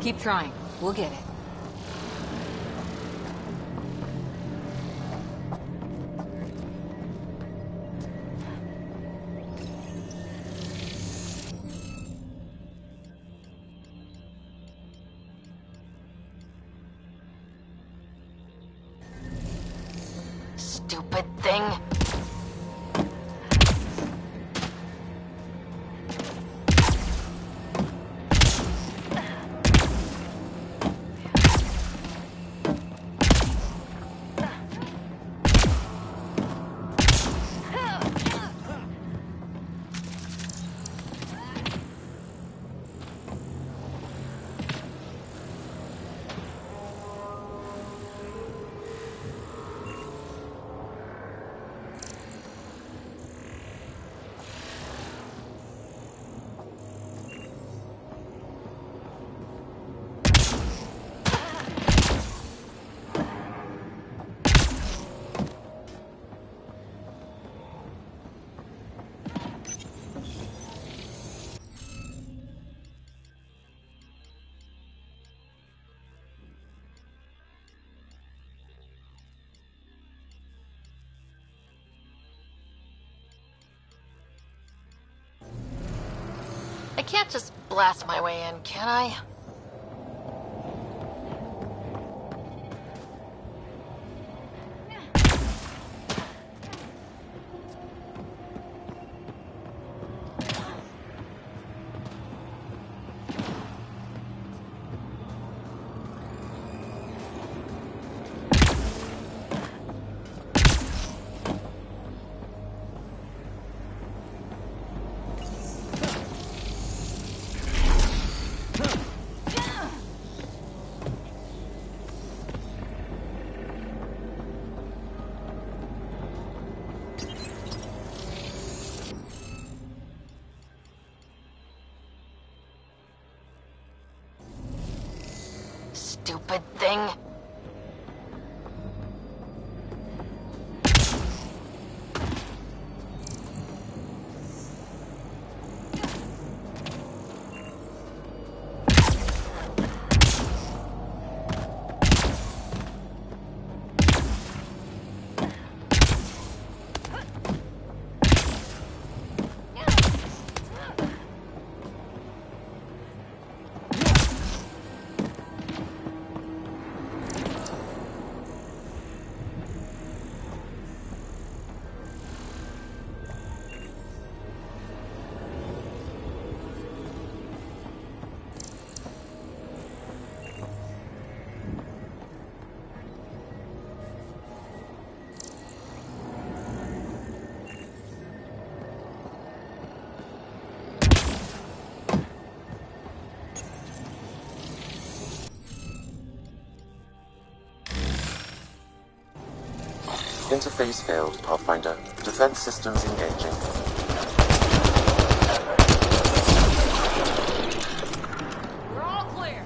Keep trying. We'll get it. Stupid thing. I can't just blast my way in, can I? Stupid thing. Interface failed, Pathfinder. Defense systems engaging. We're all clear.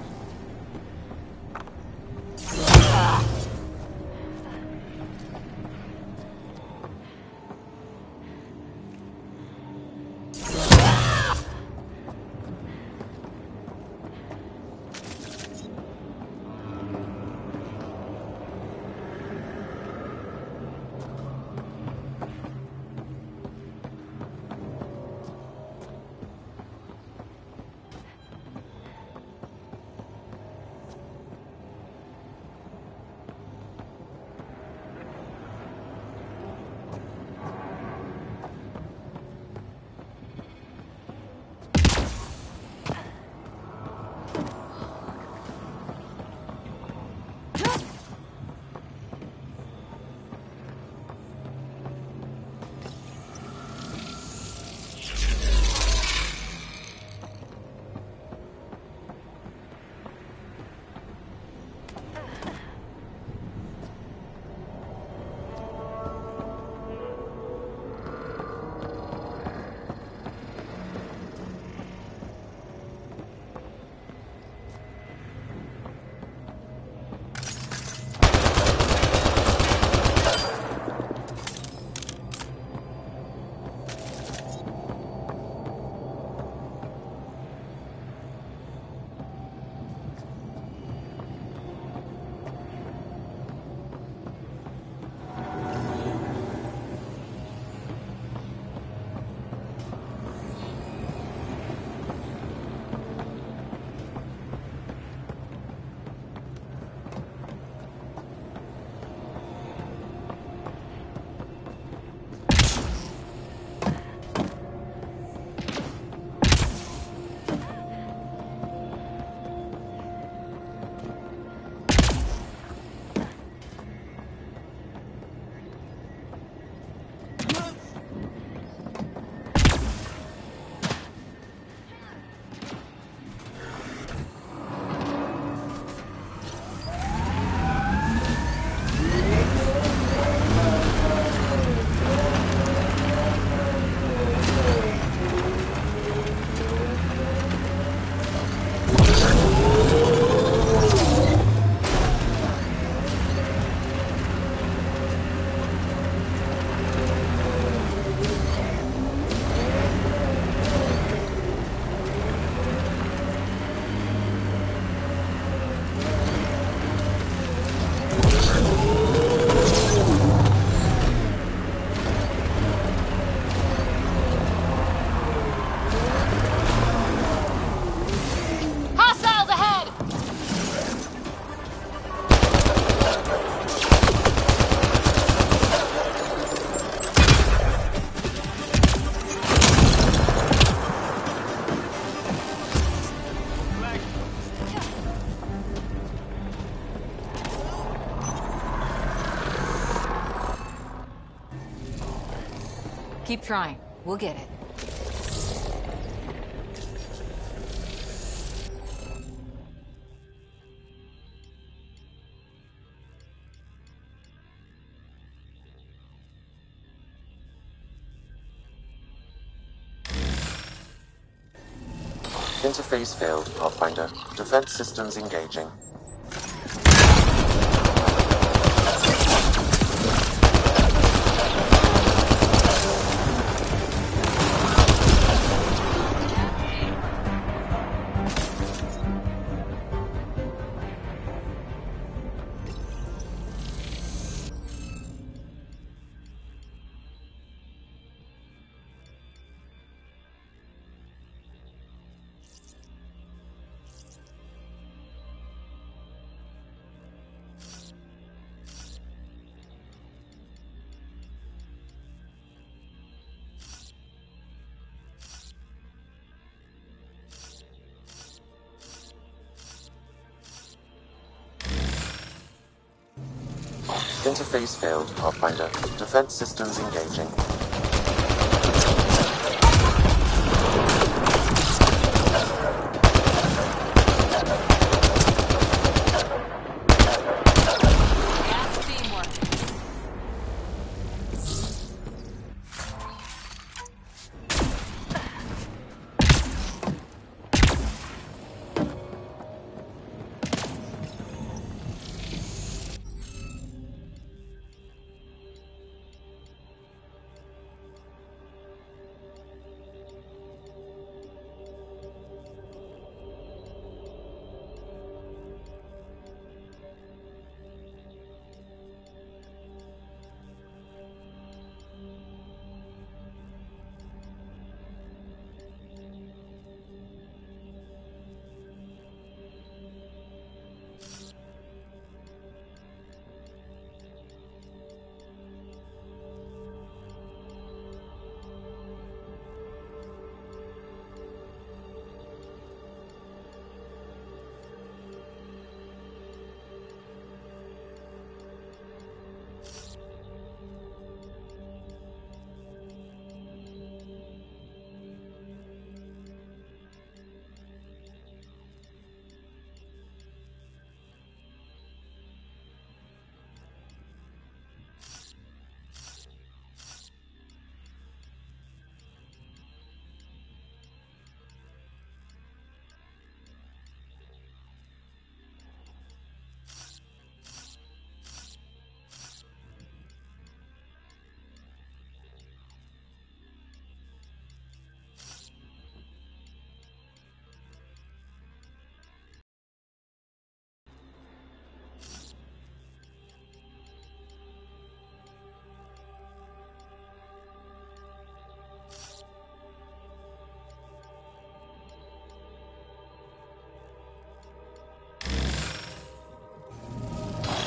Keep trying. We'll get it. Interface failed, Pathfinder. Defense systems engaging. Interface failed, Pathfinder. Defense systems engaging.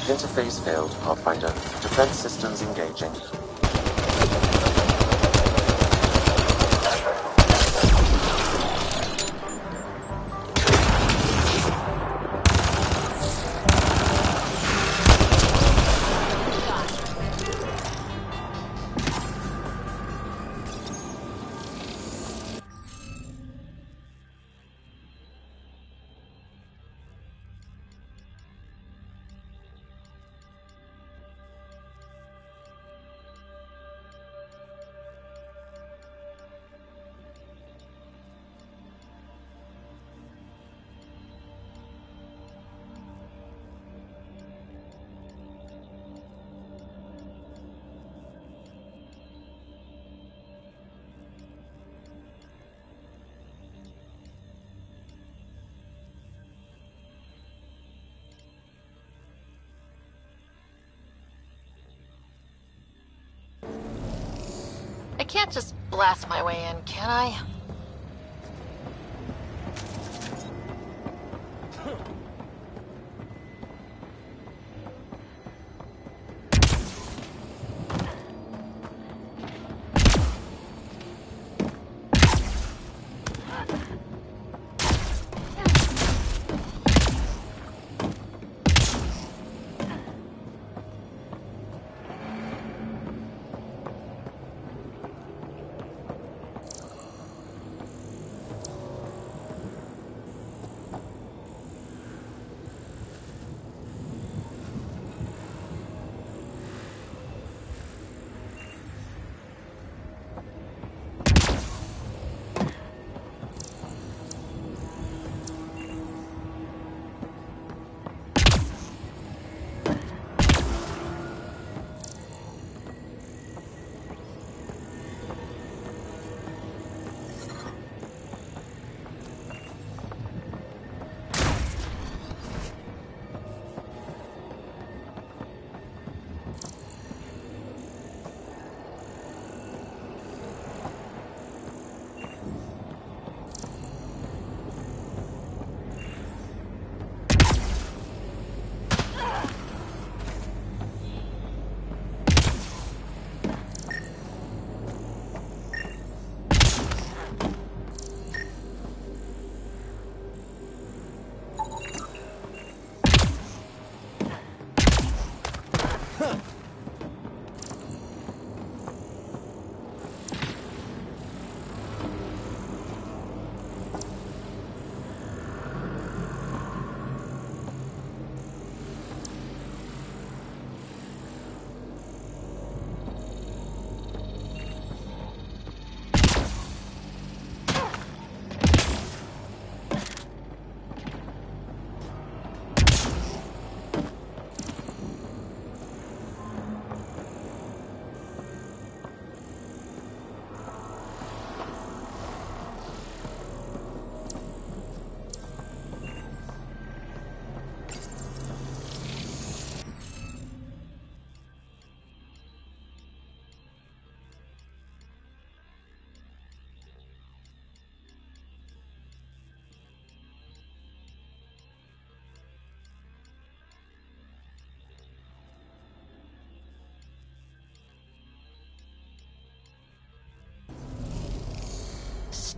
Interface failed, Pathfinder. Defense systems engaging. I can't just blast my way in, can I?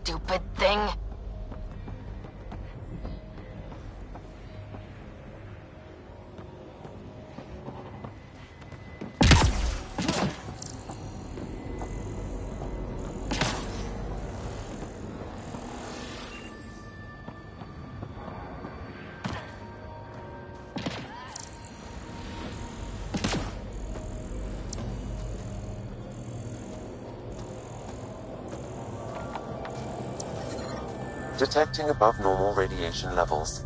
stupid thing. Detecting above normal radiation levels.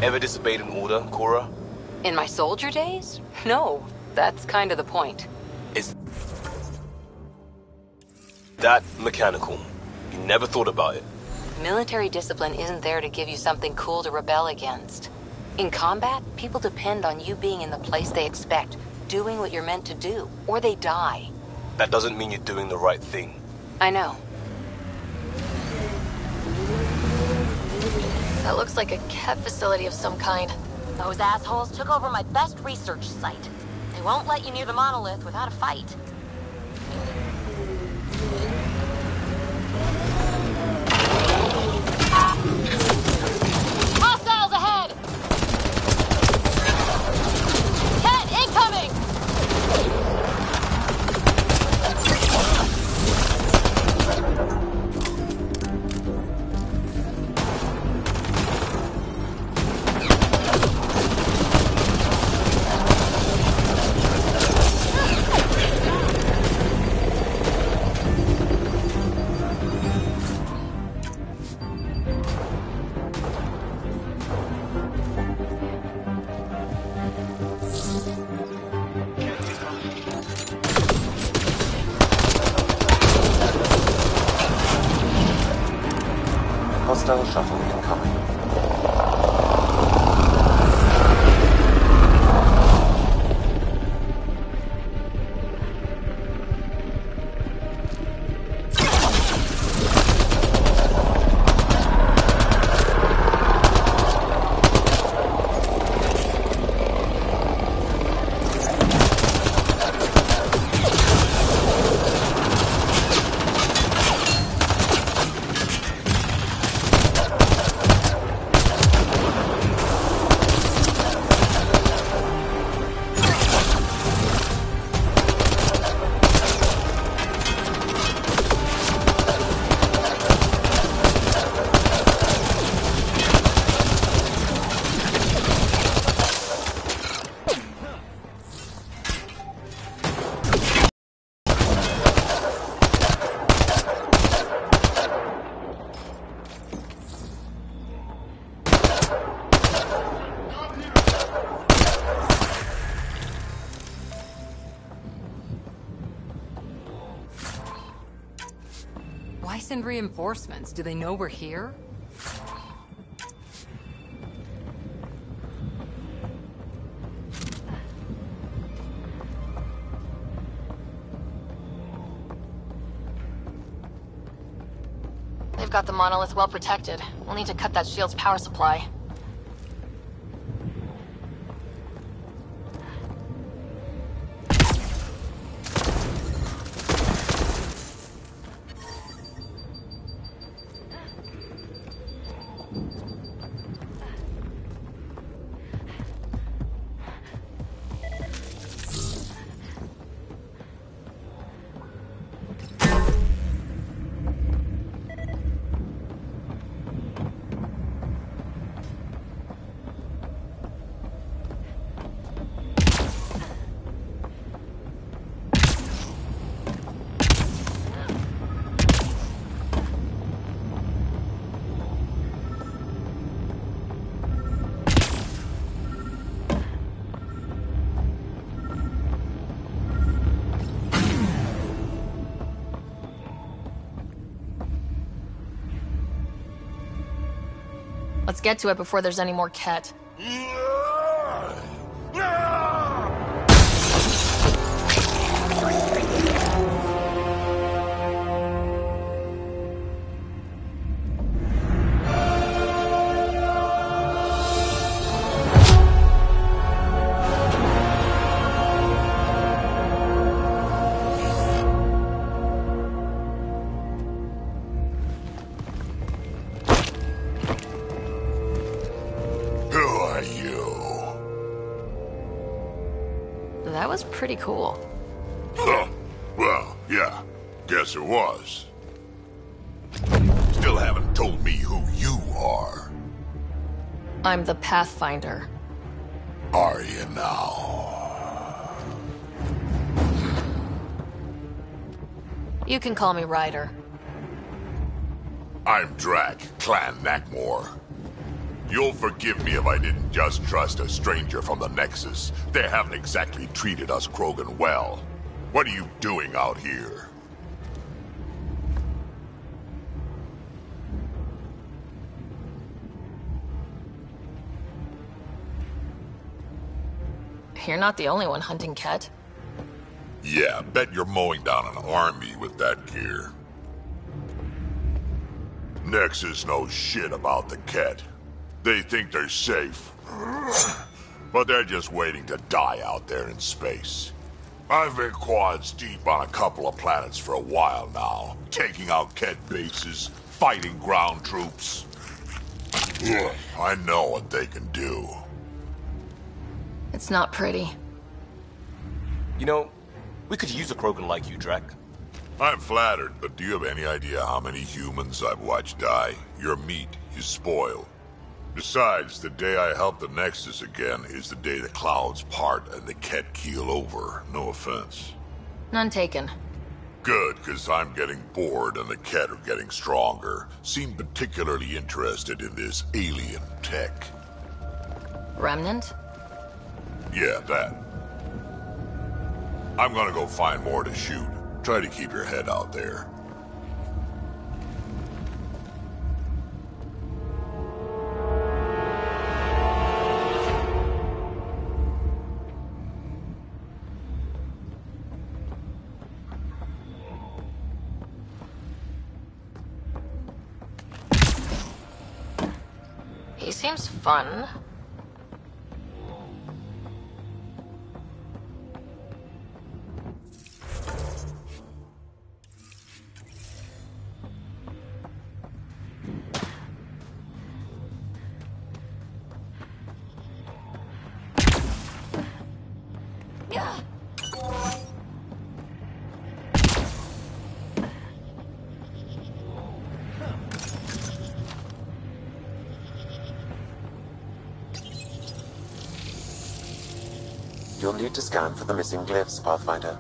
Ever disobeyed an order, Cora? In my soldier days? No, that's kind of the point. Is that mechanical? You never thought about it. Military discipline isn't there to give you something cool to rebel against. In combat, people depend on you being in the place they expect, doing what you're meant to do, or they die. That doesn't mean you're doing the right thing. I know. That looks like a Kev facility of some kind. Those assholes took over my best research site. They won't let you near the monolith without a fight. Hostiles ahead! Ken, incoming! Hostile shuttle incoming. Why send reinforcements? Do they know we're here? They've got the monolith well protected. We'll need to cut that shield's power supply. Let's get to it before there's any more Ket. That was pretty cool. Huh. Well, yeah. Guess it was. Still haven't told me who you are. I'm the Pathfinder. Are you now? You can call me Ryder. I'm Drac, Clan Nakmor. You'll forgive me if I didn't just trust a stranger from the Nexus. They haven't exactly treated us Krogan well. What are you doing out here? You're not the only one hunting Ket. Yeah, bet you're mowing down an army with that gear. Nexus knows shit about the Ket. They think they're safe. But they're just waiting to die out there in space. I've been quads deep on a couple of planets for a while now, taking out Ket bases, fighting ground troops. I know what they can do. It's not pretty. You know, we could use a Krogan like you, Drac. I'm flattered, but do you have any idea how many humans I've watched die? Your meat is spoiled. Besides, the day I help the Nexus again is the day the clouds part and the Ket keel over. No offense. None taken. Good, because I'm getting bored and the Ket are getting stronger. Seem particularly interested in this alien tech. Remnant? Yeah, that. I'm gonna go find more to shoot. Try to keep your head out there. He seems fun. You'll need to scan for the missing glyphs, Pathfinder.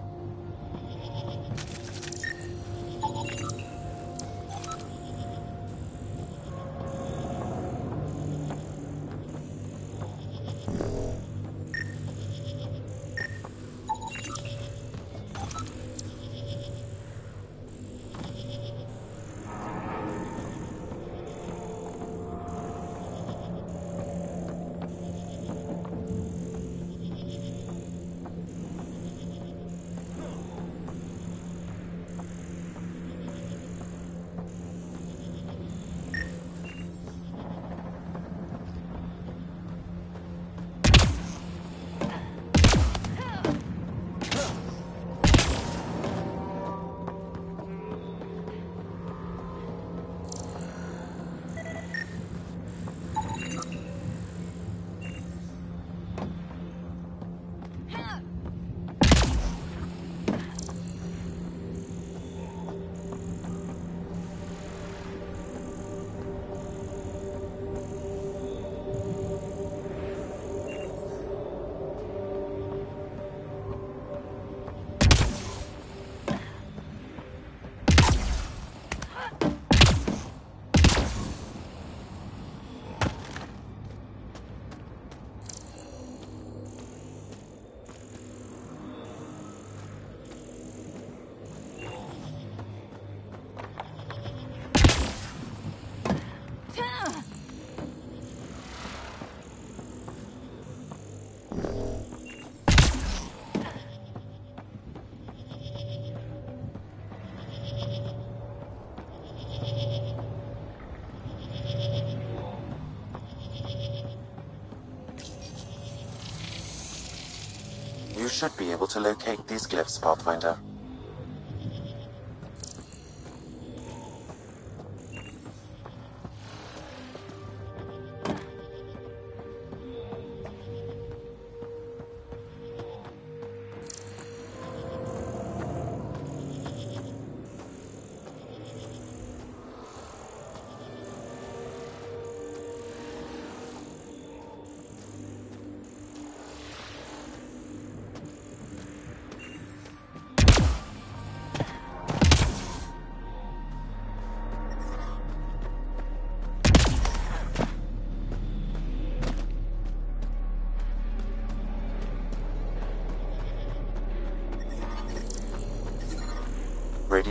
You should be able to locate these glyphs, Pathfinder.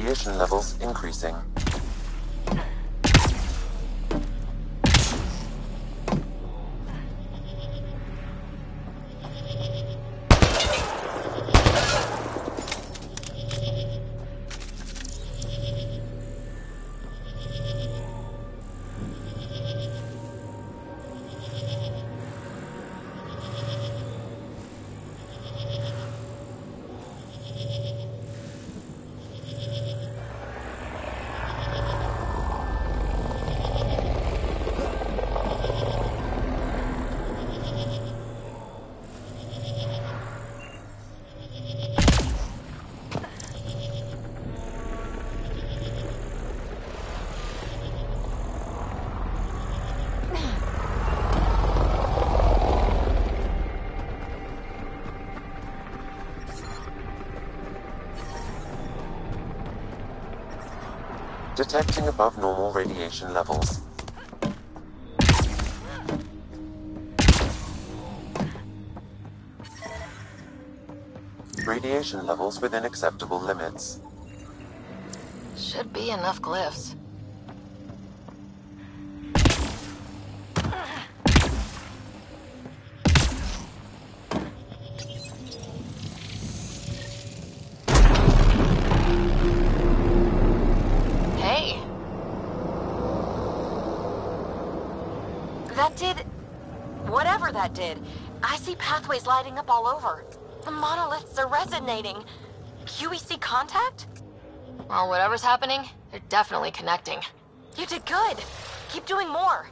Radiation levels increasing. Detecting above normal radiation levels. Radiation levels within acceptable limits. Should be enough glyphs. Hey. That did... whatever that did. I see pathways lighting up all over. The monoliths are resonating. QEC contact? Well, whatever's happening, they're definitely connecting. You did good. Keep doing more.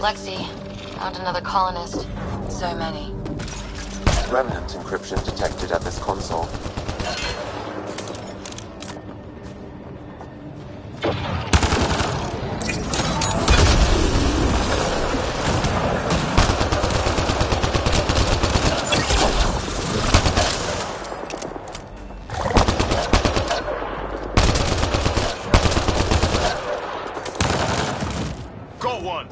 Lexi, found another colonist. So many. Remnant encryption detected at this console. Got one!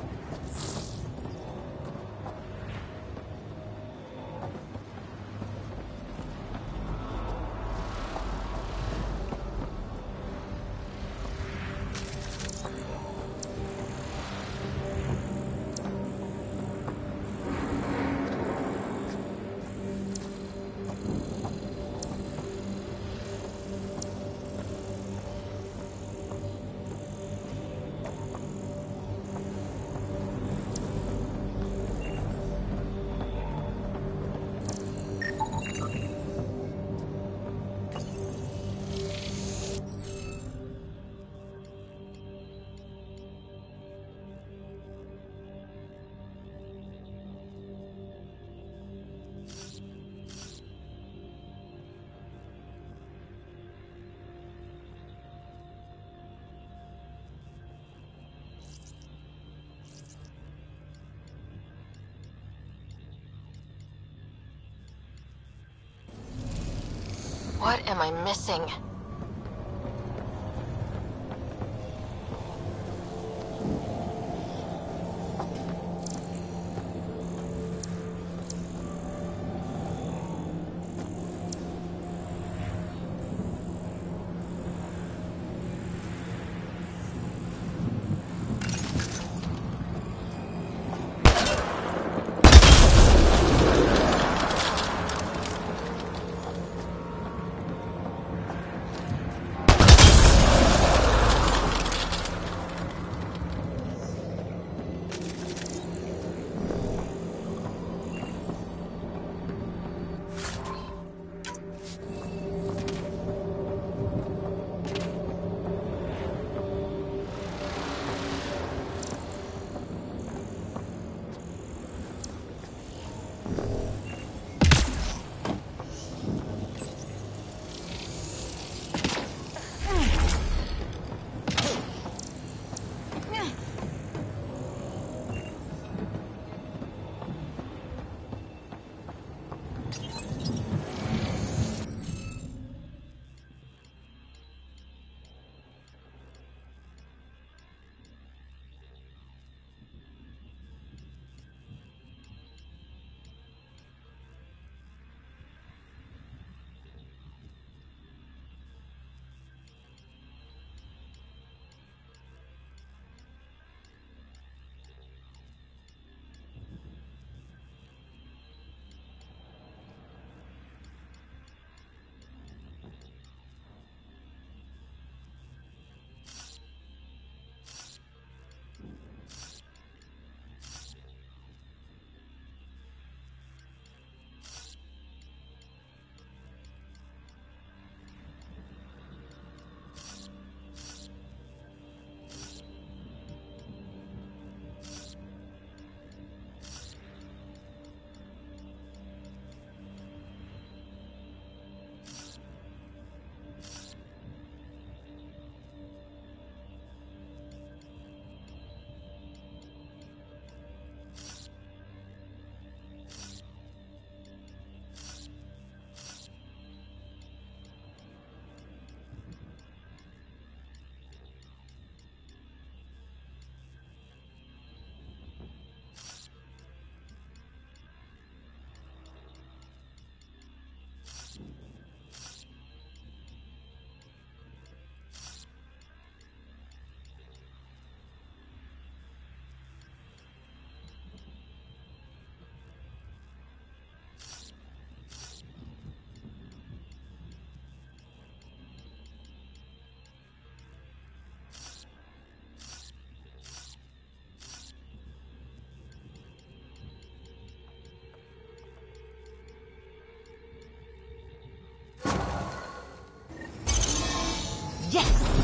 What am I missing?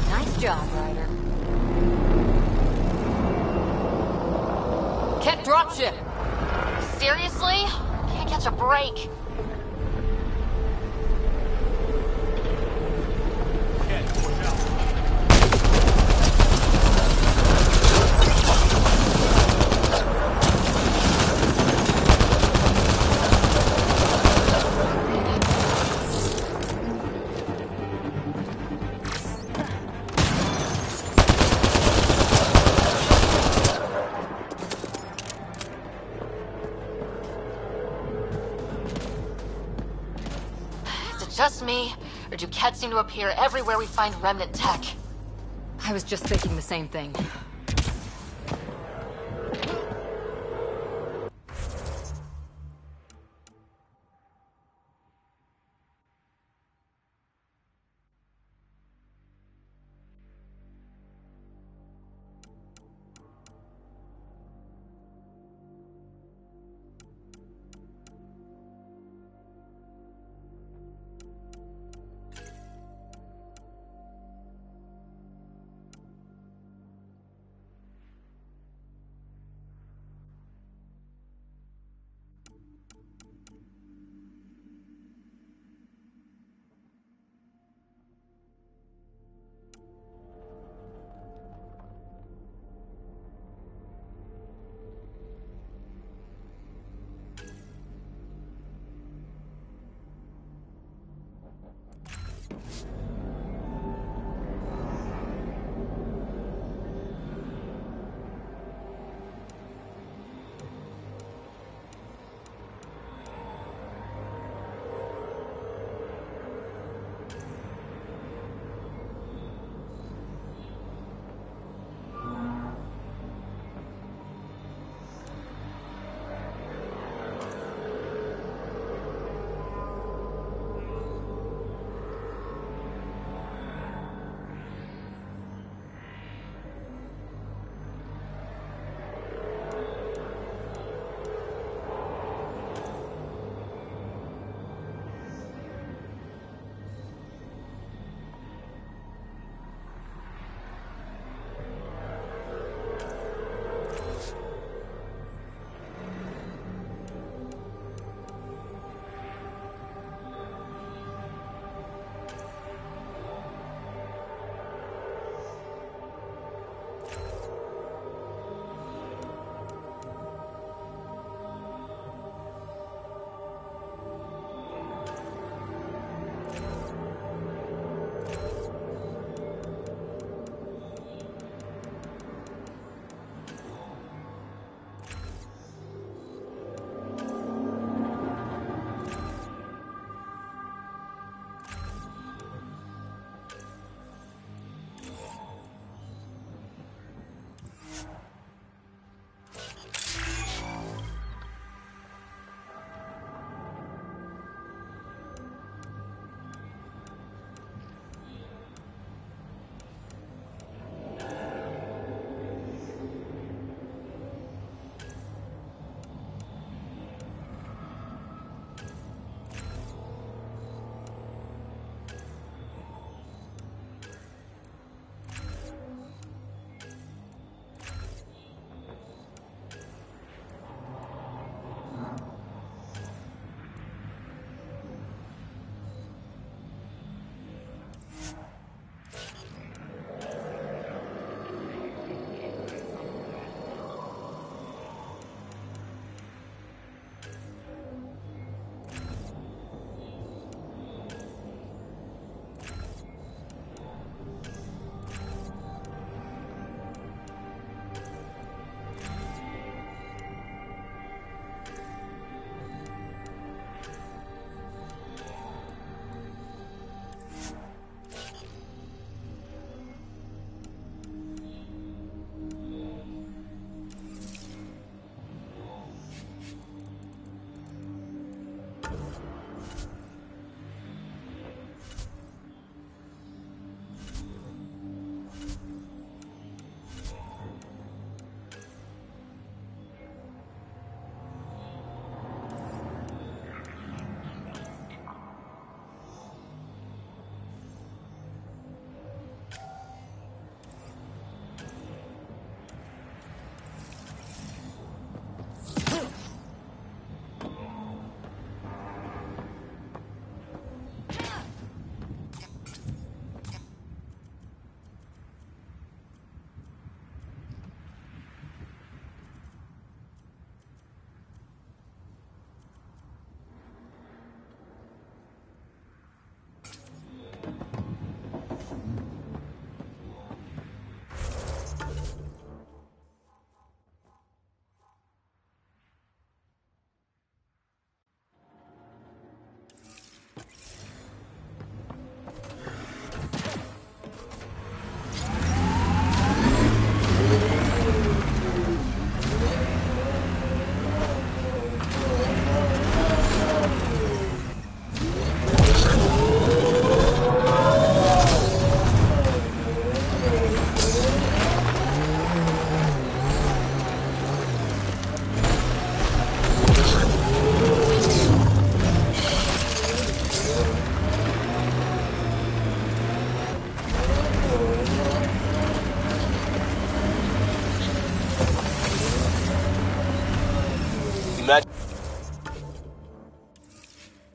Nice job, Ryder. dropship. Seriously? Can't catch a break. Just me, or do Kett seem to appear everywhere we find remnant tech? I was just thinking the same thing.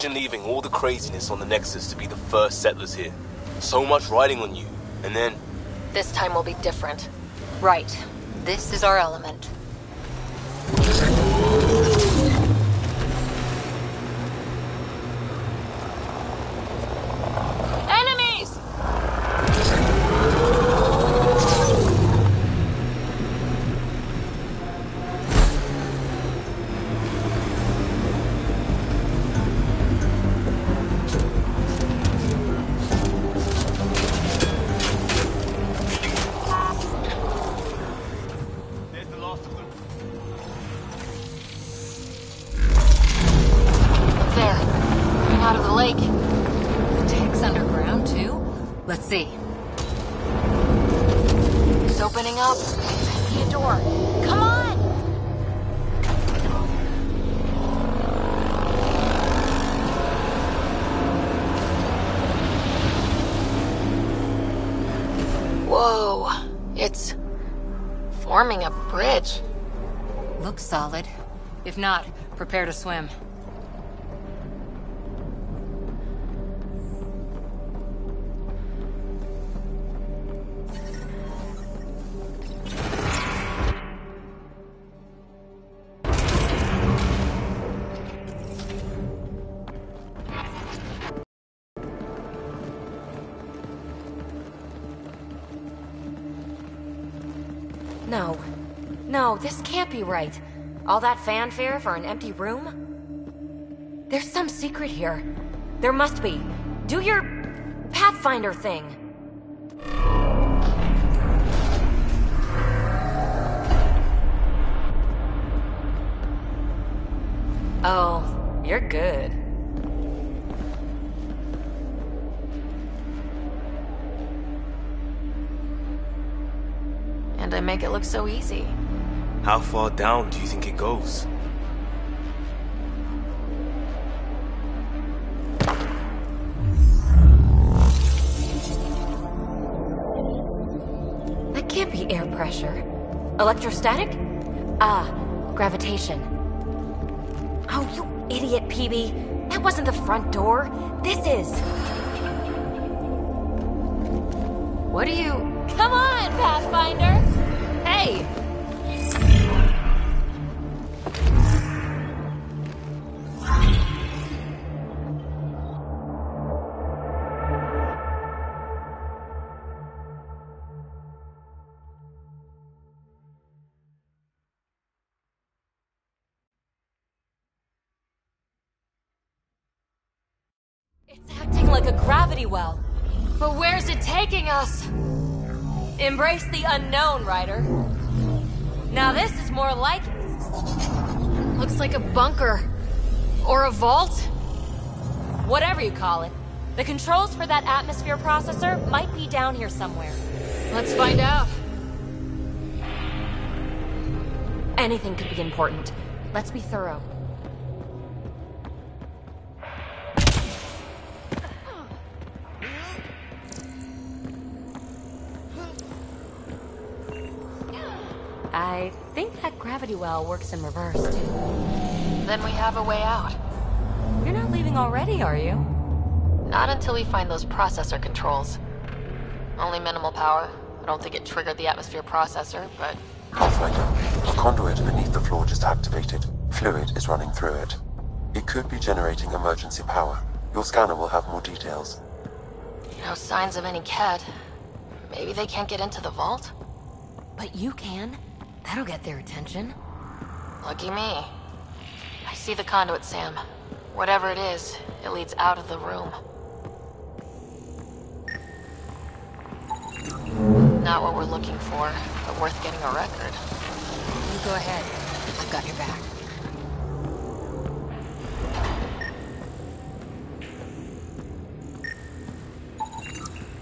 Imagine leaving all the craziness on the Nexus to be the first settlers here. So much riding on you, and then... This time will be different. Right. This is our element. Enemies! Let's see. It's opening up. I see a door. Come on! Whoa. It's forming a bridge. Looks solid. If not, prepare to swim. No, this can't be right. All that fanfare for an empty room? There's some secret here. There must be. Do your Pathfinder thing. Oh, you're good. And I make it look so easy. How far down do you think it goes? That can't be air pressure. Electrostatic? Ah, gravitation. Oh, you idiot, PB. That wasn't the front door. This is. What do you... Come on, Pathfinder! Hey! It's acting like a gravity well. But where's it taking us? Embrace the unknown, Ryder. Now this is more like it. Looks like a bunker. Or a vault? Whatever you call it. The controls for that atmosphere processor might be down here somewhere. Let's find out. Anything could be important. Let's be thorough. I think that gravity well works in reverse, too. Then we have a way out. You're not leaving already, are you? Not until we find those processor controls. Only minimal power. I don't think it triggered the atmosphere processor, but... Pathfinder, a conduit beneath the floor just activated. Fluid is running through it. It could be generating emergency power. Your scanner will have more details. No signs of any Ket. Maybe they can't get into the vault? But you can. That'll get their attention. Lucky me. I see the conduit, Sam. Whatever it is, it leads out of the room. Not what we're looking for, but worth getting a record. You go ahead. I've got your back.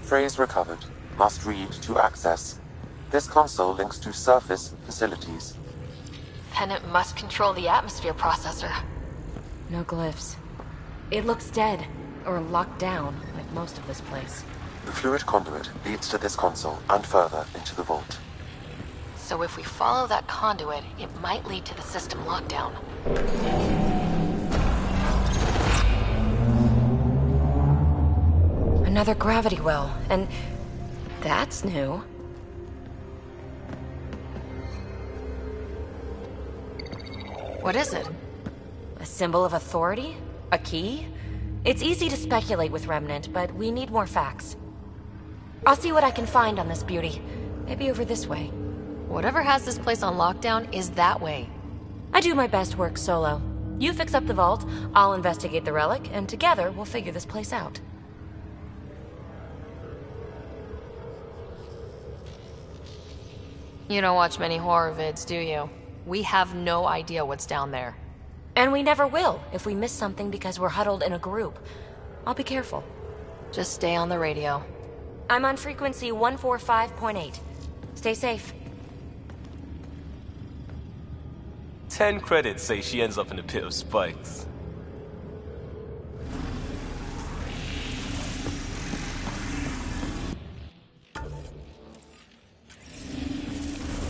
Phrase recovered. Must read to access. This console links to surface facilities. Then it must control the atmosphere processor. No glyphs. It looks dead, or locked down, like most of this place. The fluid conduit leads to this console and further into the vault. So if we follow that conduit, it might lead to the system lockdown. Another gravity well, and that's new. What is it? A symbol of authority? A key? It's easy to speculate with Remnant, but we need more facts. I'll see what I can find on this beauty. Maybe over this way. Whatever has this place on lockdown is that way. I do my best work solo. You fix up the vault, I'll investigate the relic, and together we'll figure this place out. You don't watch many horror vids, do you? We have no idea what's down there. And we never will if we miss something because we're huddled in a group. I'll be careful. Just stay on the radio. I'm on frequency 145.8. Stay safe. 10 credits say she ends up in a pit of spikes.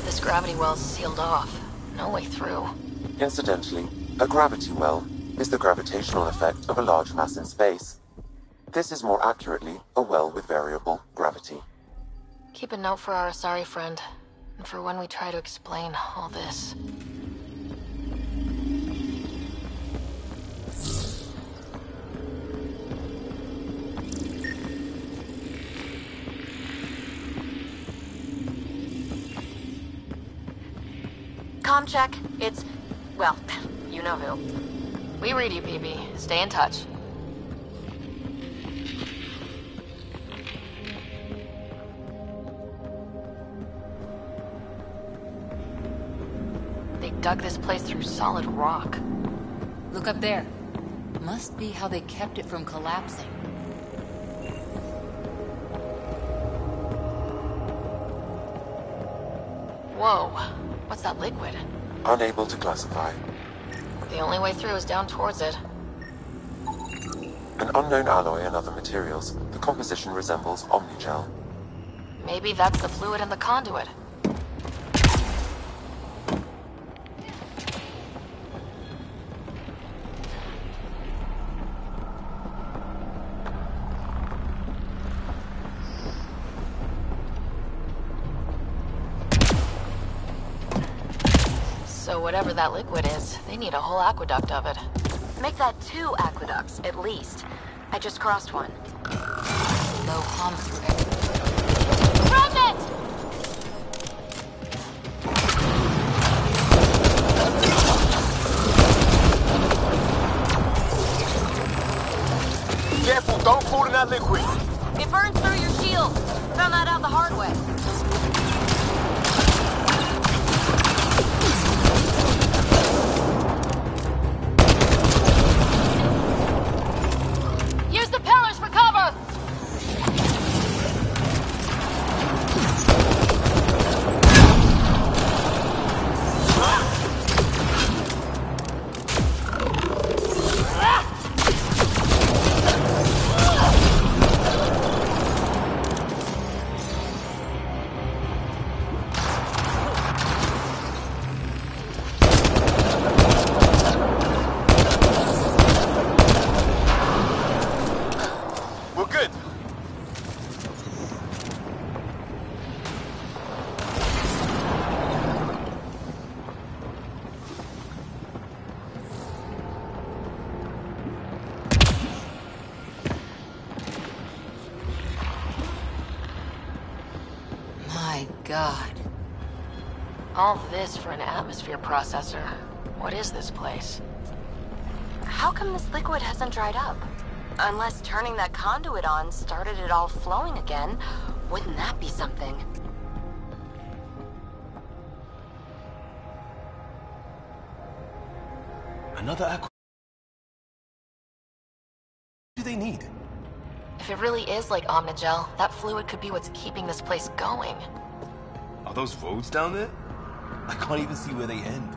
This gravity well's sealed off. No way through. Incidentally, a gravity well is the gravitational effect of a large mass in space. This is more accurately a well with variable gravity. Keep a note for our Asari friend, and for when we try to explain all this. Comm check. It's... well, you know who. We read you, BB. Stay in touch. They dug this place through solid rock. Look up there. Must be how they kept it from collapsing. Whoa. What's that liquid? Unable to classify. The only way through is down towards it. An unknown alloy and other materials. The composition resembles omnigel. Maybe that's the fluid in the conduit. So whatever that liquid is, they need a whole aqueduct of it. Make that 2 aqueducts, at least. I just crossed one. Low hum through everything. Remnant! Careful, don't fall in that liquid. It burns through your shield. Found that out the hard way. Use the pillars for cover! God. All this for an atmosphere processor. What is this place? How come this liquid hasn't dried up? Unless turning that conduit on started it all flowing again. Wouldn't that be something? Another aqua... What do they need? If it really is like Omnigel, that fluid could be what's keeping this place going. Are those roads down there? I can't even see where they end.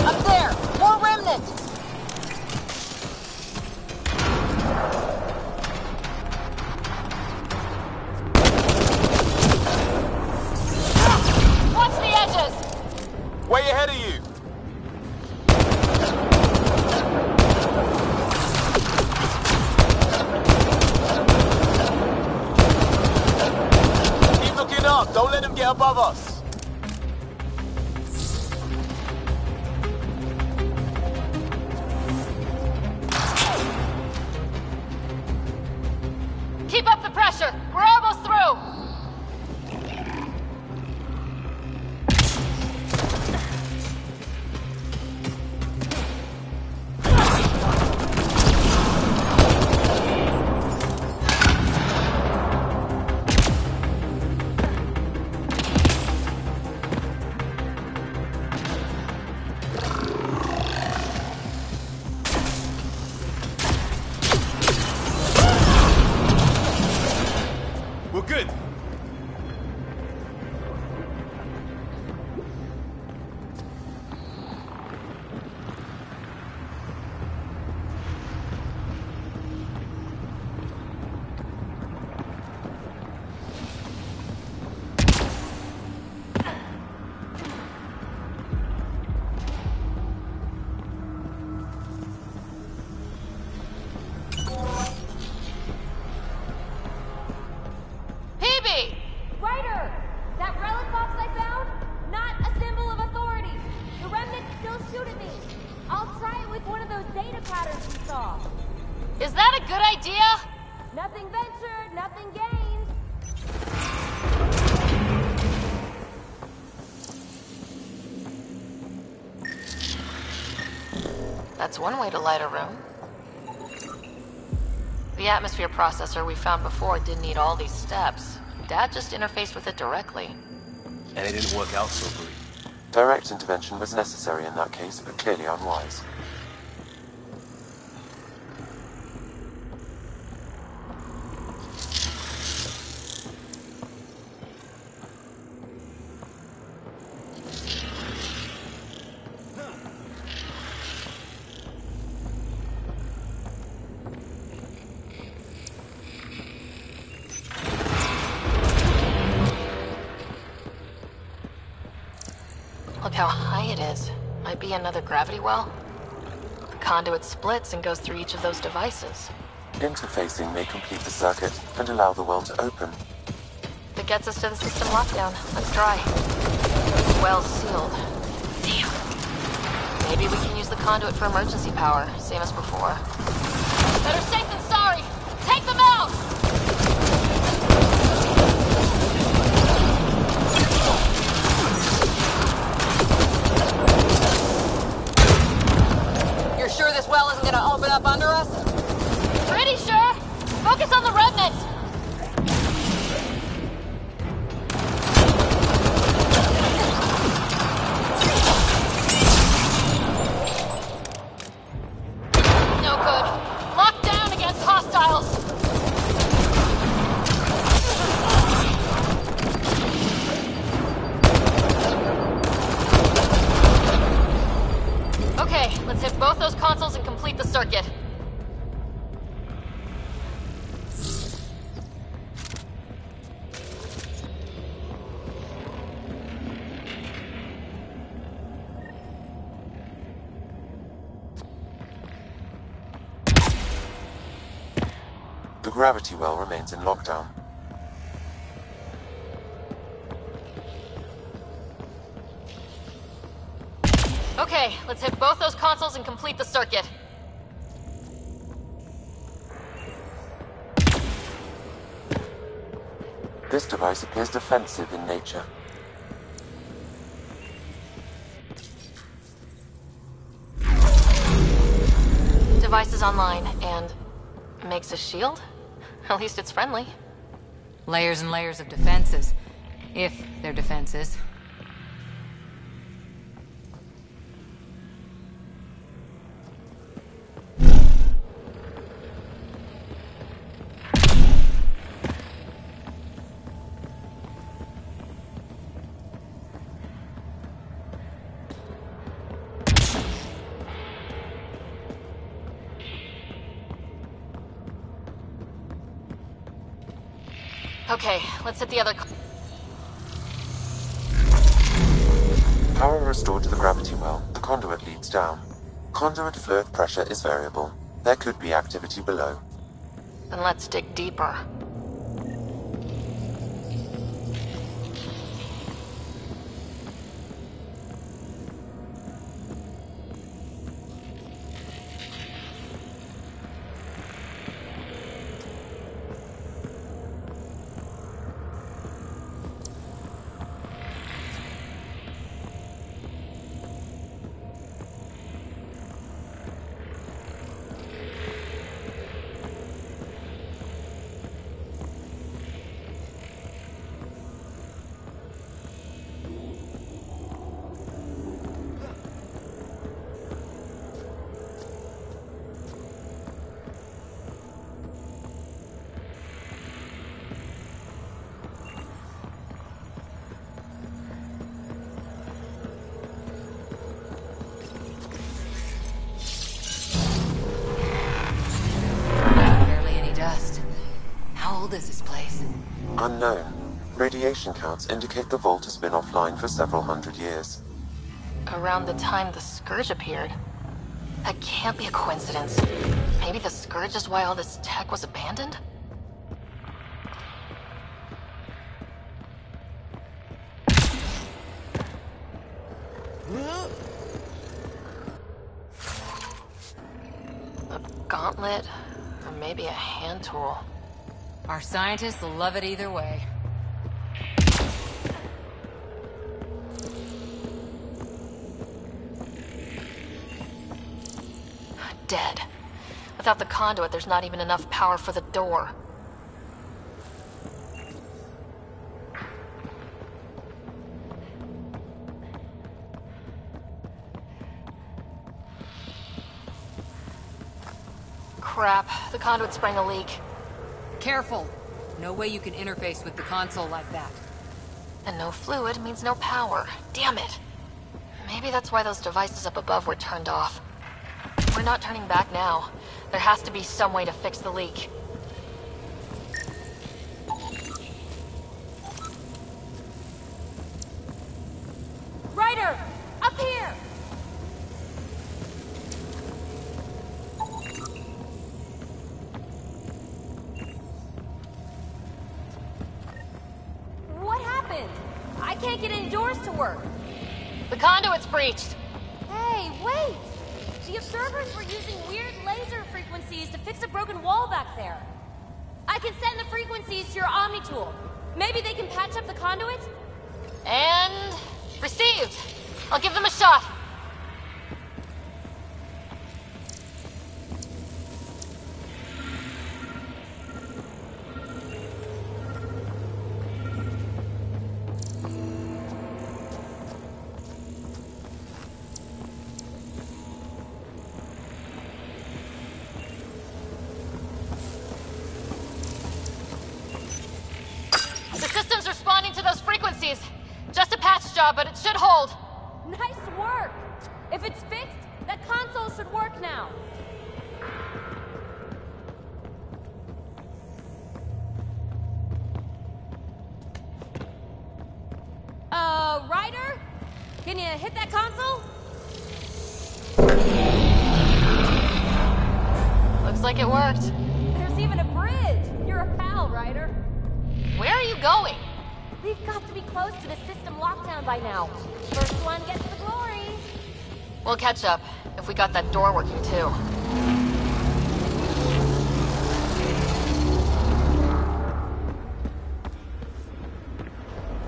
Up there! More remnants! Keep up the pressure! We're almost through! We're good. Ryder! That relic box I found? Not a symbol of authority. The remnants still shoot at me. I'll try it with one of those data patterns we saw. Is that a good idea? Nothing ventured, nothing gained. That's one way to light a room. The atmosphere processor we found before didn't need all these steps. Dad just interfaced with it directly. And it didn't work out so great. Direct intervention was necessary in that case, but clearly unwise. Look how high it is. Might be another gravity well. The conduit splits and goes through each of those devices. Interfacing may complete the circuit and allow the well to open. If it gets us to the system lockdown, let's try. Well sealed. Damn. Maybe we can use the conduit for emergency power, same as before. Better safe than sorry! Take them out! You're sure this well isn't gonna open up under us? Pretty sure! Focus on the remnant! No good. Locked down against hostiles! Okay, let's hit both those consoles and complete the circuit. The gravity well remains in lockdown. Okay, let's hit both those consoles and complete the circuit. This device appears defensive in nature. Device is online and makes a shield? At least it's friendly. Layers and layers of defenses. If they're defenses. Okay, let's hit the other... Power restored to the gravity well. The conduit leads down. Conduit fluid pressure is variable. There could be activity below. Then let's dig deeper. Unknown. Radiation counts indicate the vault has been offline for several hundred years. Around the time the Scourge appeared. That can't be a coincidence. Maybe the Scourge is why all this tech was abandoned? A gauntlet, or maybe a hand tool. Our scientists will love it either way. Dead. Without the conduit, there's not even enough power for the door. Crap, the conduit sprang a leak. Careful. No way you can interface with the console like that. And no fluid means no power. Damn it. Maybe that's why those devices up above were turned off. We're not turning back now. There has to be some way to fix the leak. Ryder! Up here! What happened? I can't get any doors to work. The conduit's breached. Hey, wait! The observers were using weird laser frequencies to fix a broken wall back there. I can send the frequencies to your Omni tool. Maybe they can patch up the conduit? And... received. I'll give them a shot. The system's responding to those frequencies. Just a patch job, but it should hold. Nice work! If it's fixed, that console should work now. Ryder? Can you hit that console? Looks like it worked. There's even a bridge. You're a pal, Ryder. Where are you going? We've got to be close to the system lockdown by now. First one gets the glory. We'll catch up, if we got that door working too.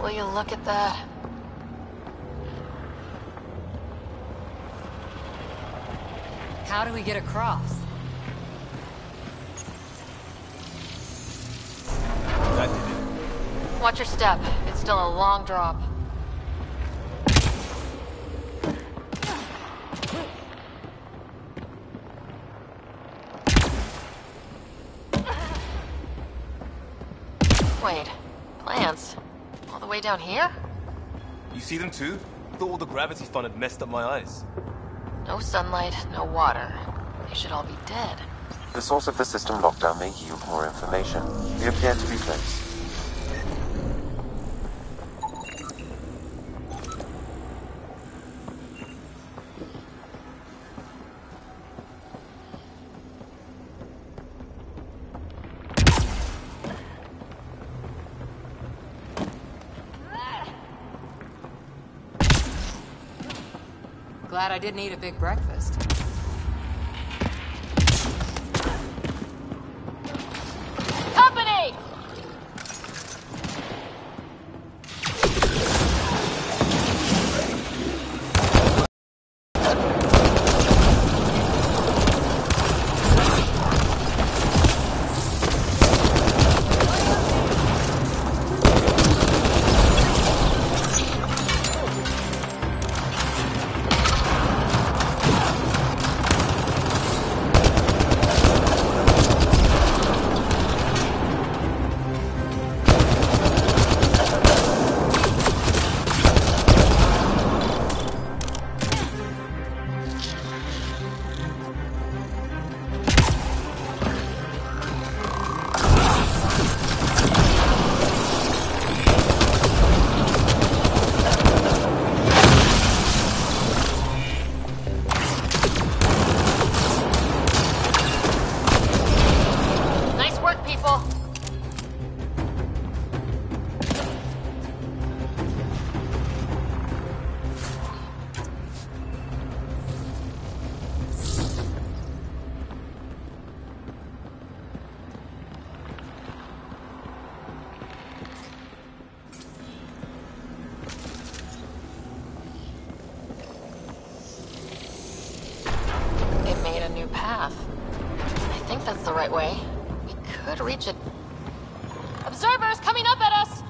Will you look at that? How do we get across? That did it. Watch your step. It's still a long drop. Wait, plants? All the way down here? You see them too? Thought all the gravity fun had messed up my eyes. No sunlight, no water. They should all be dead. The source of the system lockdown may yield more information. We appear to be close. Glad I didn't eat a big breakfast. Company! that's the right way. We could reach it. Observers coming up at us!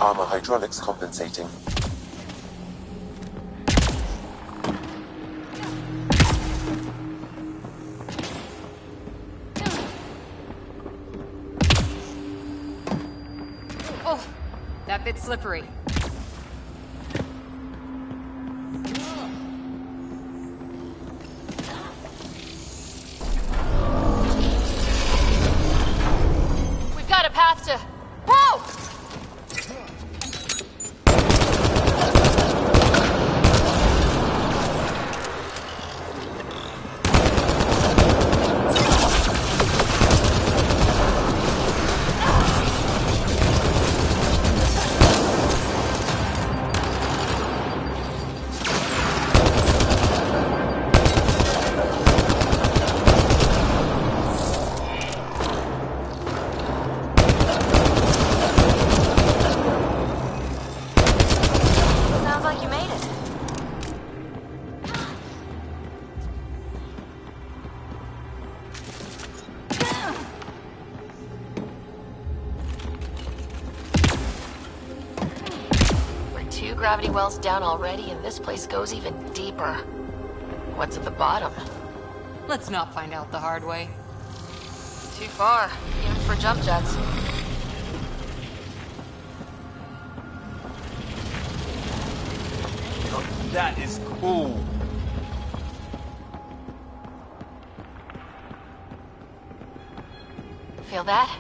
Armor hydraulics compensating. Oh, that bit's slippery. We've got a path to... Whoa! Sounds like you made it. We're 2 gravity wells down already, and this place goes even deeper. What's at the bottom? Let's not find out the hard way. Too far, even for jump jets. That is cool. Feel that?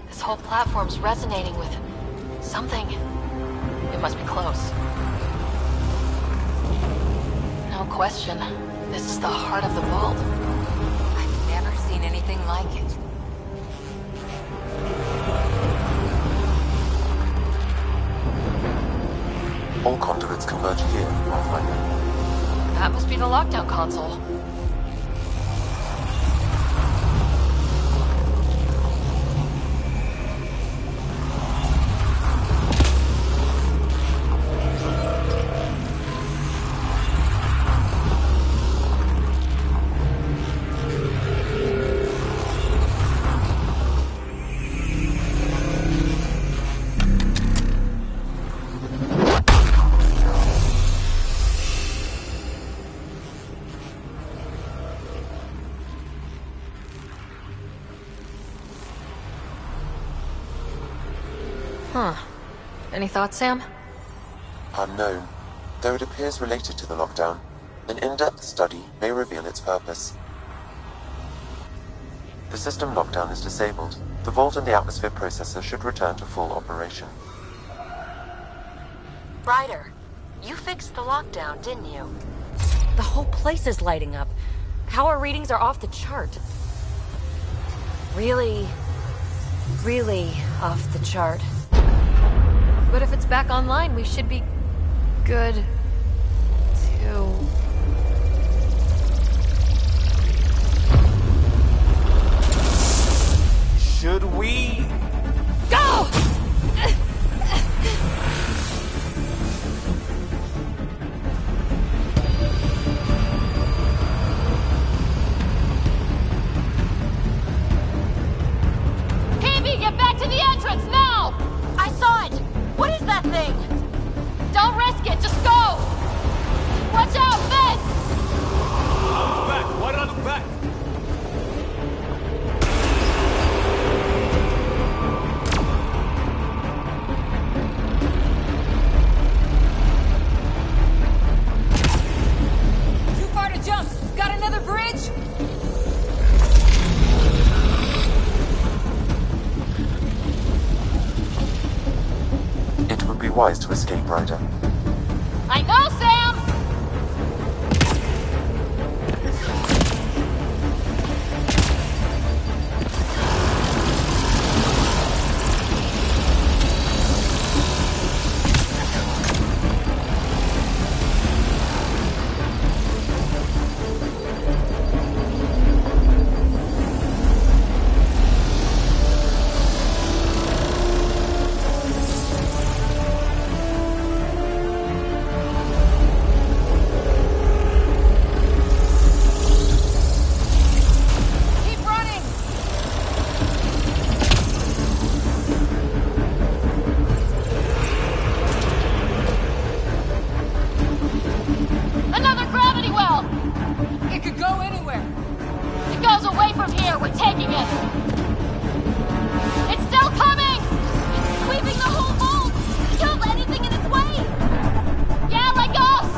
This whole platform's resonating with something. It must be close. No question. This is the heart of the vault. I've never seen anything like it. All conduits converge here, Pathfinder. That must be the lockdown console. Huh. Any thoughts, Sam? Unknown. Though it appears related to the lockdown, an in-depth study may reveal its purpose. The system lockdown is disabled. The vault and the atmosphere processor should return to full operation. Ryder, you fixed the lockdown, didn't you? The whole place is lighting up. Power readings are off the chart. Really off the chart. But if it's back online, we should be good too. Should we? Go! Phoebe, get back to the entrance now! I saw it! What is that thing? wise to escape, Ryder. I know, Sam! Another gravity well! It could go anywhere. It goes away from here. We're taking it. It's still coming! It's sweeping the whole vault! Kills anything in its way! Yeah, like us!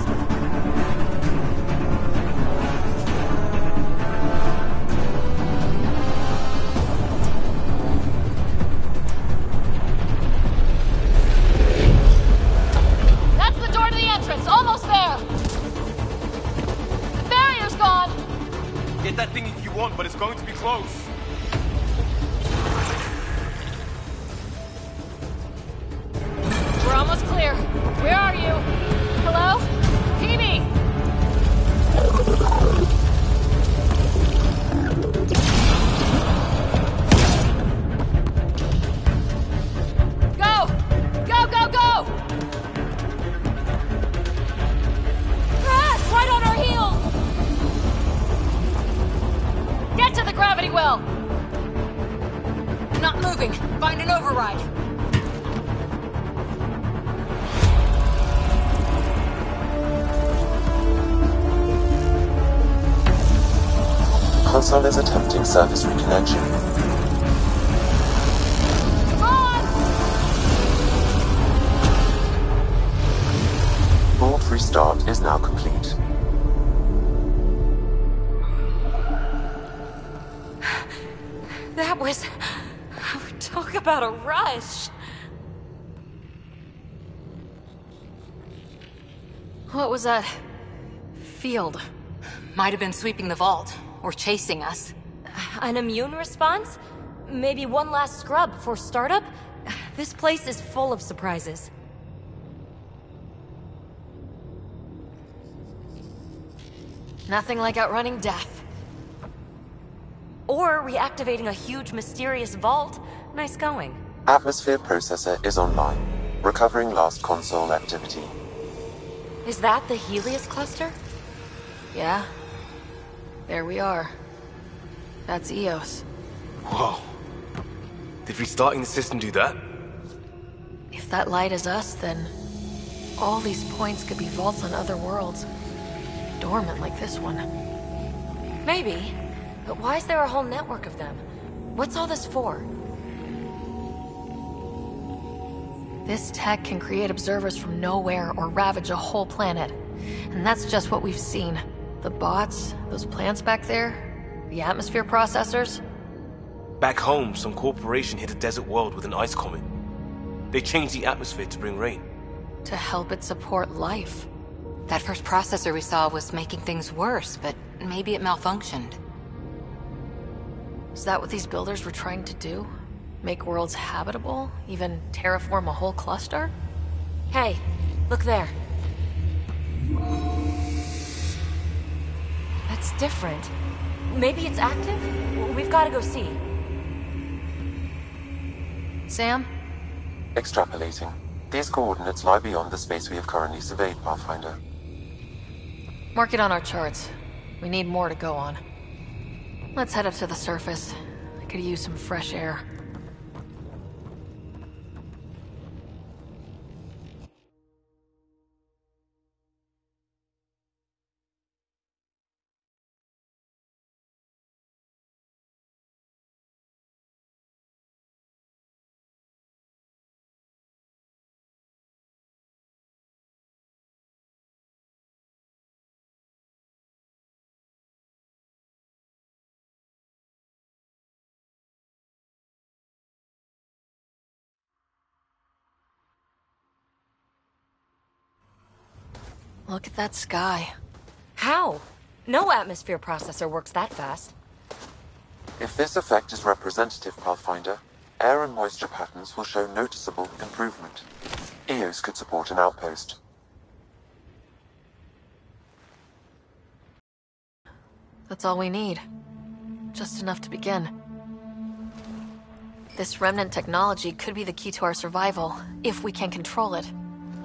That's the door to the entrance. Almost there. The barrier's gone. Get that thing if you want, but it's going to be close. We're almost clear. Where are you? Hello? Peavy! Go! Go, go, go! Crash! Right on our heels! Get to the gravity well! Not moving. Find an override. Console is attempting surface reconnection. Vault restart is now complete. That was... Talk about a rush. What was that field? Might have been sweeping the vault, or chasing us. An immune response? Maybe one last scrub for startup? This place is full of surprises. Nothing like outrunning death. Or reactivating a huge mysterious vault. Nice going. Atmosphere processor is online. Recovering last console activity. Is that the Helios cluster? Yeah. There we are. That's Eos. Whoa. Did restarting the system do that? If that light is us, then all these points could be vaults on other worlds. Dormant like this one. Maybe. But why is there a whole network of them? What's all this for? This tech can create observers from nowhere or ravage a whole planet. And that's just what we've seen. The bots, those plants back there, the atmosphere processors. Back home, some corporation hit a desert world with an ice comet. They changed the atmosphere to bring rain. To help it support life. That first processor we saw was making things worse, but maybe it malfunctioned. Is that what these builders were trying to do? Make worlds habitable? Even terraform a whole cluster? Hey, look there. That's different. Maybe it's active? We've got to go see. Sam? Extrapolating. These coordinates lie beyond the space we have currently surveyed, Pathfinder. Mark it on our charts. We need more to go on. Let's head up to the surface. I could use some fresh air. Look at that sky. How? No atmosphere processor works that fast. If this effect is representative, Pathfinder, air and moisture patterns will show noticeable improvement. EOS could support an outpost. That's all we need. Just enough to begin. This remnant technology could be the key to our survival, if we can control it.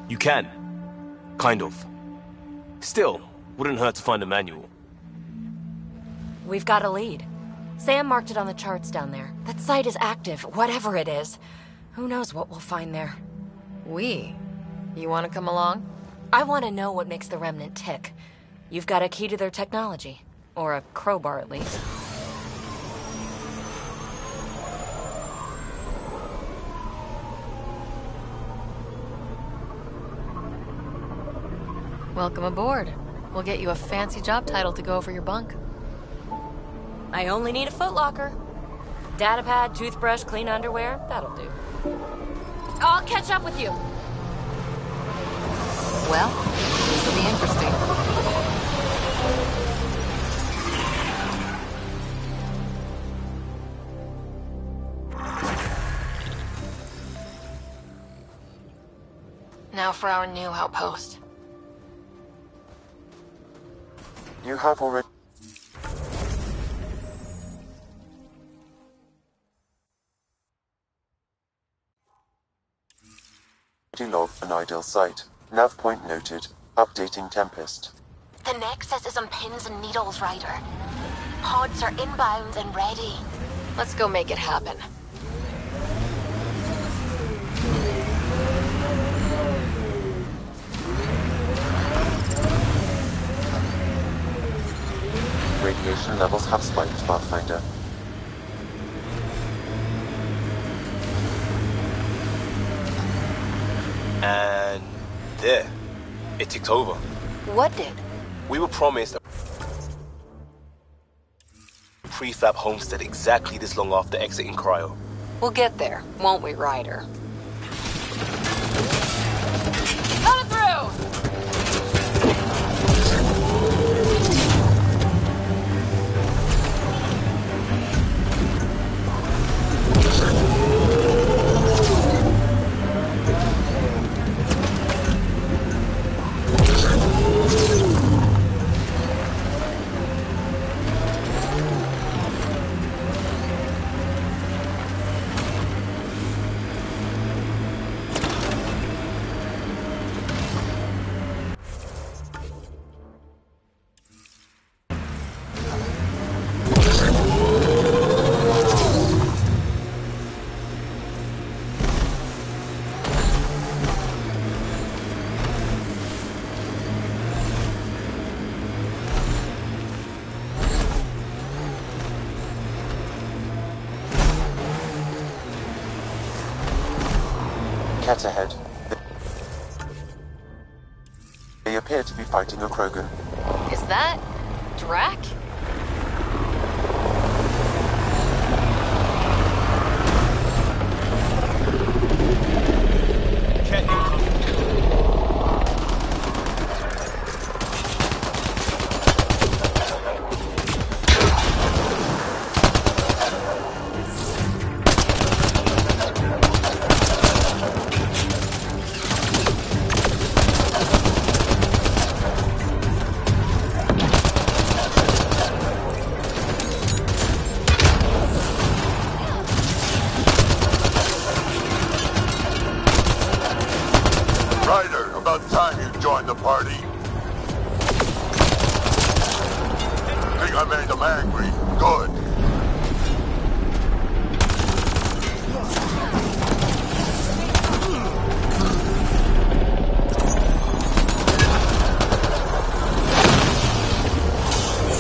You can. Kind of. Still, wouldn't hurt to find a manual. We've got a lead. Sam marked it on the charts down there. That site is active, whatever it is. Who knows what we'll find there. We? You want to come along? I want to know what makes the Remnant tick. You've got a key to their technology. Or a crowbar, at least. Welcome aboard. We'll get you a fancy job title to go over your bunk. I only need a footlocker. Datapad, toothbrush, clean underwear, that'll do. I'll catch up with you. Well, this will be interesting. Now for our new outpost. You have already logged an ideal site. Nav point noted. Updating Tempest. The Nexus is on pins and needles, Ryder. Pods are inbound and ready. Let's go make it happen. Radiation levels have spiked, Pathfinder. And there. It ticked over. What did? We were promised a prefab homestead exactly this long after exiting cryo. We'll get there, won't we, Ryder? Coming through! Cat ahead. They appear to be fighting a Krogan. Is that... Drac? Ryder, about time you joined the party. Think I made them angry. Good.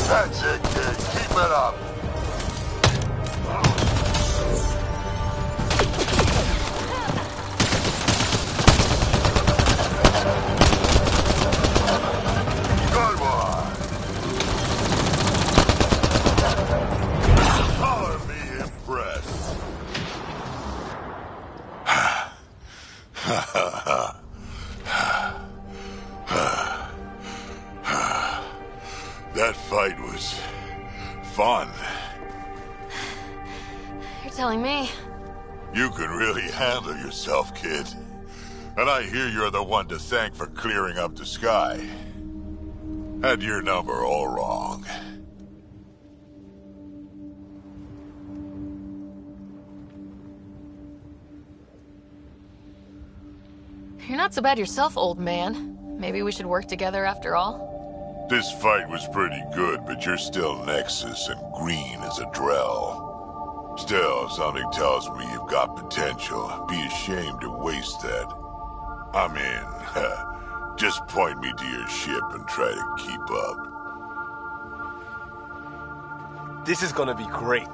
That's it, kid. Keep it up. Good one. Color me impressed. telling me. You can really handle yourself, kid. And I hear you're the one to thank for clearing up the sky. Had your number all wrong. You're not so bad yourself, old man. Maybe we should work together after all? This fight was pretty good, but you're still Nexus and green as a Drell. Still, something tells me you've got potential. Be ashamed to waste that. I mean, just point me to your ship and try to keep up. This is gonna be great.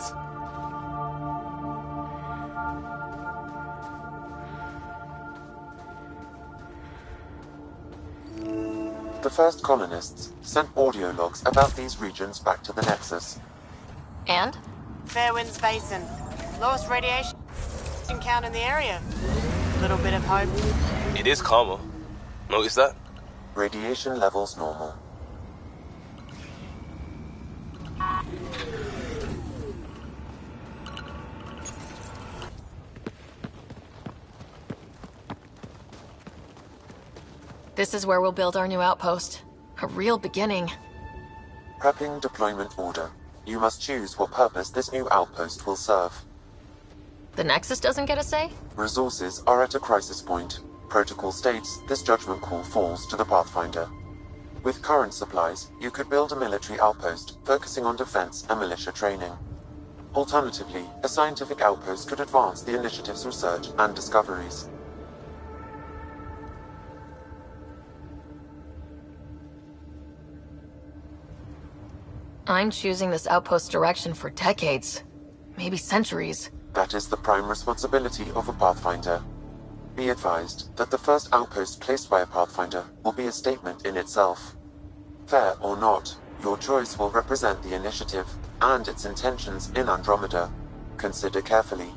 The first colonists sent audio logs about these regions back to the Nexus. And? Fairwinds Basin. Lowest radiation count in the area. Little bit of hope. It is calmer. Notice that? Radiation levels normal. This is where we'll build our new outpost. A real beginning. Prepping deployment order. You must choose what purpose this new outpost will serve. The Nexus doesn't get a say? Resources are at a crisis point. Protocol states this judgment call falls to the Pathfinder. With current supplies, you could build a military outpost, focusing on defense and militia training. Alternatively, a scientific outpost could advance the initiative's research and discoveries. I'm choosing this outpost direction for decades. Maybe centuries. That is the prime responsibility of a Pathfinder. Be advised that the first outpost placed by a Pathfinder will be a statement in itself. Fair or not, your choice will represent the initiative and its intentions in Andromeda. Consider carefully.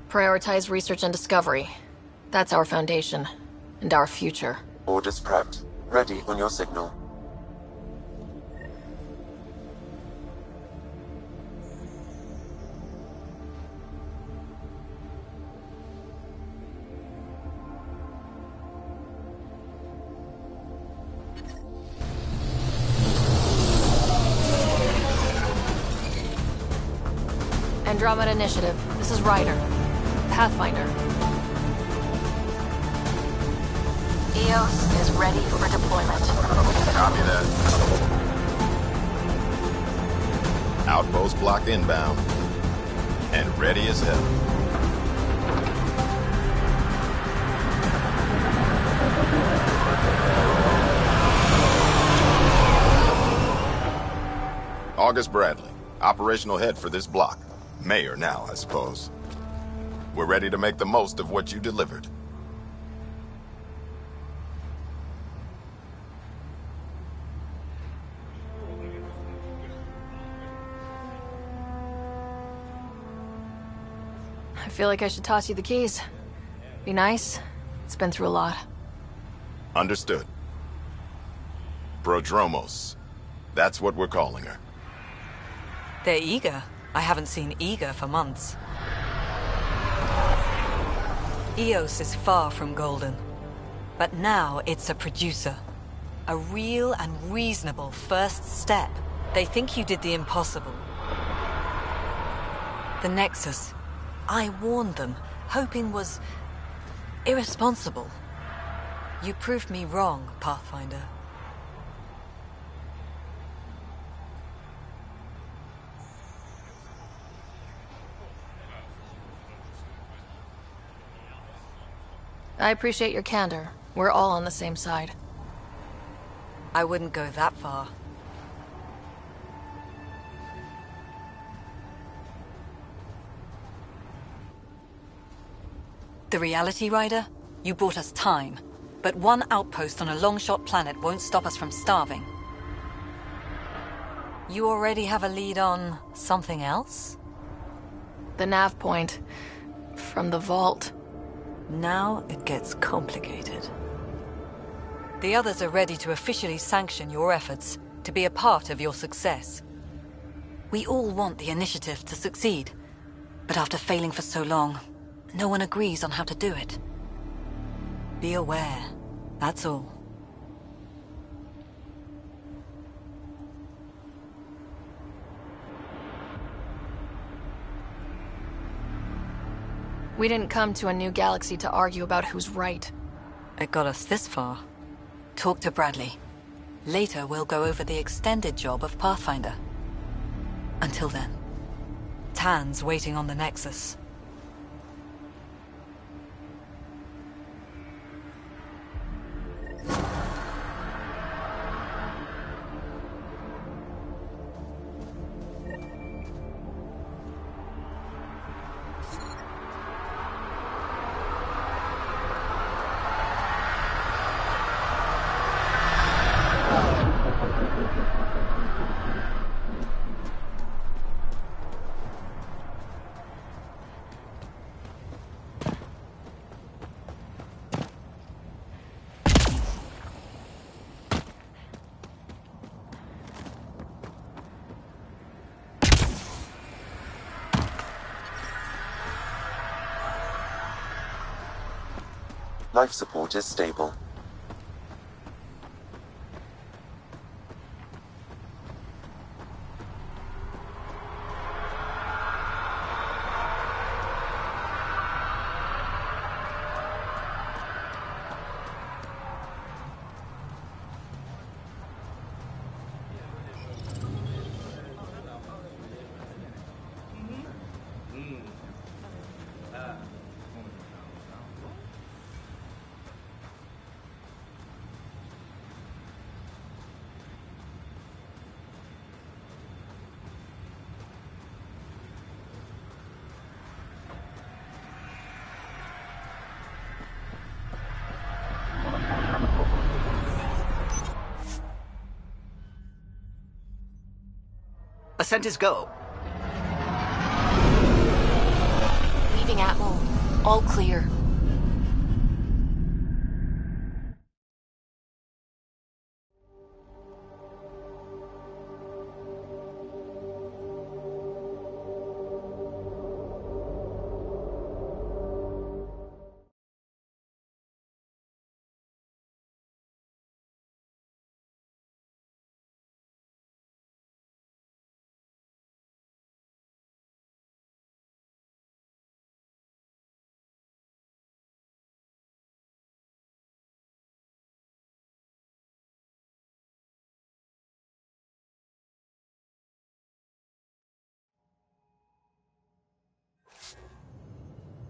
Prioritize research and discovery. That's our foundation. And our future. Orders prepped. Ready on your signal. Andromeda Initiative. This is Ryder. Pathfinder. EOS is ready for deployment. Copy that. Outpost blocked inbound. And ready as hell. August Bradley, operational head for this block. Mayor now, I suppose. We're ready to make the most of what you delivered. I feel like I should toss you the keys. Be nice. It's been through a lot. Understood. Prodromos. That's what we're calling her. They're eager. I haven't seen eager for months. EOS is far from golden. But now it's a producer. A real and reasonable first step. They think you did the impossible. The Nexus. I warned them, hoping was irresponsible. You proved me wrong, Pathfinder. I appreciate your candor. We're all on the same side. I wouldn't go that far. The reality, Ryder? You brought us time. But one outpost on a long-shot planet won't stop us from starving. You already have a lead on something else? The nav point. From the vault. Now it gets complicated. The others are ready to officially sanction your efforts, to be a part of your success. We all want the initiative to succeed, but after failing for so long, no one agrees on how to do it. Be aware, that's all. We didn't come to a new galaxy to argue about who's right. It got us this far. Talk to Bradley. Later, we'll go over the extended job of Pathfinder. Until then, Tan's waiting on the Nexus. Life support is stable. Ascent is go. Leaving Atmo. All clear.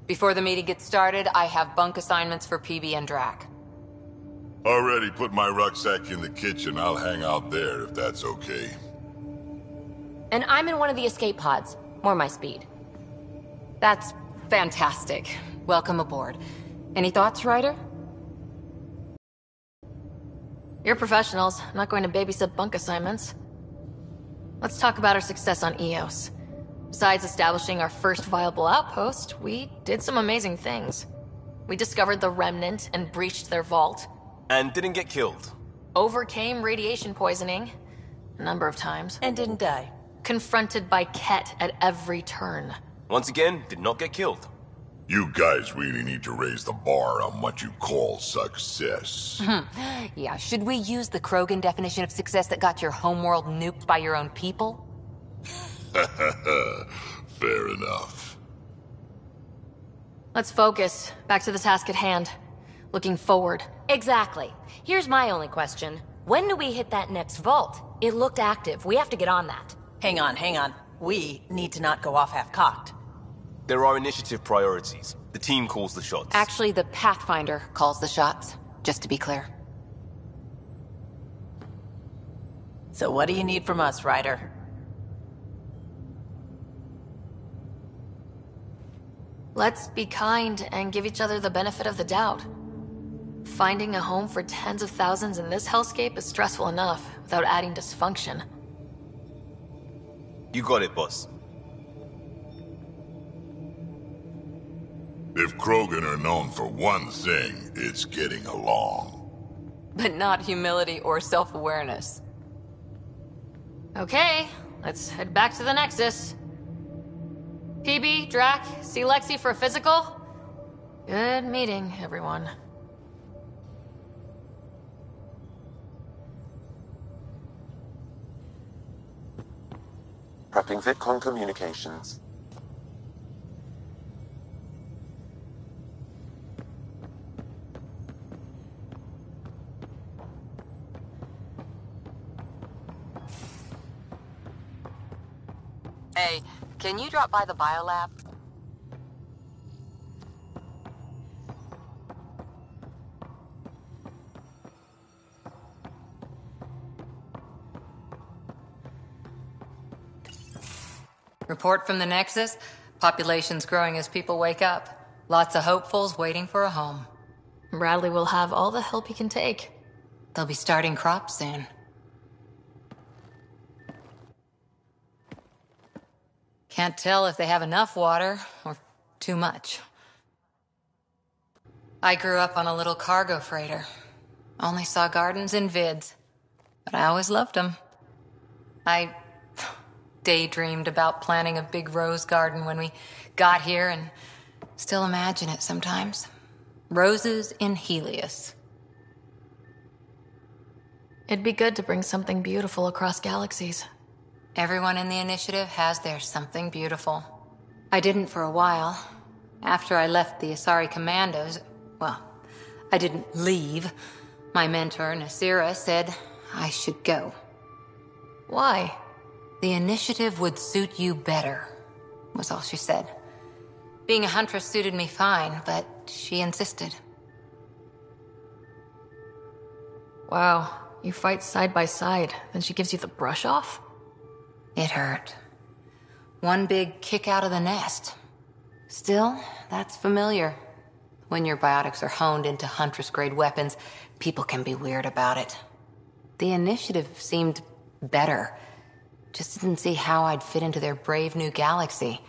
Before the meeting gets started, I have bunk assignments for PB and Drac. Already put my rucksack in the kitchen. I'll hang out there if that's okay. And I'm in one of the escape pods. More my speed. That's fantastic. Welcome aboard. Any thoughts, Ryder? You're professionals. I'm not going to babysit bunk assignments. Let's talk about our success on Eos. Besides establishing our first viable outpost, we did some amazing things. We discovered the Remnant and breached their vault. And didn't get killed. Overcame radiation poisoning. A number of times. And didn't die. Confronted by Ket at every turn. Once again, did not get killed. You guys really need to raise the bar on what you call success. Yeah, should we use the Krogan definition of success that got your homeworld nuked by your own people? Fair enough. Let's focus. Back to the task at hand. Looking forward. Exactly. Here's my only question. When do we hit that next vault? It looked active. We have to get on that. Hang on. We need to not go off half-cocked. There are initiative priorities. The team calls the shots. Actually, the Pathfinder calls the shots, just to be clear. So what do you need from us, Ryder? Let's be kind and give each other the benefit of the doubt. Finding a home for tens of thousands in this hellscape is stressful enough, without adding dysfunction. You got it, boss. If Krogan are known for one thing, it's getting along. But not humility or self-awareness. Okay, let's head back to the Nexus. PB, Drac, see Lexi for a physical? Good meeting, everyone. Prepping VidCon communications. Hey, can you drop by the biolab? Report from the Nexus. Population's growing as people wake up. Lots of hopefuls waiting for a home. Bradley will have all the help he can take. They'll be starting crops soon. Can't tell if they have enough water or too much. I grew up on a little cargo freighter. Only saw gardens in vids, but I always loved them. I daydreamed about planting a big rose garden when we got here and still imagine it sometimes. Roses in Helios. It'd be good to bring something beautiful across galaxies. Everyone in the initiative has their something beautiful. I didn't for a while. After I left the Asari Commandos, well, I didn't leave. My mentor, Nasira, said I should go. Why? The initiative would suit you better, was all she said. Being a huntress suited me fine, but she insisted. Wow, you fight side by side, then she gives you the brush off? It hurt. One big kick out of the nest. Still, that's familiar. When your biotics are honed into Huntress-grade weapons, people can be weird about it. The initiative seemed better. Just didn't see how I'd fit into their brave new galaxy.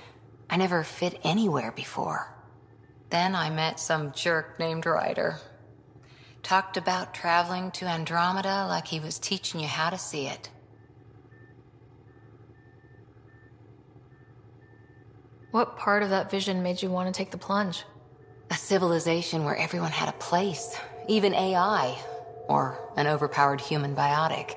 I never fit anywhere before. Then I met some jerk named Ryder. Talked about traveling to Andromeda like he was teaching you how to see it. What part of that vision made you want to take the plunge? A civilization where everyone had a place, even AI, or an overpowered human biotic.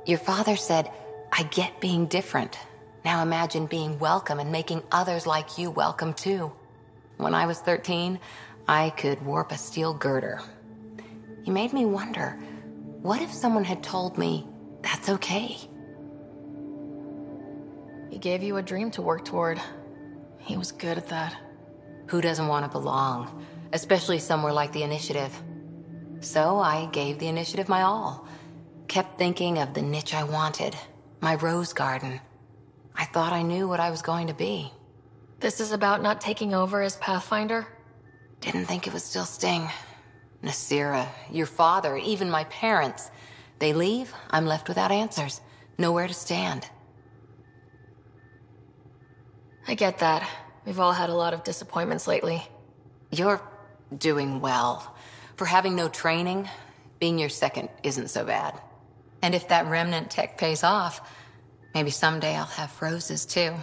Your father said, I get being different. Now imagine being welcome and making others like you welcome too. When I was 13, I could warp a steel girder. He made me wonder, what if someone had told me that's okay? He gave you a dream to work toward. He was good at that. Who doesn't want to belong? Especially somewhere like the Initiative. So I gave the Initiative my all. Kept thinking of the niche I wanted. My rose garden. I thought I knew what I was going to be. This is about not taking over as Pathfinder? Didn't think it would still sting. Nasira, your father, even my parents. They leave, I'm left without answers. Nowhere to stand. I get that. We've all had a lot of disappointments lately. You're doing well. For having no training, being your second isn't so bad. And if that remnant tech pays off, maybe someday I'll have roses too.